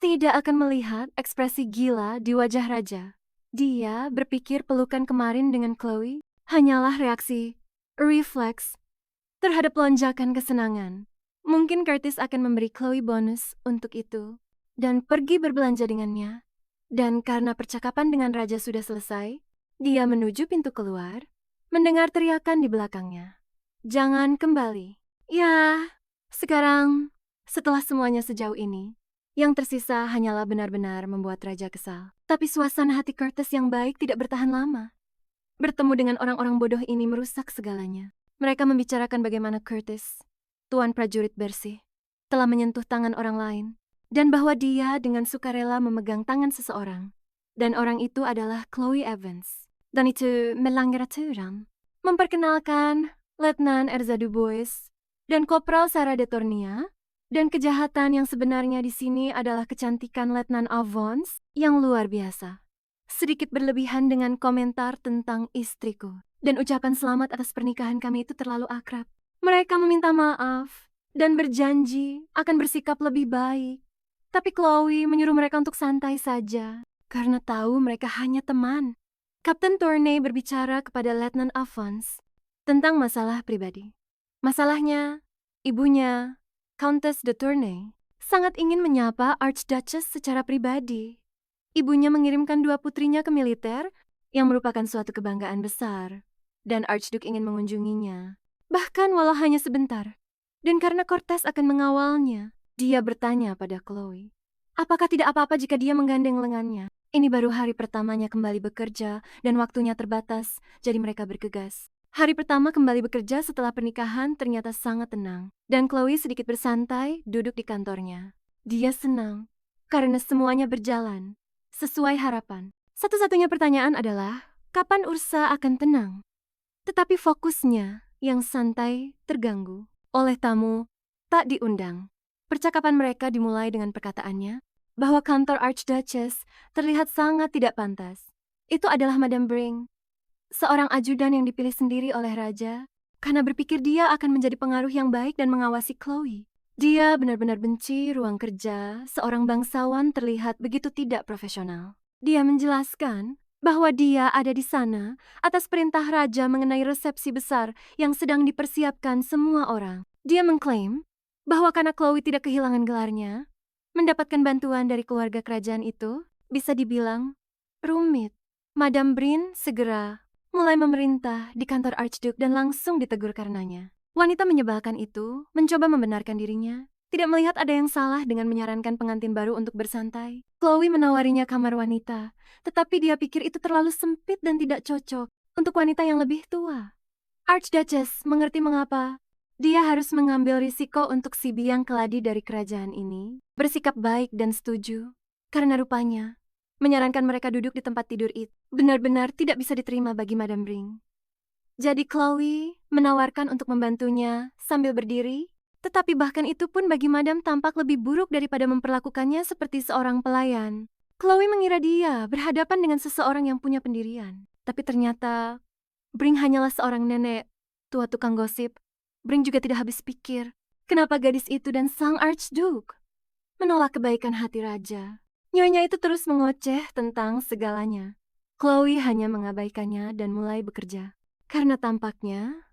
tidak akan melihat ekspresi gila di wajah raja. Dia berpikir pelukan kemarin dengan Chloe hanyalah reaksi refleks terhadap lonjakan kesenangan. Mungkin Curtis akan memberi Chloe bonus untuk itu dan pergi berbelanja dengannya. Dan karena percakapan dengan raja sudah selesai, dia menuju pintu keluar, mendengar teriakan di belakangnya. Jangan kembali. Ya, sekarang setelah semuanya sejauh ini, yang tersisa hanyalah benar-benar membuat raja kesal. Tapi suasana hati Curtis yang baik tidak bertahan lama. Bertemu dengan orang-orang bodoh ini merusak segalanya. Mereka membicarakan bagaimana Curtis, tuan prajurit bersih, telah menyentuh tangan orang lain, dan bahwa dia dengan sukarela memegang tangan seseorang. Dan orang itu adalah Chloe Evans. Dan itu melanggar aturan. Memperkenalkan Letnan Erza Dubois dan Kopral Sarah de Tornia. Dan kejahatan yang sebenarnya di sini adalah kecantikan Letnan Avons yang luar biasa. Sedikit berlebihan dengan komentar tentang istriku. Dan ucapan selamat atas pernikahan kami itu terlalu akrab. Mereka meminta maaf dan berjanji akan bersikap lebih baik. Tapi Chloe menyuruh mereka untuk santai saja, karena tahu mereka hanya teman. Kapten Tournay berbicara kepada Letnan Avons tentang masalah pribadi. Masalahnya, ibunya, Countess de Tournay, sangat ingin menyapa Archduchess secara pribadi. Ibunya mengirimkan 2 putrinya ke militer, yang merupakan suatu kebanggaan besar. Dan Archduke ingin mengunjunginya, bahkan walau hanya sebentar. Dan karena Cortez akan mengawalnya, dia bertanya pada Chloe, apakah tidak apa-apa jika dia menggandeng lengannya? Ini baru hari pertamanya kembali bekerja dan waktunya terbatas, jadi mereka bergegas. Hari pertama kembali bekerja setelah pernikahan ternyata sangat tenang. Dan Chloe sedikit bersantai duduk di kantornya. Dia senang karena semuanya berjalan sesuai harapan. Satu-satunya pertanyaan adalah, kapan Ursa akan tenang? Tetapi fokusnya yang santai terganggu oleh tamu tak diundang. Percakapan mereka dimulai dengan perkataannya bahwa kantor Archduchess terlihat sangat tidak pantas. Itu adalah Madame Bring, seorang ajudan yang dipilih sendiri oleh raja karena berpikir dia akan menjadi pengaruh yang baik dan mengawasi Chloe. Dia benar-benar benci ruang kerja seorang bangsawan terlihat begitu tidak profesional. Dia menjelaskan bahwa dia ada di sana atas perintah raja mengenai resepsi besar yang sedang dipersiapkan semua orang. Dia mengklaim bahwa karena Chloe tidak kehilangan gelarnya, mendapatkan bantuan dari keluarga kerajaan itu bisa dibilang rumit. Madame Brin segera mulai memerintah di kantor Archduke dan langsung ditegur karenanya. Wanita menyebalkan itu mencoba membenarkan dirinya, tidak melihat ada yang salah dengan menyarankan pengantin baru untuk bersantai. Chloe menawarinya kamar wanita, tetapi dia pikir itu terlalu sempit dan tidak cocok untuk wanita yang lebih tua. Archduchess mengerti mengapa dia harus mengambil risiko untuk si biang keladi dari kerajaan ini bersikap baik dan setuju, karena rupanya menyarankan mereka duduk di tempat tidur itu benar-benar tidak bisa diterima bagi Madame Bring. Jadi Chloe menawarkan untuk membantunya sambil berdiri, tetapi bahkan itu pun bagi Madame tampak lebih buruk daripada memperlakukannya seperti seorang pelayan. Chloe mengira dia berhadapan dengan seseorang yang punya pendirian, tapi ternyata Bring hanyalah seorang nenek tua tukang gosip. Bring juga tidak habis pikir kenapa gadis itu dan sang Archduke menolak kebaikan hati raja. Nyonya itu terus mengoceh tentang segalanya. Chloe hanya mengabaikannya dan mulai bekerja. Karena tampaknya,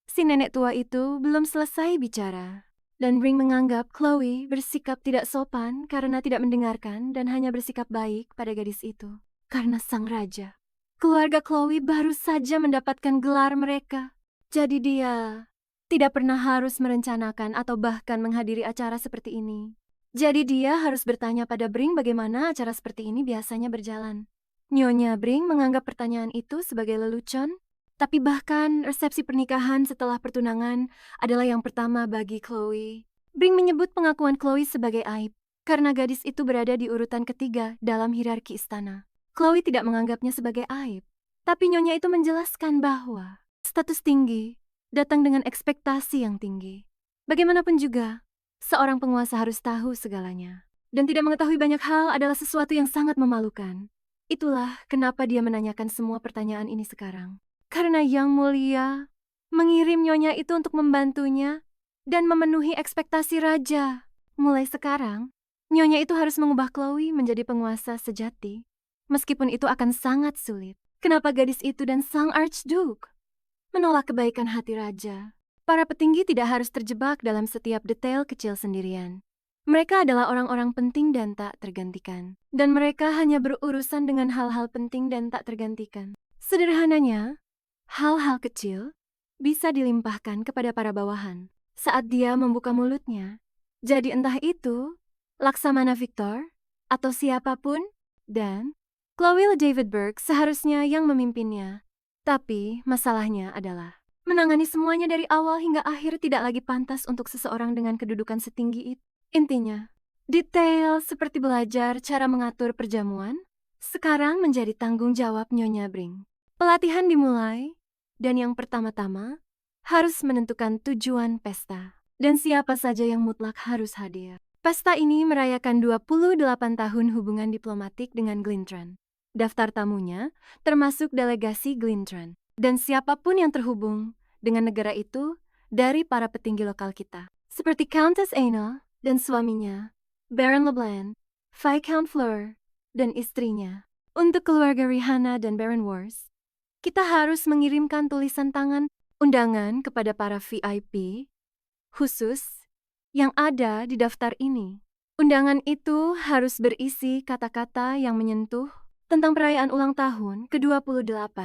si nenek tua itu belum selesai bicara. Dan Bring menganggap Chloe bersikap tidak sopan karena tidak mendengarkan dan hanya bersikap baik pada gadis itu. Karena sang raja. Keluarga Chloe baru saja mendapatkan gelar mereka. Jadi dia tidak pernah harus merencanakan atau bahkan menghadiri acara seperti ini. Jadi dia harus bertanya pada Bring bagaimana acara seperti ini biasanya berjalan. Nyonya Bring menganggap pertanyaan itu sebagai lelucon, tapi bahkan resepsi pernikahan setelah pertunangan adalah yang pertama bagi Chloe. Bring menyebut pengakuan Chloe sebagai aib, karena gadis itu berada di urutan ketiga dalam hierarki istana. Chloe tidak menganggapnya sebagai aib, tapi nyonya itu menjelaskan bahwa status tinggi datang dengan ekspektasi yang tinggi. Bagaimanapun juga, seorang penguasa harus tahu segalanya. Dan tidak mengetahui banyak hal adalah sesuatu yang sangat memalukan. Itulah kenapa dia menanyakan semua pertanyaan ini sekarang. Karena Yang Mulia mengirim nyonya itu untuk membantunya dan memenuhi ekspektasi raja. Mulai sekarang, Nyonya itu harus mengubah Chloe menjadi penguasa sejati. Meskipun itu akan sangat sulit. Kenapa gadis itu dan sang Archduke menolak kebaikan hati raja? Para petinggi tidak harus terjebak dalam setiap detail kecil sendirian. Mereka adalah orang-orang penting dan tak tergantikan. Dan mereka hanya berurusan dengan hal-hal penting dan tak tergantikan. Sederhananya, hal-hal kecil bisa dilimpahkan kepada para bawahan saat dia membuka mulutnya. Jadi entah itu Laksamana Victor atau siapapun, dan Chloe David Burke seharusnya yang memimpinnya. Tapi masalahnya adalah menangani semuanya dari awal hingga akhir tidak lagi pantas untuk seseorang dengan kedudukan setinggi itu. Intinya, detail seperti belajar cara mengatur perjamuan sekarang menjadi tanggung jawab Nyonya Bring. Pelatihan dimulai, dan yang pertama-tama harus menentukan tujuan pesta dan siapa saja yang mutlak harus hadir. Pesta ini merayakan 28 tahun hubungan diplomatik dengan Glintran. Daftar tamunya termasuk delegasi Glintran dan siapapun yang terhubung dengan negara itu dari para petinggi lokal kita. Seperti Countess Aina dan suaminya, Baron LeBlanc, Viscount Fleur, dan istrinya. Untuk keluarga Rihanna dan Baron Wars, kita harus mengirimkan tulisan tangan undangan kepada para VIP khusus yang ada di daftar ini. Undangan itu harus berisi kata-kata yang menyentuh tentang perayaan ulang tahun ke-28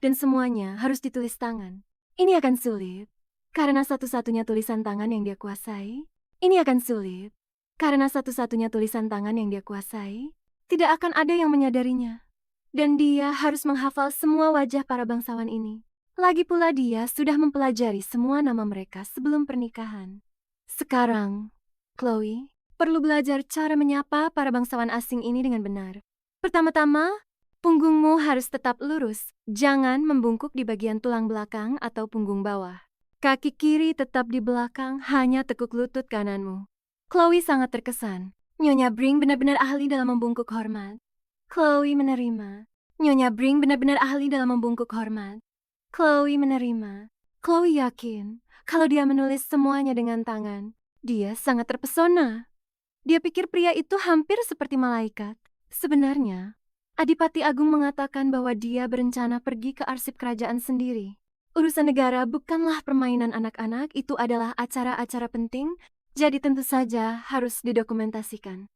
dan semuanya harus ditulis tangan. Ini akan sulit karena satu-satunya tulisan tangan yang dia kuasai. Ini akan sulit karena satu-satunya tulisan tangan yang dia kuasai tidak akan ada yang menyadarinya. Dan dia harus menghafal semua wajah para bangsawan ini. Lagi pula dia sudah mempelajari semua nama mereka sebelum pernikahan. Sekarang, Chloe perlu belajar cara menyapa para bangsawan asing ini dengan benar. Pertama-tama, punggungmu harus tetap lurus. Jangan membungkuk di bagian tulang belakang atau punggung bawah. Kaki kiri tetap di belakang, hanya tekuk lutut kananmu. Chloe sangat terkesan. Nyonya Bring benar-benar ahli dalam membungkuk hormat. Chloe menerima. Nyonya Bring benar-benar ahli dalam membungkuk hormat. Chloe menerima. Chloe yakin kalau dia menulis semuanya dengan tangan, dia sangat terpesona. Dia pikir pria itu hampir seperti malaikat. Sebenarnya, Adipati Agung mengatakan bahwa dia berencana pergi ke arsip kerajaan sendiri. Urusan negara bukanlah permainan anak-anak, itu adalah acara-acara penting, jadi tentu saja harus didokumentasikan.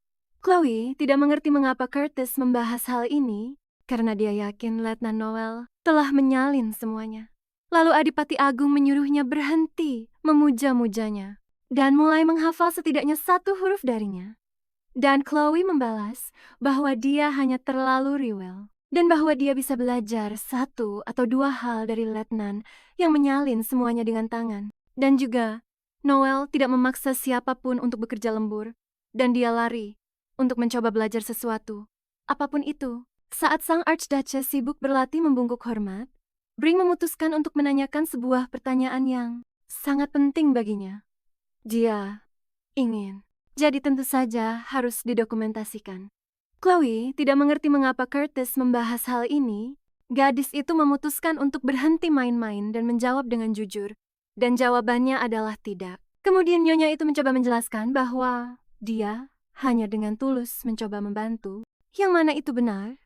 Chloe tidak mengerti mengapa Curtis membahas hal ini, karena dia yakin Letnan Noel telah menyalin semuanya. Lalu Adipati Agung menyuruhnya berhenti memuja-mujanya dan mulai menghafal setidaknya satu huruf darinya. Dan Chloe membalas bahwa dia hanya terlalu rewel dan bahwa dia bisa belajar satu atau dua hal dari Letnan yang menyalin semuanya dengan tangan. Dan juga, Noel tidak memaksa siapapun untuk bekerja lembur dan dia lari untuk mencoba belajar sesuatu. Apapun itu, saat sang Archduchess sibuk berlatih membungkuk hormat, Bring memutuskan untuk menanyakan sebuah pertanyaan yang sangat penting baginya. Dia ingin, jadi tentu saja harus didokumentasikan. Chloe tidak mengerti mengapa Curtis membahas hal ini. Gadis itu memutuskan untuk berhenti main-main dan menjawab dengan jujur. Dan jawabannya adalah tidak. Kemudian Nyonya itu mencoba menjelaskan bahwa dia hanya dengan tulus mencoba membantu. Yang mana itu benar?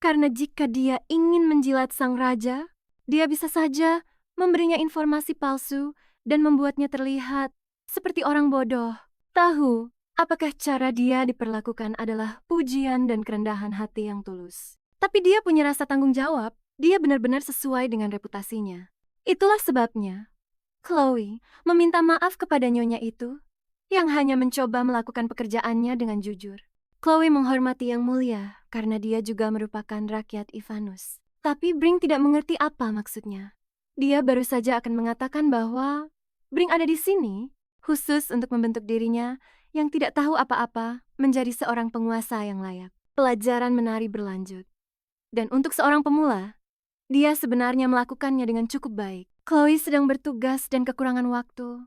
Karena jika dia ingin menjilat sang raja, dia bisa saja memberinya informasi palsu dan membuatnya terlihat seperti orang bodoh. Tahu, apakah cara dia diperlakukan adalah pujian dan kerendahan hati yang tulus. Tapi dia punya rasa tanggung jawab, dia benar-benar sesuai dengan reputasinya. Itulah sebabnya Chloe meminta maaf kepada Nyonya itu yang hanya mencoba melakukan pekerjaannya dengan jujur. Chloe menghormati Yang Mulia karena dia juga merupakan rakyat Ivanus. Tapi Bring tidak mengerti apa maksudnya. Dia baru saja akan mengatakan bahwa Bring ada di sini khusus untuk membentuk dirinya yang tidak tahu apa-apa menjadi seorang penguasa yang layak. Pelajaran menari berlanjut. Dan untuk seorang pemula, dia sebenarnya melakukannya dengan cukup baik. Chloe sedang bertugas dan kekurangan waktu.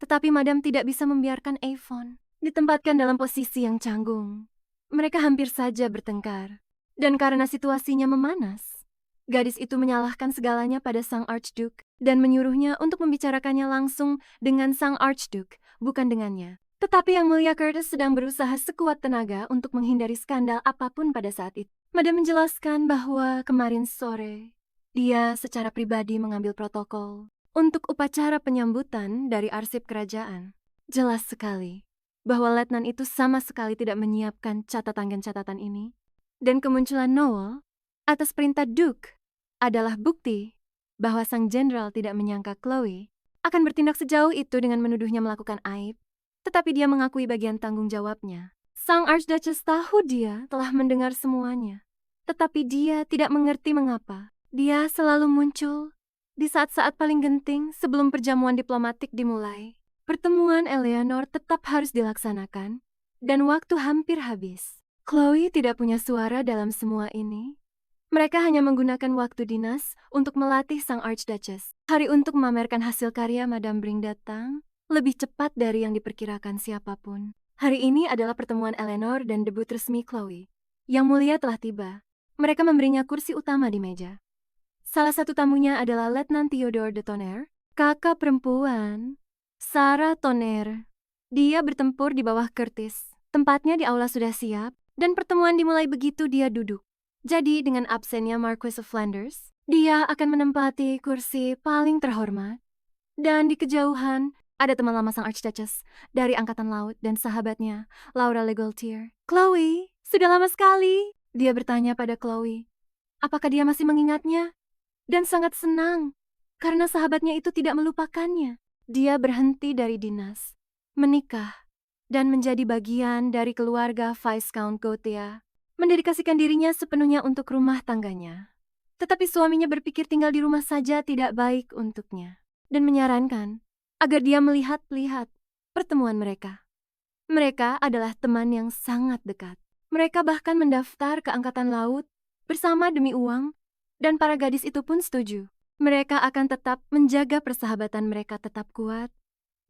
Tetapi Madam tidak bisa membiarkan Avon ditempatkan dalam posisi yang canggung. Mereka hampir saja bertengkar. Dan karena situasinya memanas, gadis itu menyalahkan segalanya pada sang Archduke dan menyuruhnya untuk membicarakannya langsung dengan sang Archduke, bukan dengannya. Tetapi Yang Mulia Curtis sedang berusaha sekuat tenaga untuk menghindari skandal apapun pada saat itu. Madam menjelaskan bahwa kemarin sore, dia secara pribadi mengambil protokol untuk upacara penyambutan dari arsip kerajaan. Jelas sekali bahwa letnan itu sama sekali tidak menyiapkan catatan ini. Dan kemunculan Noel atas perintah Duke adalah bukti bahwa sang jenderal tidak menyangka Chloe akan bertindak sejauh itu dengan menuduhnya melakukan aib, tetapi dia mengakui bagian tanggung jawabnya. Sang Archduchess tahu dia telah mendengar semuanya, tetapi dia tidak mengerti mengapa. Dia selalu muncul di saat-saat paling genting sebelum perjamuan diplomatik dimulai. Pertemuan Eleanor tetap harus dilaksanakan, dan waktu hampir habis. Chloe tidak punya suara dalam semua ini. Mereka hanya menggunakan waktu dinas untuk melatih sang Archduchess. Hari untuk memamerkan hasil karya Madame Bring datang lebih cepat dari yang diperkirakan siapapun. Hari ini adalah pertemuan Eleanor dan debut resmi Chloe. Yang Mulia telah tiba. Mereka memberinya kursi utama di meja. Salah satu tamunya adalah Letnan Theodore de Tonnerre, kakak perempuan Sarah Tonnerre. Dia bertempur di bawah Curtis. Tempatnya di aula sudah siap, dan pertemuan dimulai begitu dia duduk. Jadi dengan absennya Marquis of Flanders, dia akan menempati kursi paling terhormat. Dan di kejauhan, ada teman lama sang Archduchess dari Angkatan Laut dan sahabatnya, Laura Legaultier. Chloe, sudah lama sekali. Dia bertanya pada Chloe, apakah dia masih mengingatnya? Dan sangat senang, karena sahabatnya itu tidak melupakannya. Dia berhenti dari dinas, menikah, dan menjadi bagian dari keluarga Viscount Gautier, mendedikasikan dirinya sepenuhnya untuk rumah tangganya. Tetapi suaminya berpikir tinggal di rumah saja tidak baik untuknya, dan menyarankan agar dia melihat-lihat pertemuan mereka. Mereka adalah teman yang sangat dekat. Mereka bahkan mendaftar ke Angkatan Laut bersama demi uang, dan para gadis itu pun setuju. Mereka akan tetap menjaga persahabatan mereka tetap kuat,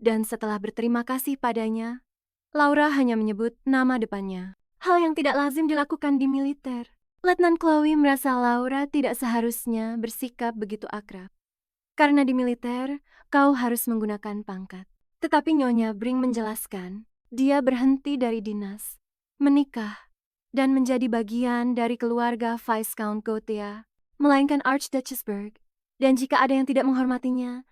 dan setelah berterima kasih padanya, Laura hanya menyebut nama depannya. Hal yang tidak lazim dilakukan di militer. Letnan Chloe merasa Laura tidak seharusnya bersikap begitu akrab. Karena di militer, kau harus menggunakan pangkat. Tetapi Nyonya Bring menjelaskan, dia berhenti dari dinas, menikah, dan menjadi bagian dari keluarga Viscount Gautier, melainkan Archduchess Berg. Dan jika ada yang tidak menghormatinya,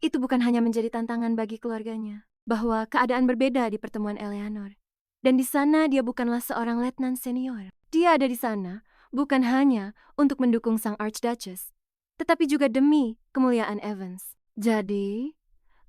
itu bukan hanya menjadi tantangan bagi keluarganya, bahwa keadaan berbeda di pertemuan Eleanor. Dan di sana dia bukanlah seorang letnan senior. Dia ada di sana bukan hanya untuk mendukung sang Archduchess, tetapi juga demi kemuliaan Evans. Jadi,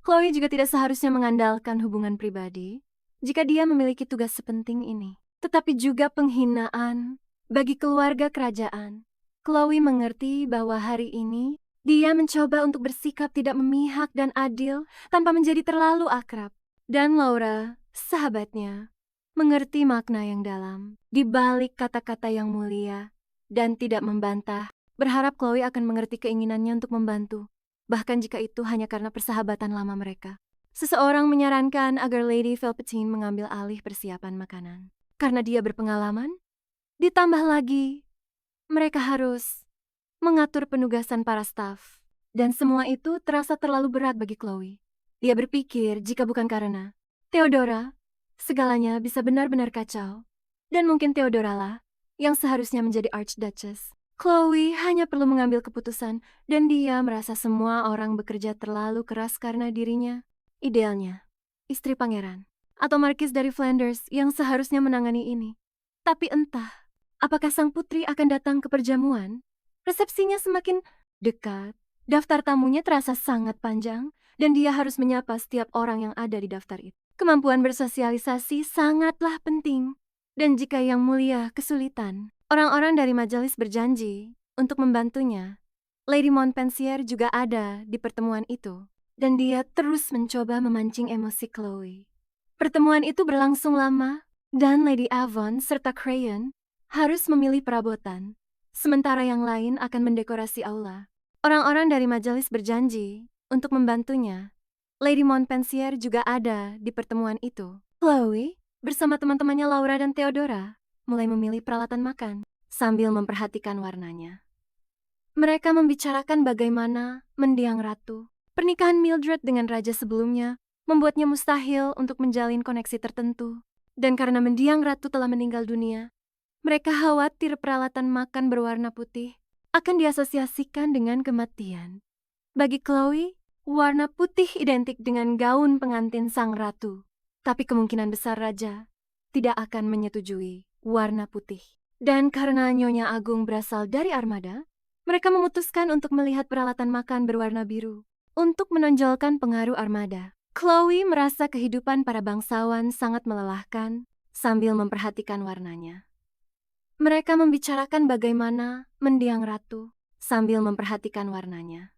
Chloe juga tidak seharusnya mengandalkan hubungan pribadi jika dia memiliki tugas sepenting ini. Tetapi juga penghinaan bagi keluarga kerajaan. Chloe mengerti bahwa hari ini dia mencoba untuk bersikap tidak memihak dan adil tanpa menjadi terlalu akrab. Dan Laura, sahabatnya, mengerti makna yang dalam di balik kata-kata yang mulia dan tidak membantah, berharap Chloe akan mengerti keinginannya untuk membantu, bahkan jika itu hanya karena persahabatan lama mereka. Seseorang menyarankan agar Lady Velveteen mengambil alih persiapan makanan. Karena dia berpengalaman, ditambah lagi, mereka harus mengatur penugasan para staf, dan semua itu terasa terlalu berat bagi Chloe. Dia berpikir jika bukan karena Theodora, segalanya bisa benar-benar kacau, dan mungkin Theodora lah yang seharusnya menjadi Archduchess. Chloe hanya perlu mengambil keputusan, dan dia merasa semua orang bekerja terlalu keras karena dirinya. Idealnya, istri pangeran, atau Markis dari Flanders yang seharusnya menangani ini. Tapi entah, apakah sang putri akan datang ke perjamuan? Resepsinya semakin dekat, daftar tamunya terasa sangat panjang, dan dia harus menyapa setiap orang yang ada di daftar itu. Kemampuan bersosialisasi sangatlah penting, dan jika Yang Mulia kesulitan, orang-orang dari majelis berjanji untuk membantunya. Lady Montpensier juga ada di pertemuan itu, dan dia terus mencoba memancing emosi Chloe. Pertemuan itu berlangsung lama, dan Lady Avon serta Crayon harus memilih perabotan, sementara yang lain akan mendekorasi aula. Orang-orang dari majelis berjanji untuk membantunya. Lady Montpensier juga ada di pertemuan itu. Chloe, bersama teman-temannya Laura dan Theodora, mulai memilih peralatan makan sambil memperhatikan warnanya. Mereka membicarakan bagaimana mendiang ratu. Pernikahan Mildred dengan raja sebelumnya membuatnya mustahil untuk menjalin koneksi tertentu. Dan karena mendiang ratu telah meninggal dunia, mereka khawatir peralatan makan berwarna putih akan diasosiasikan dengan kematian. Bagi Chloe, warna putih identik dengan gaun pengantin sang ratu. Tapi kemungkinan besar raja tidak akan menyetujui warna putih. Dan karena Nyonya Agung berasal dari armada, mereka memutuskan untuk melihat peralatan makan berwarna biru untuk menonjolkan pengaruh armada. Chloe merasa kehidupan para bangsawan sangat melelahkan sambil memperhatikan warnanya. Mereka membicarakan bagaimana mendiang ratu sambil memperhatikan warnanya.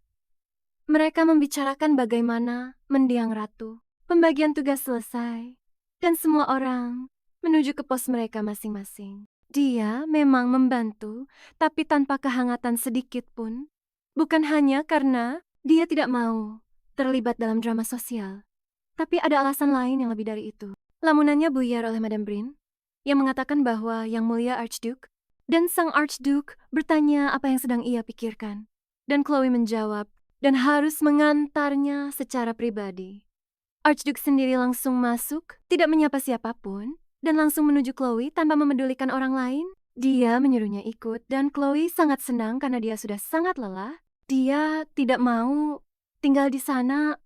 Mereka membicarakan bagaimana mendiang ratu. Pembagian tugas selesai, dan semua orang menuju ke pos mereka masing-masing. Dia memang membantu, tapi tanpa kehangatan sedikit pun. Bukan hanya karena dia tidak mau terlibat dalam drama sosial, tapi ada alasan lain yang lebih dari itu. Lamunannya buyar oleh Madame Brin, yang mengatakan bahwa Yang Mulia Archduke dan Sang Archduke bertanya apa yang sedang ia pikirkan. Dan Chloe menjawab, dan harus mengantarnya secara pribadi. Archduke sendiri langsung masuk, tidak menyapa siapapun, dan langsung menuju Chloe tanpa memedulikan orang lain. Dia menyuruhnya ikut, dan Chloe sangat senang karena dia sudah sangat lelah. Dia tidak mau tinggal di sana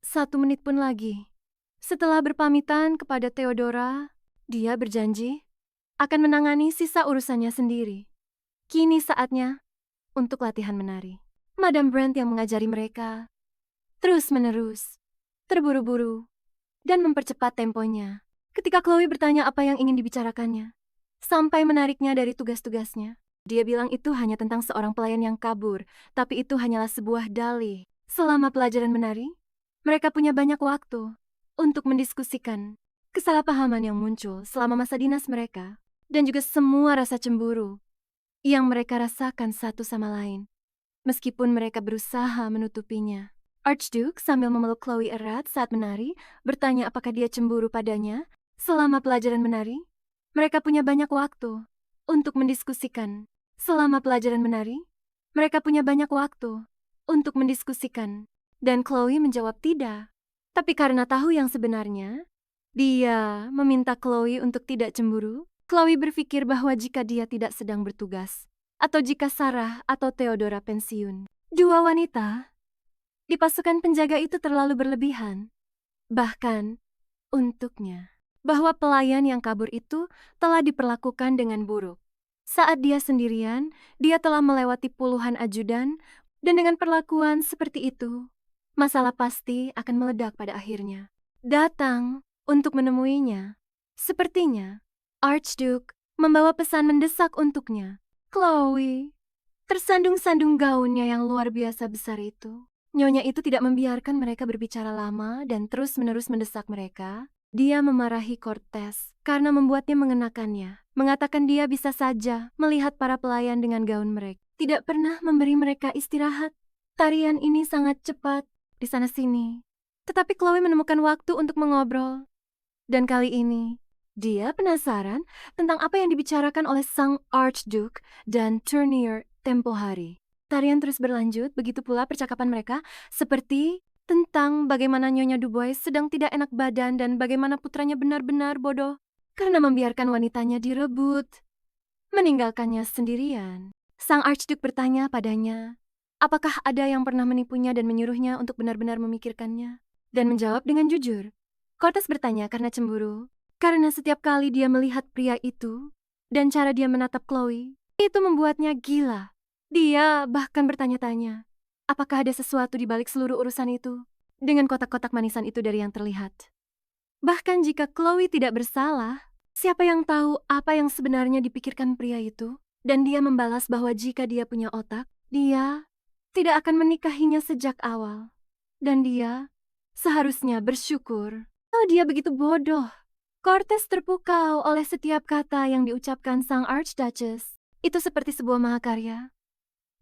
1 menit pun lagi. Setelah berpamitan kepada Theodora, dia berjanji akan menangani sisa urusannya sendiri. Kini saatnya untuk latihan menari. Madame Brent yang mengajari mereka terus-menerus, terburu-buru, dan mempercepat temponya. Ketika Chloe bertanya apa yang ingin dibicarakannya, sampai menariknya dari tugas-tugasnya, dia bilang itu hanya tentang seorang pelayan yang kabur, tapi itu hanyalah sebuah dalih. Selama pelajaran menari, mereka punya banyak waktu untuk mendiskusikan kesalahpahaman yang muncul selama masa dinas mereka, dan juga semua rasa cemburu yang mereka rasakan satu sama lain, meskipun mereka berusaha menutupinya. Archduke sambil memeluk Chloe erat saat menari, bertanya apakah dia cemburu padanya. Selama pelajaran menari, mereka punya banyak waktu untuk mendiskusikan. Selama pelajaran menari, mereka punya banyak waktu untuk mendiskusikan. Dan Chloe menjawab tidak. Tapi karena tahu yang sebenarnya, dia meminta Chloe untuk tidak cemburu. Chloe berpikir bahwa jika dia tidak sedang bertugas, atau jika Sarah atau Theodora pensiun, dua wanita di pasukan penjaga itu terlalu berlebihan. Bahkan untuknya, bahwa pelayan yang kabur itu telah diperlakukan dengan buruk. Saat dia sendirian, dia telah melewati puluhan ajudan, dan dengan perlakuan seperti itu, masalah pasti akan meledak pada akhirnya. Datang untuk menemuinya. Sepertinya, Archduke membawa pesan mendesak untuknya. Chloe, tersandung-sandung gaunnya yang luar biasa besar itu. Nyonya itu tidak membiarkan mereka berbicara lama dan terus-menerus mendesak mereka. Dia memarahi Cortez karena membuatnya mengenakannya, mengatakan dia bisa saja melihat para pelayan dengan gaun mereka. Tidak pernah memberi mereka istirahat. Tarian ini sangat cepat, di sana-sini. Tetapi Chloe menemukan waktu untuk mengobrol. Dan kali ini, dia penasaran tentang apa yang dibicarakan oleh Sang Archduke dan Tournier tempo hari. Tarian terus berlanjut, begitu pula percakapan mereka, seperti tentang bagaimana Nyonya Dubois sedang tidak enak badan dan bagaimana putranya benar-benar bodoh karena membiarkan wanitanya direbut, meninggalkannya sendirian. Sang Archduke bertanya padanya, apakah ada yang pernah menipunya dan menyuruhnya untuk benar-benar memikirkannya? Dan menjawab dengan jujur. Cortez bertanya karena cemburu, karena setiap kali dia melihat pria itu dan cara dia menatap Chloe, itu membuatnya gila. Dia bahkan bertanya-tanya, apakah ada sesuatu di balik seluruh urusan itu? Dengan kotak-kotak manisan itu dari yang terlihat. Bahkan jika Chloe tidak bersalah, siapa yang tahu apa yang sebenarnya dipikirkan pria itu? Dan dia membalas bahwa jika dia punya otak, dia tidak akan menikahinya sejak awal. Dan dia seharusnya bersyukur. Oh, dia begitu bodoh. Cortez terpukau oleh setiap kata yang diucapkan Sang Archduchess. Itu seperti sebuah mahakarya.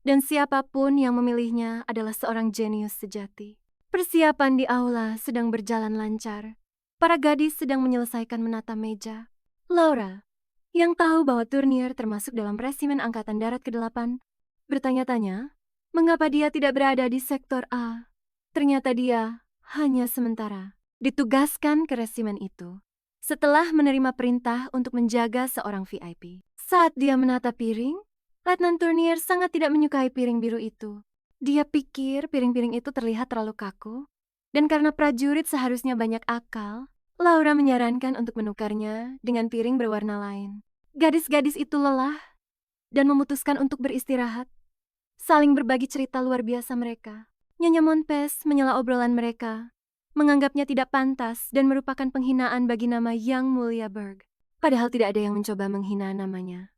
Dan siapapun yang memilihnya adalah seorang jenius sejati. Persiapan di aula sedang berjalan lancar. Para gadis sedang menyelesaikan menata meja. Laura, yang tahu bahwa Tournier termasuk dalam resimen Angkatan Darat ke-8, bertanya-tanya, mengapa dia tidak berada di sektor A? Ternyata dia hanya sementara. ditugaskan ke resimen itu. Setelah menerima perintah untuk menjaga seorang VIP. Saat dia menata piring, Letnan Turnier sangat tidak menyukai piring biru itu. Dia pikir piring-piring itu terlihat terlalu kaku, dan karena prajurit seharusnya banyak akal, Laura menyarankan untuk menukarnya dengan piring berwarna lain. Gadis-gadis itu lelah dan memutuskan untuk beristirahat, saling berbagi cerita luar biasa mereka. Nyonya Monpes menyela obrolan mereka, menganggapnya tidak pantas dan merupakan penghinaan bagi nama Yang Mulia Berg. Padahal tidak ada yang mencoba menghina namanya.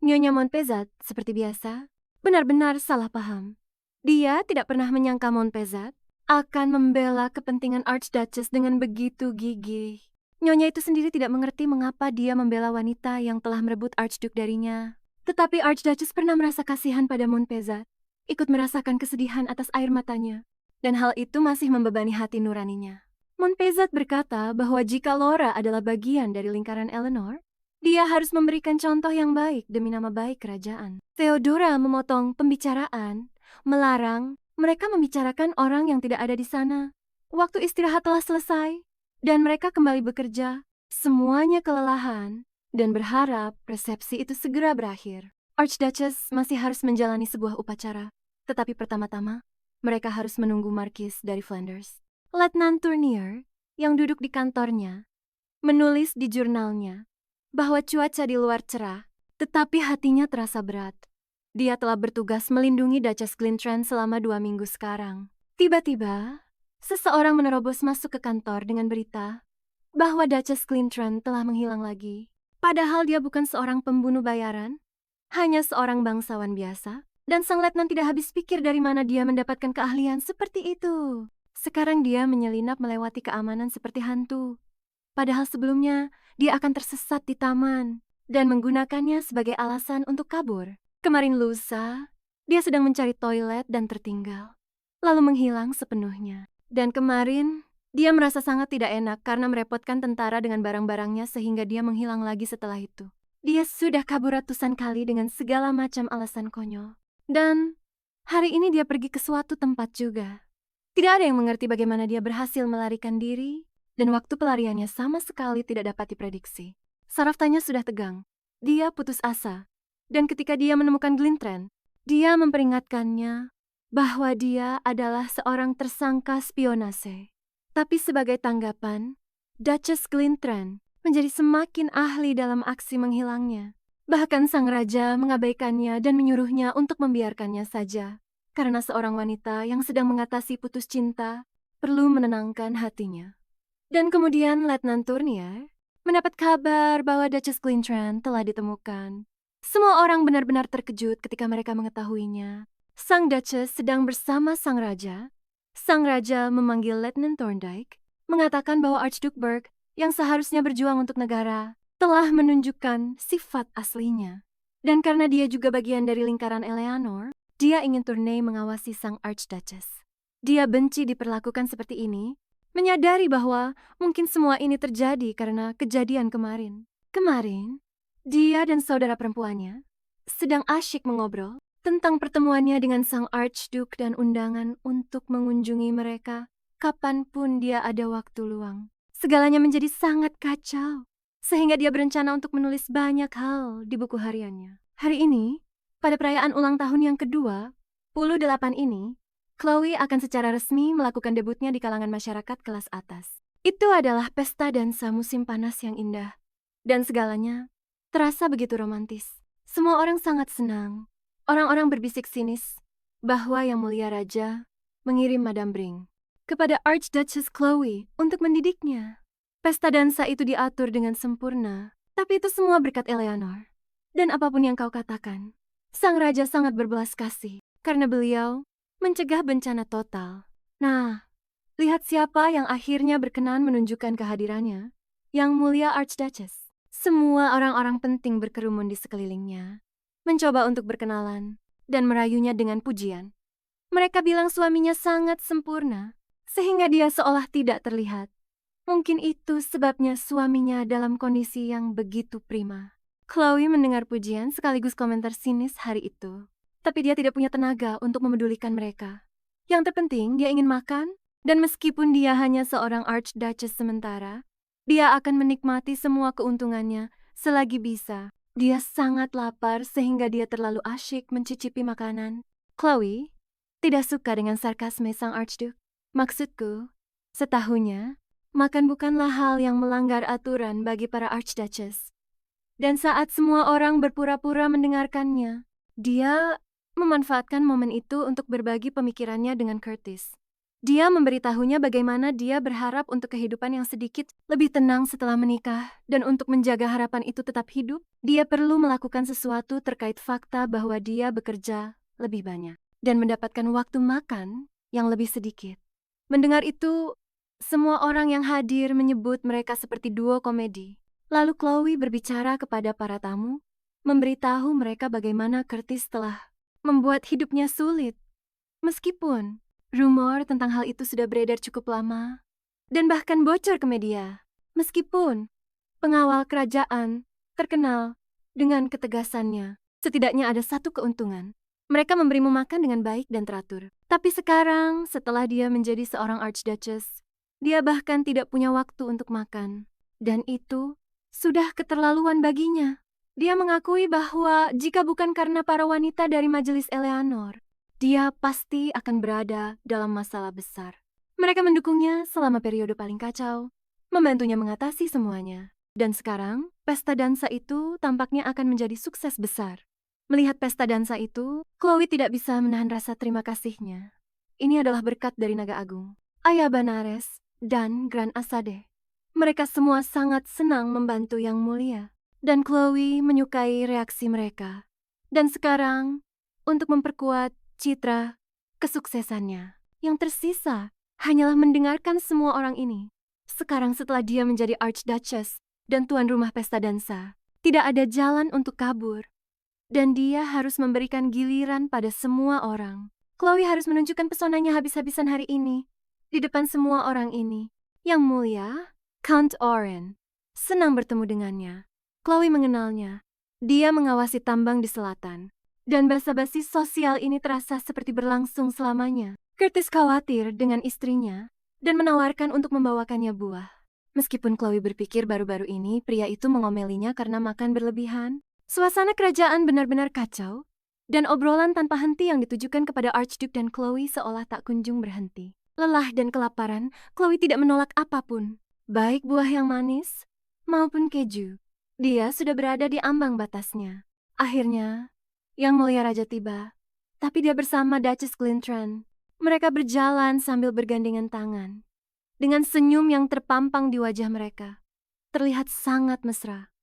Nyonya Montpezat, seperti biasa, benar-benar salah paham. Dia tidak pernah menyangka Montpezat akan membela kepentingan Archduchess dengan begitu gigih. Nyonya itu sendiri tidak mengerti mengapa dia membela wanita yang telah merebut Archduke darinya. Tetapi Archduchess pernah merasa kasihan pada Montpezat, ikut merasakan kesedihan atas air matanya, dan hal itu masih membebani hati nuraninya. Montpezat berkata bahwa jika Laura adalah bagian dari lingkaran Eleanor, dia harus memberikan contoh yang baik demi nama baik kerajaan. Theodora memotong pembicaraan, melarang mereka membicarakan orang yang tidak ada di sana. Waktu istirahat telah selesai, dan mereka kembali bekerja. Semuanya kelelahan, dan berharap resepsi itu segera berakhir. Archduchess masih harus menjalani sebuah upacara, tetapi pertama-tama, mereka harus menunggu Markis dari Flanders. Letnan Turnier, yang duduk di kantornya, menulis di jurnalnya bahwa cuaca di luar cerah, tetapi hatinya terasa berat. Dia telah bertugas melindungi Duchess Glintran selama 2 minggu sekarang. Tiba-tiba, seseorang menerobos masuk ke kantor dengan berita bahwa Duchess Glintran telah menghilang lagi. Padahal dia bukan seorang pembunuh bayaran, hanya seorang bangsawan biasa, dan sang letnan tidak habis pikir dari mana dia mendapatkan keahlian seperti itu. Sekarang dia menyelinap melewati keamanan seperti hantu. Padahal sebelumnya, dia akan tersesat di taman dan menggunakannya sebagai alasan untuk kabur. Kemarin lusa, dia sedang mencari toilet dan tertinggal, lalu menghilang sepenuhnya. Dan kemarin, dia merasa sangat tidak enak karena merepotkan tentara dengan barang-barangnya sehingga dia menghilang lagi setelah itu. Dia sudah kabur ratusan kali dengan segala macam alasan konyol. Dan hari ini dia pergi ke suatu tempat juga. Tidak ada yang mengerti bagaimana dia berhasil melarikan diri, dan waktu pelariannya sama sekali tidak dapat diprediksi. Saraftanya sudah tegang. Dia putus asa. Dan ketika dia menemukan Glintran, dia memperingatkannya bahwa dia adalah seorang tersangka spionase. Tapi sebagai tanggapan, Duchess Glintran menjadi semakin ahli dalam aksi menghilangnya. Bahkan sang raja mengabaikannya dan menyuruhnya untuk membiarkannya saja. Karena seorang wanita yang sedang mengatasi putus cinta perlu menenangkan hatinya. Dan kemudian Letnan Turnier mendapat kabar bahwa Duchess Glintran telah ditemukan. Semua orang benar-benar terkejut ketika mereka mengetahuinya. Sang Duchess sedang bersama sang raja. Sang raja memanggil Letnan Thorndyke, mengatakan bahwa Archduke Berg yang seharusnya berjuang untuk negara telah menunjukkan sifat aslinya. Dan karena dia juga bagian dari lingkaran Eleanor, dia ingin Tournai mengawasi sang Archduchess. Dia benci diperlakukan seperti ini, menyadari bahwa mungkin semua ini terjadi karena kejadian kemarin. Kemarin, dia dan saudara perempuannya sedang asyik mengobrol tentang pertemuannya dengan sang Archduke dan undangan untuk mengunjungi mereka kapanpun dia ada waktu luang. Segalanya menjadi sangat kacau, sehingga dia berencana untuk menulis banyak hal di buku hariannya. Hari ini, pada perayaan ulang tahun yang ke-28 ini, Chloe akan secara resmi melakukan debutnya di kalangan masyarakat kelas atas. Itu adalah pesta dansa musim panas yang indah, dan segalanya terasa begitu romantis. Semua orang sangat senang. Orang-orang berbisik sinis bahwa Yang Mulia Raja mengirim Madame Bring kepada Archduchess Chloe untuk mendidiknya. Pesta dansa itu diatur dengan sempurna, tapi itu semua berkat Eleanor. Dan apapun yang kau katakan, sang raja sangat berbelas kasih karena beliau mencegah bencana total. Nah, lihat siapa yang akhirnya berkenan menunjukkan kehadirannya. Yang Mulia Archduchess. Semua orang-orang penting berkerumun di sekelilingnya, mencoba untuk berkenalan dan merayunya dengan pujian. Mereka bilang suaminya sangat sempurna, sehingga dia seolah tidak terlihat. Mungkin itu sebabnya suaminya dalam kondisi yang begitu prima. Chloe mendengar pujian sekaligus komentar sinis hari itu. Tapi dia tidak punya tenaga untuk memedulikan mereka. Yang terpenting dia ingin makan Dan meskipun dia hanya seorang Archduchess sementara, dia akan menikmati semua keuntungannya selagi bisa. Dia sangat lapar sehingga dia terlalu asyik mencicipi makanan. Chloe tidak suka dengan sarkasme sang Archduke. Maksudku, setahunya, makan bukanlah hal yang melanggar aturan bagi para Archduchess. Dan saat semua orang berpura-pura mendengarkannya, dia memanfaatkan momen itu untuk berbagi pemikirannya dengan Curtis. Dia memberitahunya bagaimana dia berharap untuk kehidupan yang sedikit lebih tenang setelah menikah, dan untuk menjaga harapan itu tetap hidup, dia perlu melakukan sesuatu terkait fakta bahwa dia bekerja lebih banyak dan mendapatkan waktu makan yang lebih sedikit. Mendengar itu, semua orang yang hadir menyebut mereka seperti duo komedi. Lalu Chloe berbicara kepada para tamu, memberitahu mereka bagaimana Curtis telah membuat hidupnya sulit. Meskipun rumor tentang hal itu sudah beredar cukup lama, dan bahkan bocor ke media. Meskipun pengawal kerajaan terkenal dengan ketegasannya, setidaknya ada satu keuntungan. Mereka memberimu makan dengan baik dan teratur. Tapi sekarang, setelah dia menjadi seorang Archduchess, dia bahkan tidak punya waktu untuk makan. Dan itu sudah keterlaluan baginya. Dia mengakui bahwa jika bukan karena para wanita dari Majelis Eleanor, dia pasti akan berada dalam masalah besar. Mereka mendukungnya selama periode paling kacau, membantunya mengatasi semuanya. Dan sekarang, pesta dansa itu tampaknya akan menjadi sukses besar. Melihat pesta dansa itu, Chloe tidak bisa menahan rasa terima kasihnya. Ini adalah berkat dari Naga Agung, Ayah Benares, dan Gran Asade. Mereka semua sangat senang membantu Yang Mulia. Dan Chloe menyukai reaksi mereka. Dan sekarang, untuk memperkuat citra kesuksesannya, yang tersisa hanyalah mendengarkan semua orang ini. Sekarang setelah dia menjadi Archduchess dan tuan rumah pesta dansa, tidak ada jalan untuk kabur. Dan dia harus memberikan giliran pada semua orang. Chloe harus menunjukkan pesonanya habis-habisan hari ini, di depan semua orang ini. Yang Mulia, Count Oren, senang bertemu dengannya. Chloe mengenalnya. Dia mengawasi tambang di selatan. Dan basa-basi sosial ini terasa seperti berlangsung selamanya. Curtis khawatir dengan istrinya dan menawarkan untuk membawakannya buah. Meskipun Chloe berpikir baru-baru ini pria itu mengomelinya karena makan berlebihan, suasana kerajaan benar-benar kacau, dan obrolan tanpa henti yang ditujukan kepada Archduke dan Chloe seolah tak kunjung berhenti. Lelah dan kelaparan, Chloe tidak menolak apapun, baik buah yang manis maupun keju. Dia sudah berada di ambang batasnya. Akhirnya, Yang Mulia Raja tiba, tapi dia bersama Duchess Glintran. Mereka berjalan sambil bergandengan tangan. Dengan senyum yang terpampang di wajah mereka, terlihat sangat mesra.